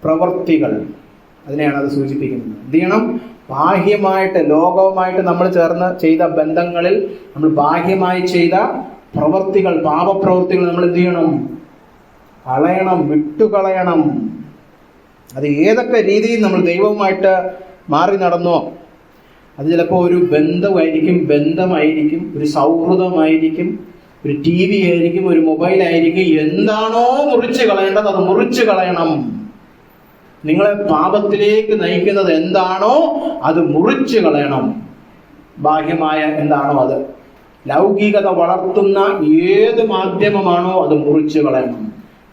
പ്രവൃത്തികൾ, അതിനെയാണ് അത് സൂചിപ്പിക്കുന്നത്. എന്ത് ചെയ്യണം? ബാഹ്യമായിട്ട് ലോകവുമായിട്ട് നമ്മൾ ചേർന്ന് ചെയ്ത ബന്ധങ്ങളിൽ നമ്മൾ ബാഹ്യമായി ചെയ്ത പ്രവൃത്തികൾ, പാപപ്രവൃത്തികൾ നമ്മൾ എന്ത് ചെയ്യണം? കളയണം, വിട്ടുകളയണം. അത് ഏതൊക്കെ രീതിയിൽ നമ്മൾ ദൈവവുമായിട്ട് മാറി നടന്നോ, അത് ചിലപ്പോൾ ഒരു ബന്ധമായിരിക്കും, ഒരു സൗഹൃദമായിരിക്കും, ഒരു TV ആയിരിക്കും, ഒരു മൊബൈലായിരിക്കും. എന്താണോ മുറിച്ച് കളയേണ്ടത് അത് മുറിച്ച് കളയണം. നിങ്ങളെ പാപത്തിലേക്ക് നയിക്കുന്നത് എന്താണോ അത് മുറിച്ച് കളയണം. ബാഹ്യമായ എന്താണോ അത്, ലൗകികത വളർത്തുന്ന ഏത് മാധ്യമമാണോ അത് മുറിച്ച് കളയണം.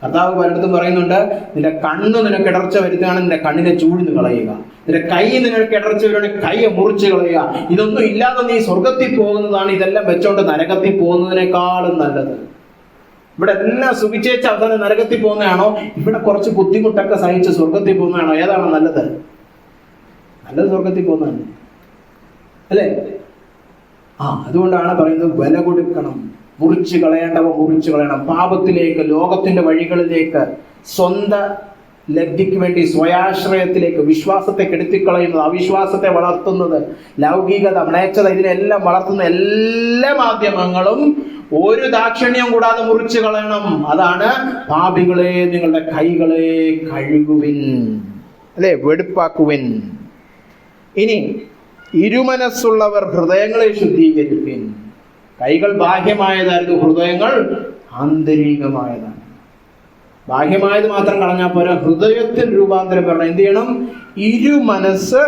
കർത്താവ് പലയിടത്തും പറയുന്നുണ്ട്, നിന്റെ കണ്ണ് നിനക്ക് ഇടർച്ച വരുത്തുകയാണ്, നിന്റെ കണ്ണിനെ ചൂഴ്ന്ന് കളയുക. നിന്റെ കൈ നിനക്ക് ഇടർച്ച വരുവാണെങ്കിൽ കൈയെ മുറിച്ച് കളയുക. ഇതൊന്നും ഇല്ലാതെ നീ സ്വർഗത്തിൽ പോകുന്നതാണ്. ഇതെല്ലാം വെച്ചോണ്ട് നരകത്തിൽ പോകുന്നതിനേക്കാളും നല്ലത്. ഇവിടെ എല്ലാം സുഖിച്ചേച്ച് അവസാനം നരകത്തിൽ പോകുന്നതാണോ, ഇവിടെ കുറച്ച് ബുദ്ധിമുട്ടൊക്കെ സഹിച്ച് സ്വർഗത്തിൽ പോകുന്നതാണോ? ഏതാണ് നല്ലത്? നല്ലത് സ്വർഗത്തിൽ പോകുന്നതാണ്, അല്ലേ? അതുകൊണ്ടാണ് പറയുന്നത്, വില കൊടുക്കണം, മുറിച്ച് കളയേണ്ടവ മുറിച്ച് കളയണം. പാപത്തിലേക്ക്, ലോകത്തിന്റെ വഴികളിലേക്ക്, സ്വന്തം ലബ്ധിക്ക് വേണ്ടി സ്വയാശ്രയത്തിലേക്ക്, വിശ്വാസത്തെ കെടുത്തിക്കളയുന്നത്, അവിശ്വാസത്തെ വളർത്തുന്നത്, ലൗകികത, മ്ലേച്ഛത, ഇതിനെല്ലാം വളർത്തുന്ന എല്ലാ മാധ്യമങ്ങളും ഒരു ദാക്ഷിണ്യം കൂടാതെ മുറിച്ച് കളയണം. അതാണ് പാപികളെ നിങ്ങളുടെ കൈകളെ കഴുകുവിൻ, അല്ലെ, വെടുപ്പാക്കുവിൻ. ഇനി ഇരുമനസ്സുള്ളവർ ഹൃദയങ്ങളെ ശുദ്ധീകരിപ്പിൻ. കൈകൾ ബാഹ്യമായതായിരുന്നു, ഹൃദയങ്ങൾ ആന്തരികമായതാണ്. ബാഹ്യമായത് മാത്രം കളഞ്ഞാൽ പോരാ, ഹൃദയത്തിൽ രൂപാന്തരം വരണം. എന്ത് ചെയ്യണം? ഇരുമനസ്സ്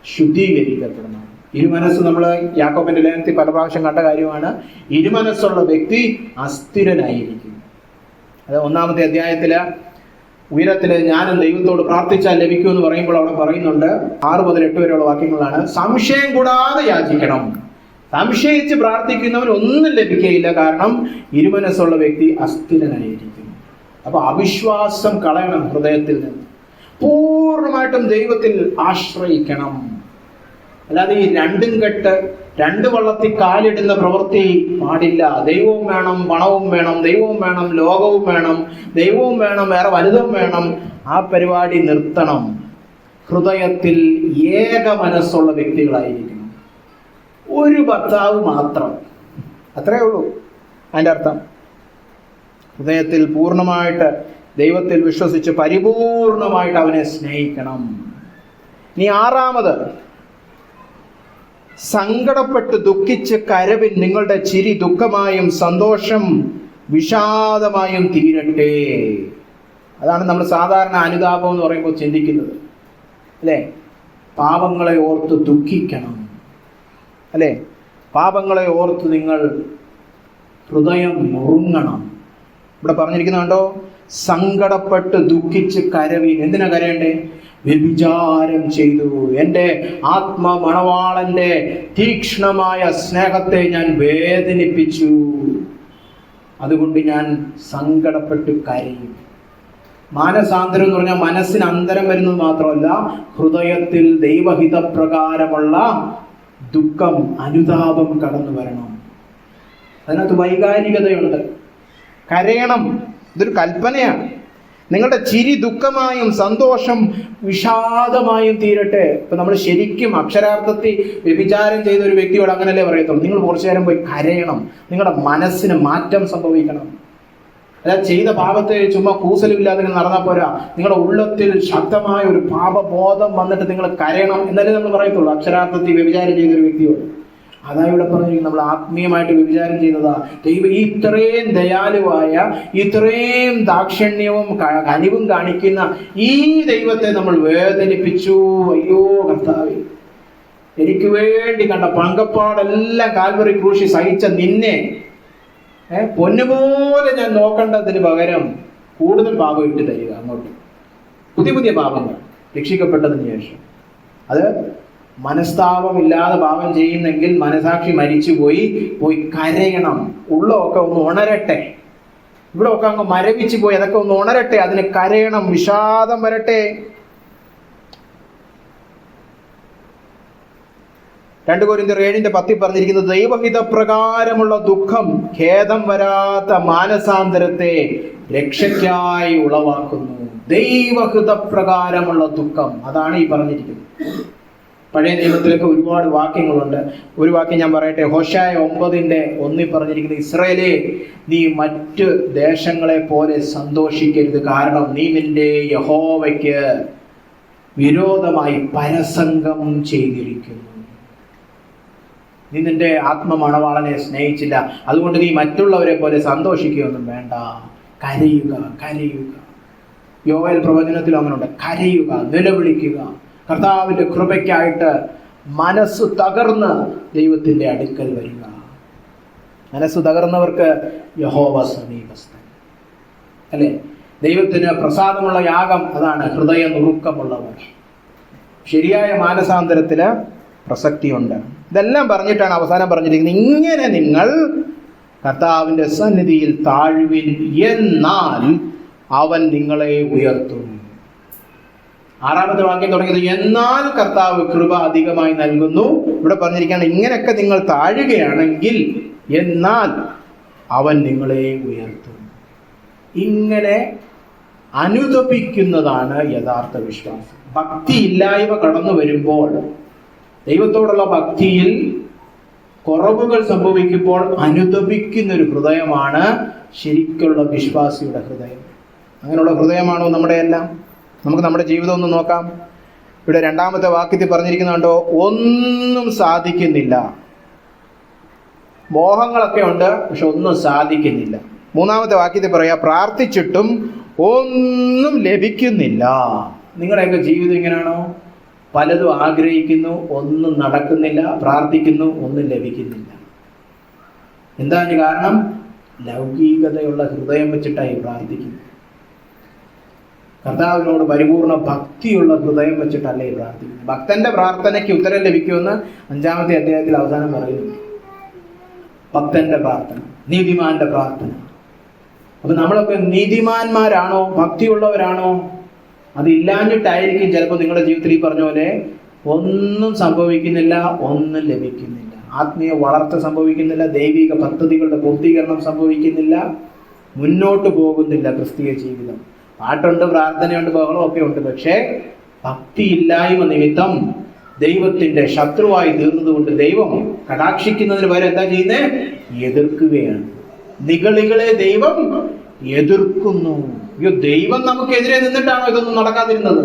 ശുദ്ധീകരിക്കപ്പെടണം. ഇരുമനസ്സ് നമ്മൾ യാക്കോബിന്റെ ലേഖനത്തിൽ പല പ്രാവശ്യം കണ്ട കാര്യമാണ്. ഇരുമനസ്സുള്ള വ്യക്തി അസ്ഥിരനായിരിക്കും. അത് 1-ാമത്തെ അധ്യായത്തില് ഉയരത്തില് ഞാനും ദൈവത്തോട് പ്രാർത്ഥിച്ചാൽ ലഭിക്കുമെന്ന് പറയുമ്പോൾ അവിടെ പറയുന്നുണ്ട്, 6 മുതൽ 8 വരെയുള്ള വാക്യങ്ങളാണ്. സംശയം കൂടാതെ യാചിക്കണം. സംശയിച്ച് പ്രാർത്ഥിക്കുന്നവൻ ഒന്നും ലഭിക്കുകയില്ല. കാരണം ഇരുമനസ്സുള്ള വ്യക്തി അസ്ഥിരനായിരിക്കും. അപ്പൊ അവിശ്വാസം കളയണം ഹൃദയത്തിൽ നിന്ന്. പൂർണ്ണമായിട്ടും ദൈവത്തിൽ ആശ്രയിക്കണം. അല്ലാതെ ഈ രണ്ടും കെട്ട്, 2 വള്ളത്തിൽ കാലിടുന്ന പ്രവൃത്തി പാടില്ല. ദൈവവും വേണം, പണവും വേണം, ദൈവവും വേണം, ലോകവും വേണം, ദൈവവും വേണം, വേറെ വലുതും വേണം. ആ പരിപാടി നിർത്തണം. ഹൃദയത്തിൽ ഏക മനസ്സുള്ള വ്യക്തികളായിരിക്കണം. ഒരു ഭർത്താവ് മാത്രം, അത്രേ ഉള്ളൂ അതിൻ്റെ അർത്ഥം. ഹൃദയത്തിൽ പൂർണ്ണമായിട്ട് ദൈവത്തിൽ വിശ്വസിച്ച് പരിപൂർണമായിട്ട് അവനെ സ്നേഹിക്കണം. ഇനി 6-ാമത്, സങ്കടപ്പെട്ട് ദുഃഖിച്ച് കരവിൻ. നിങ്ങളുടെ ചിരി ദുഃഖമായും സന്തോഷം വിഷാദമായും തീരട്ടെ. അതാണ് നമ്മൾ സാധാരണ അനുതാപം എന്ന് പറയുമ്പോൾ ചിന്തിക്കുന്നത്, അല്ലേ? പാപങ്ങളെ ഓർത്ത് ദുഃഖിക്കണം, അല്ലേ? പാപങ്ങളെ ഓർത്ത് നിങ്ങൾ ഹൃദയം നുറുങ്ങണം. ഇവിടെ പറഞ്ഞിരിക്കുന്നുണ്ടോ? സങ്കടപ്പെട്ട് ദുഃഖിച്ച് കരവീൻ. എന്തിനാ കരയണ്ടേ? വ്യഭിചാരം ചെയ്തു, എൻ്റെ ആത്മമണവാളന്റെ തീക്ഷ്ണമായ സ്നേഹത്തെ ഞാൻ വേദനിപ്പിച്ചു, അതുകൊണ്ട് ഞാൻ സങ്കടപ്പെട്ട് കരയും. മാനസാന്തരം എന്ന് പറഞ്ഞാൽ മനസ്സിന് അന്തരം വരുന്നത് മാത്രമല്ല, ഹൃദയത്തിൽ ദൈവഹിതപ്രകാരമുള്ള ദുഃഖം, അനുതാപം കടന്നു വരണം. അതിനകത്ത് വൈകാരികതയുണ്ട്. കരയണം, ഇതൊരു കൽപ്പനയാണ്. നിങ്ങളുടെ ചിരി ദുഃഖമായും സന്തോഷം വിഷാദമായും തീരട്ടെ. ഇപ്പൊ നമ്മൾ ശരിക്കും അക്ഷരാർത്ഥത്തിൽ വ്യഭിചാരം ചെയ്ത ഒരു വ്യക്തിയോട് അങ്ങനല്ലേ പറയത്തുള്ളൂ. നിങ്ങൾ കുറച്ചു നേരം പോയി കരയണം. നിങ്ങളുടെ മനസ്സിന് മാറ്റം സംഭവിക്കണം. അതായത് ചെയ്ത പാപത്തെ ചുമ്മാ കൂസലുമില്ലാതെ നടന്നാൽ പോരാ. നിങ്ങളുടെ ഉള്ളത്തിൽ ശക്തമായ ഒരു പാപബോധം വന്നിട്ട് നിങ്ങൾ കരയണം എന്നല്ലേ നമ്മൾ പറയത്തുള്ളൂ അക്ഷരാർത്ഥത്തിൽ വ്യഭിചാരം ചെയ്തൊരു വ്യക്തിയോട്. അതാ ഇവിടെ പറഞ്ഞിരിക്കുന്നത്. നമ്മൾ ആത്മീയമായിട്ട് വിചാരം ചെയ്യുന്നതാ. ദൈവം ഇത്രയും ദയാലുവായ, ഇത്രയും ദാക്ഷിണ്യവും കനിവും കാണിക്കുന്ന ഈ ദൈവത്തെ നമ്മൾ വേദനിപ്പിച്ചു. അയ്യോ കർത്താവേ, എനിക്ക് വേണ്ടി കണ്ട പങ്കപ്പാടെല്ലാം കാൽവറി ക്രൂശി സഹിച്ച നിന്നെ പൊന്നുപോലെ ഞാൻ നോക്കേണ്ടതിന് പകരം കൂടുതൽ പാപം ഇട്ട് തരിക അങ്ങോട്ട്. പുതിയ പുതിയ പാപങ്ങൾ രക്ഷിക്കപ്പെട്ടതിന് ശേഷം. അത് മനസ്താപമില്ലാതെ പാപം ചെയ്യുന്നെങ്കിൽ മനസാക്ഷി മരിച്ചുപോയി കരയണം. ഉള്ളതൊക്കെ ഒന്ന് ഉണരട്ടെ. ഇവിടെ ഒക്കെ അങ്ങ് മരവിച്ചു പോയി, അതൊക്കെ ഒന്ന് ഉണരട്ടെ. അതിന് കരയണം, വിഷാദം വരട്ടെ. 2 കൊരിന്ത്യർ 7:10 പറഞ്ഞിരിക്കുന്നത്, ദൈവഹിതപ്രകാരമുള്ള ദുഃഖം ഖേദം വരാത്ത മാനസാന്തരത്തെ രക്ഷയ്ക്കായി ഉളവാക്കുന്നു. ദൈവഹിതപ്രകാരമുള്ള ദുഃഖം, അതാണ് ഈ പറഞ്ഞിരിക്കുന്നത്. പഴയ നിയമത്തിലൊക്കെ ഒരുപാട് വാക്യങ്ങളുണ്ട്. ഒരു വാക്യം ഞാൻ പറയട്ടെ. ഹോശായ 9:1 പറഞ്ഞിരിക്കുന്നത്, ഇസ്രായേലേ, നീ മറ്റ് ദേശങ്ങളെ പോലെ സന്തോഷിക്കരുത്, കാരണം നീ നിന്റെ യഹോവയ്ക്ക് വിരോധമായി പരസംഗം ചെയ്തിരിക്കുന്നു. നീ നിന്റെ ആത്മമണവാളനെ സ്നേഹിച്ചില്ല, അതുകൊണ്ട് നീ മറ്റുള്ളവരെ പോലെ സന്തോഷിക്കുകയൊന്നും വേണ്ട. കരയുക, കരയുക. യോവേൽ പ്രവചനത്തിൽ അങ്ങനെയുണ്ട്. കരയുക, നിലവിളിക്കുക. കർത്താവിന്റെ കൃപയ്ക്കായിട്ട് മനസ്സ് തകർന്ന് ദൈവത്തിന്റെ അടുക്കൽ വരിക. മനസ്സ് തകർന്നവർക്ക് യഹോവ സമീപസ്ഥൻ, അല്ലെ? ദൈവത്തിന് പ്രസാദമുള്ള യാഗം അതാണ് ഹൃദയ നുറുക്കമുള്ളവർ. ശരിയായ മാനസാന്തരത്തിന് പ്രസക്തിയുണ്ട്. ഇതെല്ലാം പറഞ്ഞിട്ടാണ് അവസാനം പറഞ്ഞിരിക്കുന്നത്, ഇങ്ങനെ നിങ്ങൾ കർത്താവിന്റെ സന്നിധിയിൽ താഴ്വിൻ, എന്നാൽ അവൻ നിങ്ങളെ ഉയർത്തും. 6ാമത്തെ വാക്യം തുടങ്ങിയത് എന്നാൽ കർത്താവ് കൃപ അധികമായി നൽകുന്നു. ഇവിടെ പറഞ്ഞിരിക്കുകയാണ്, ഇങ്ങനെയൊക്കെ നിങ്ങൾ താഴുകയാണെങ്കിൽ എന്നാൽ അവൻ നിങ്ങളെ ഉയർത്തും. ഇങ്ങനെ അനുതപിക്കുന്നതാണ് യഥാർത്ഥ വിശ്വാസം. ഭക്തിയില്ലായ്മ കടന്നു വരുമ്പോൾ, ദൈവത്തോടുള്ള ഭക്തിയിൽ കുറവുകൾ സംഭവിക്കുമ്പോൾ അനുതപിക്കുന്നൊരു ഹൃദയമാണ് ശരിക്കുള്ള വിശ്വാസിയുടെ ഹൃദയം. അങ്ങനെയുള്ള ഹൃദയമാണോ നമ്മുടെ എല്ലാം? നമുക്ക് നമ്മുടെ ജീവിതം ഒന്ന് നോക്കാം. ഇവിടെ 2ാമത്തെ വാക്യത്തിൽ പറഞ്ഞിരിക്കുന്നുണ്ടോ, ഒന്നും സാധിക്കുന്നില്ല. മോഹങ്ങളൊക്കെ ഉണ്ട്, പക്ഷെ ഒന്നും സാധിക്കുന്നില്ല. 3ാമത്തെ വാക്യത്തിൽ പറയാ, പ്രാർത്ഥിച്ചിട്ടും ഒന്നും ലഭിക്കുന്നില്ല. നിങ്ങളുടെയൊക്കെ ജീവിതം ഇങ്ങനെയാണോ? പലതും ആഗ്രഹിക്കുന്നു, ഒന്നും നടക്കുന്നില്ല. പ്രാർത്ഥിക്കുന്നു, ഒന്നും ലഭിക്കുന്നില്ല. എന്താണ് കാരണം? ലൗകികതയുള്ള ഹൃദയം വെച്ചിട്ടായി പ്രാർത്ഥിക്കുന്നു. കർത്താവിനോട് പരിപൂർണ ഭക്തിയുള്ള ഹൃദയം വെച്ചിട്ടല്ലേ പ്രാർത്ഥിക്കുന്നത്. ഭക്തന്റെ പ്രാർത്ഥനയ്ക്ക് ഉത്തരം ലഭിക്കുമെന്ന് 5ാമത്തെ അധ്യായത്തിൽ അവസാനം പറയുന്നു. ഭക്തന്റെ പ്രാർത്ഥന, നീതിമാന്റെ പ്രാർത്ഥന. അപ്പൊ നമ്മളൊക്കെ നീതിമാന്മാരാണോ? ഭക്തിയുള്ളവരാണോ? അതില്ലാഞ്ഞിട്ടായിരിക്കും ചിലപ്പോൾ നിങ്ങളുടെ ജീവിതത്തിൽ ഈ പറഞ്ഞ പോലെ ഒന്നും സംഭവിക്കുന്നില്ല, ഒന്നും ലഭിക്കുന്നില്ല. ആത്മീയ വളർച്ച സംഭവിക്കുന്നില്ല, ദൈവിക പദ്ധതികളുടെ പൂർത്തീകരണം സംഭവിക്കുന്നില്ല, മുന്നോട്ട് പോകുന്നില്ല ക്രിസ്തീയ ജീവിതം. പാട്ടുണ്ട്, പ്രാർത്ഥനയുണ്ട്, ബഹളമൊക്കെ ഉണ്ട്. പക്ഷേ ഭക്തിയില്ലായ്മ നിമിത്തം ദൈവത്തിന്റെ ശത്രുവായി തീർന്നതുകൊണ്ട് ദൈവം കടാക്ഷിക്കുന്നതിന് പകരം എന്താ ചെയ്യുന്നത്? എതിർക്കുകയാണ്. നിഗളികളെ ദൈവം എതിർക്കുന്നു. അയ്യോ, ദൈവം നമുക്കെതിരെ നിന്നിട്ടാണോ ഇതൊന്നും നടക്കാതിരുന്നത്?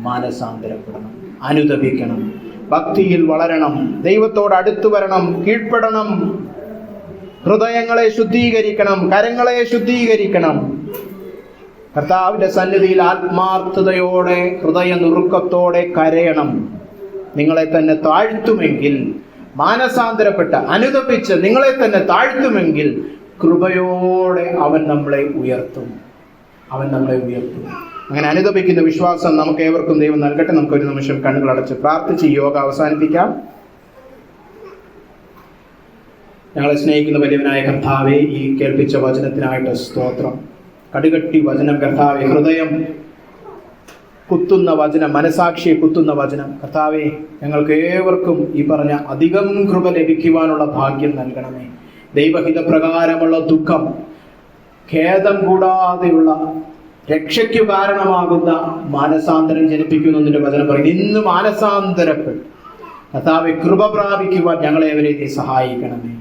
മാനസാന്തരപ്പെടണം, അനുതപിക്കണം, ഭക്തിയിൽ വളരണം, ദൈവത്തോട് അടുത്തു വരണം, കീഴ്പ്പെടണം, ഹൃദയങ്ങളെ ശുദ്ധീകരിക്കണം, കരങ്ങളെ ശുദ്ധീകരിക്കണം. കർത്താവിന്റെ സന്നിധിയിൽ ആത്മാർത്ഥതയോടെ, ഹൃദയ നുറുക്കത്തോടെ കരയണം. നിങ്ങളെ തന്നെ താഴ്ത്തുമെങ്കിൽ, മാനസാന്തരപ്പെട്ട് അനുതപിച്ച് നിങ്ങളെ തന്നെ താഴ്ത്തുമെങ്കിൽ കൃപയോടെ അവൻ നമ്മളെ ഉയർത്തും. അവൻ നമ്മളെ ഉയർത്തും. അങ്ങനെ അനുതപിക്കുന്ന വിശ്വാസം നമുക്ക് ഏവർക്കും ദൈവം നൽകട്ടെ. നമുക്കൊരു നിമിഷം കണ്ണുകൾ അടച്ച് പ്രാർത്ഥിച്ച് യോഗ അവസാനിപ്പിക്കാം. ഞങ്ങളെ സ്നേഹിക്കുന്ന വലിയവനായ കർത്താവേ, ഈ കേൾപ്പിച്ച വചനത്തിനായിട്ട് സ്തോത്രം. കടുകട്ടി വചനം കർത്താവേ, ഹൃദയം കുത്തുന്ന വചനം, മനസാക്ഷിയെ കുത്തുന്ന വചനം കർത്താവേ, ഞങ്ങൾക്ക് ഏവർക്കും ഈ പറഞ്ഞ അധികം കൃപ ലഭിക്കുവാനുള്ള ഭാഗ്യം നൽകണമേ. ദൈവഹിതപ്രകാരമുള്ള ദുഃഖം, ഖേദം കൂടാതെയുള്ള രക്ഷയ്ക്ക് കാരണമാകുന്ന മാനസാന്തരം ജനിപ്പിക്കുന്നു നിന്റെ വചനം പറയും. ഇന്ന് മാനസാന്തരപ്പെട്ട് കർത്താവെ കൃപ പ്രാപിക്കുവാൻ ഞങ്ങളെ അവരെ നീ സഹായിക്കണമേ.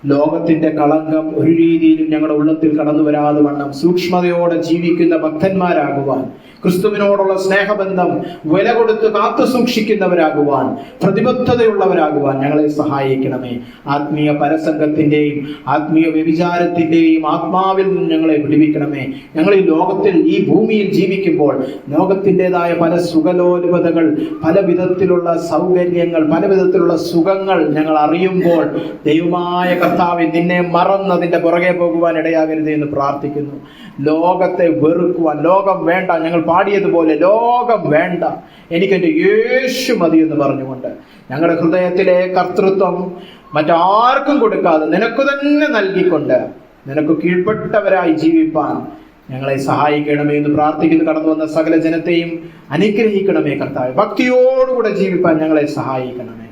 ലോകത്തിന്റെ കളങ്കം ഒരു രീതിയിലും ഞങ്ങളുടെ ഉള്ളത്തിൽ കടന്നു വരാതെ വണ്ണം സൂക്ഷ്മതയോടെ ജീവിക്കുന്ന ഭക്തന്മാരാകുവാൻ, ക്രിസ്തുവിനോടുള്ള സ്നേഹബന്ധം വില കൊടുത്ത് കാത്തു സൂക്ഷിക്കുന്നവരാകുവാൻ, പ്രതിബദ്ധതയുള്ളവരാകുവാൻ ഞങ്ങളെ സഹായിക്കണമേ. ആത്മീയ പരസംഗത്തിന്റെയും ആത്മീയ വ്യഭിചാരത്തിന്റെയും ആത്മാവിൽ നിന്ന് ഞങ്ങളെ വിടുവിക്കണമേ. ഞങ്ങൾ ഈ ലോകത്തിൽ, ഈ ഭൂമിയിൽ ജീവിക്കുമ്പോൾ ലോകത്തിൻ്റെതായ പല സുഖലോലുപതകൾ, പല വിധത്തിലുള്ള സൗകര്യങ്ങൾ, പല വിധത്തിലുള്ള സുഖങ്ങൾ ഞങ്ങൾ അറിയുമ്പോൾ ദൈവമായ കർത്താവേ, നിന്നെ മറന്നതിന്റെ പുറകെ പോകുവാൻ ഇടയാകരുത് എന്ന് പ്രാർത്ഥിക്കുന്നു. ലോകത്തെ വെറുക്കുവാൻ, ലോകം വേണ്ട, ഞങ്ങൾ പാടിയതുപോലെ ലോകം വേണ്ട, എനിക്കെന്റെ യേശു മതി എന്ന് പറഞ്ഞുകൊണ്ട് ഞങ്ങളുടെ ഹൃദയത്തിലെ കർത്തൃത്വം മറ്റാർക്കും കൊടുക്കാതെ നിനക്ക് തന്നെ നൽകിക്കൊണ്ട് നിനക്ക് കീഴ്പ്പെട്ടവരായി ജീവിപ്പാൻ ഞങ്ങളെ സഹായിക്കണമേ എന്ന് പ്രാർത്ഥിക്കുന്നു. കടന്നു വന്ന സകല ജനത്തെയും അനുഗ്രഹിക്കണമേ കർത്താവേ. ഭക്തിയോടുകൂടെ ജീവിപ്പാൻ ഞങ്ങളെ സഹായിക്കണമേ.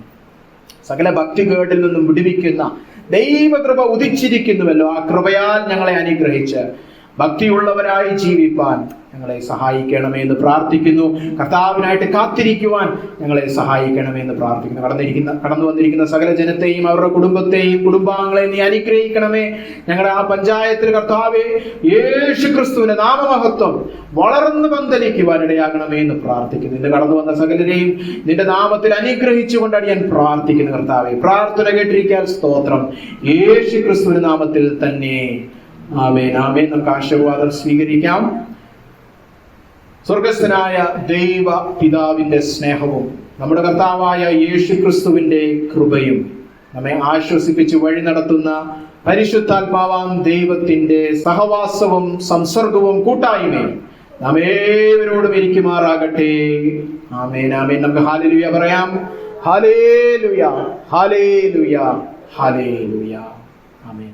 സകല ഭക്തികേടിൽ നിന്നും വിടുവിക്കുന്ന ദൈവകൃപ ഉദിച്ചിരിക്കുന്നുവല്ലോ. ആ കൃപയാൽ ഞങ്ങളെ അനുഗ്രഹിച്ച് ഭക്തിയുള്ളവരായി ജീവിപ്പാൻ ഞങ്ങളെ സഹായിക്കണമേ എന്ന് പ്രാർത്ഥിക്കുന്നു. കർത്താവിനായിട്ട് കാത്തിരിക്കുവാൻ ഞങ്ങളെ സഹായിക്കണമേ എന്ന് പ്രാർത്ഥിക്കുന്നു. കടന്നു വന്നിരിക്കുന്ന സകല ജനത്തെയും അവരുടെ കുടുംബത്തെയും കുടുംബാംഗങ്ങളെയും നീ അനുഗ്രഹിക്കണമേ. ഞങ്ങളുടെ ആ പഞ്ചായത്തിൽ കർത്താവേ, യേശു ക്രിസ്തുവിന്റെ നാമമഹത്വം വളർന്നു പന്തലിക്കുവാൻ ഇടയാകണമേ എന്ന് പ്രാർത്ഥിക്കുന്നു. നിന്റെ കടന്നു വന്ന സകലരെയും നിന്റെ നാമത്തിൽ അനുഗ്രഹിച്ചുകൊണ്ടാണ് ഞാൻ പ്രാർത്ഥിക്കുന്നു കർത്താവേ. പ്രാർത്ഥന കേട്ടിരിക്കാൻ സ്തോത്രം. യേശു ക്രിസ്തുവിന്റെ നാമത്തിൽ തന്നെ ആമേൻ, ആമേൻ. നമുക്ക് ആശീർവാദം സ്വീകരിക്കാം. സ്വർഗസ്ഥനായ ദൈവ പിതാവിന്റെ സ്നേഹവും നമ്മുടെ കർത്താവായ യേശു ക്രിസ്തുവിന്റെ കൃപയും നമ്മെ ആശ്വസിപ്പിച്ച് വഴി നടത്തുന്ന പരിശുദ്ധാത്മാവാം ദൈവത്തിന്റെ സഹവാസവും സംസർഗവും കൂട്ടായ്മയും നാം ഏവരോടും ഇരിക്കുമാറാകട്ടെ. ആമേൻ, ആമേൻ. നമുക്ക് ഹല്ലേലൂയ പറയാം. Hallelujah, hallelujah, hallelujah. ആമേൻ.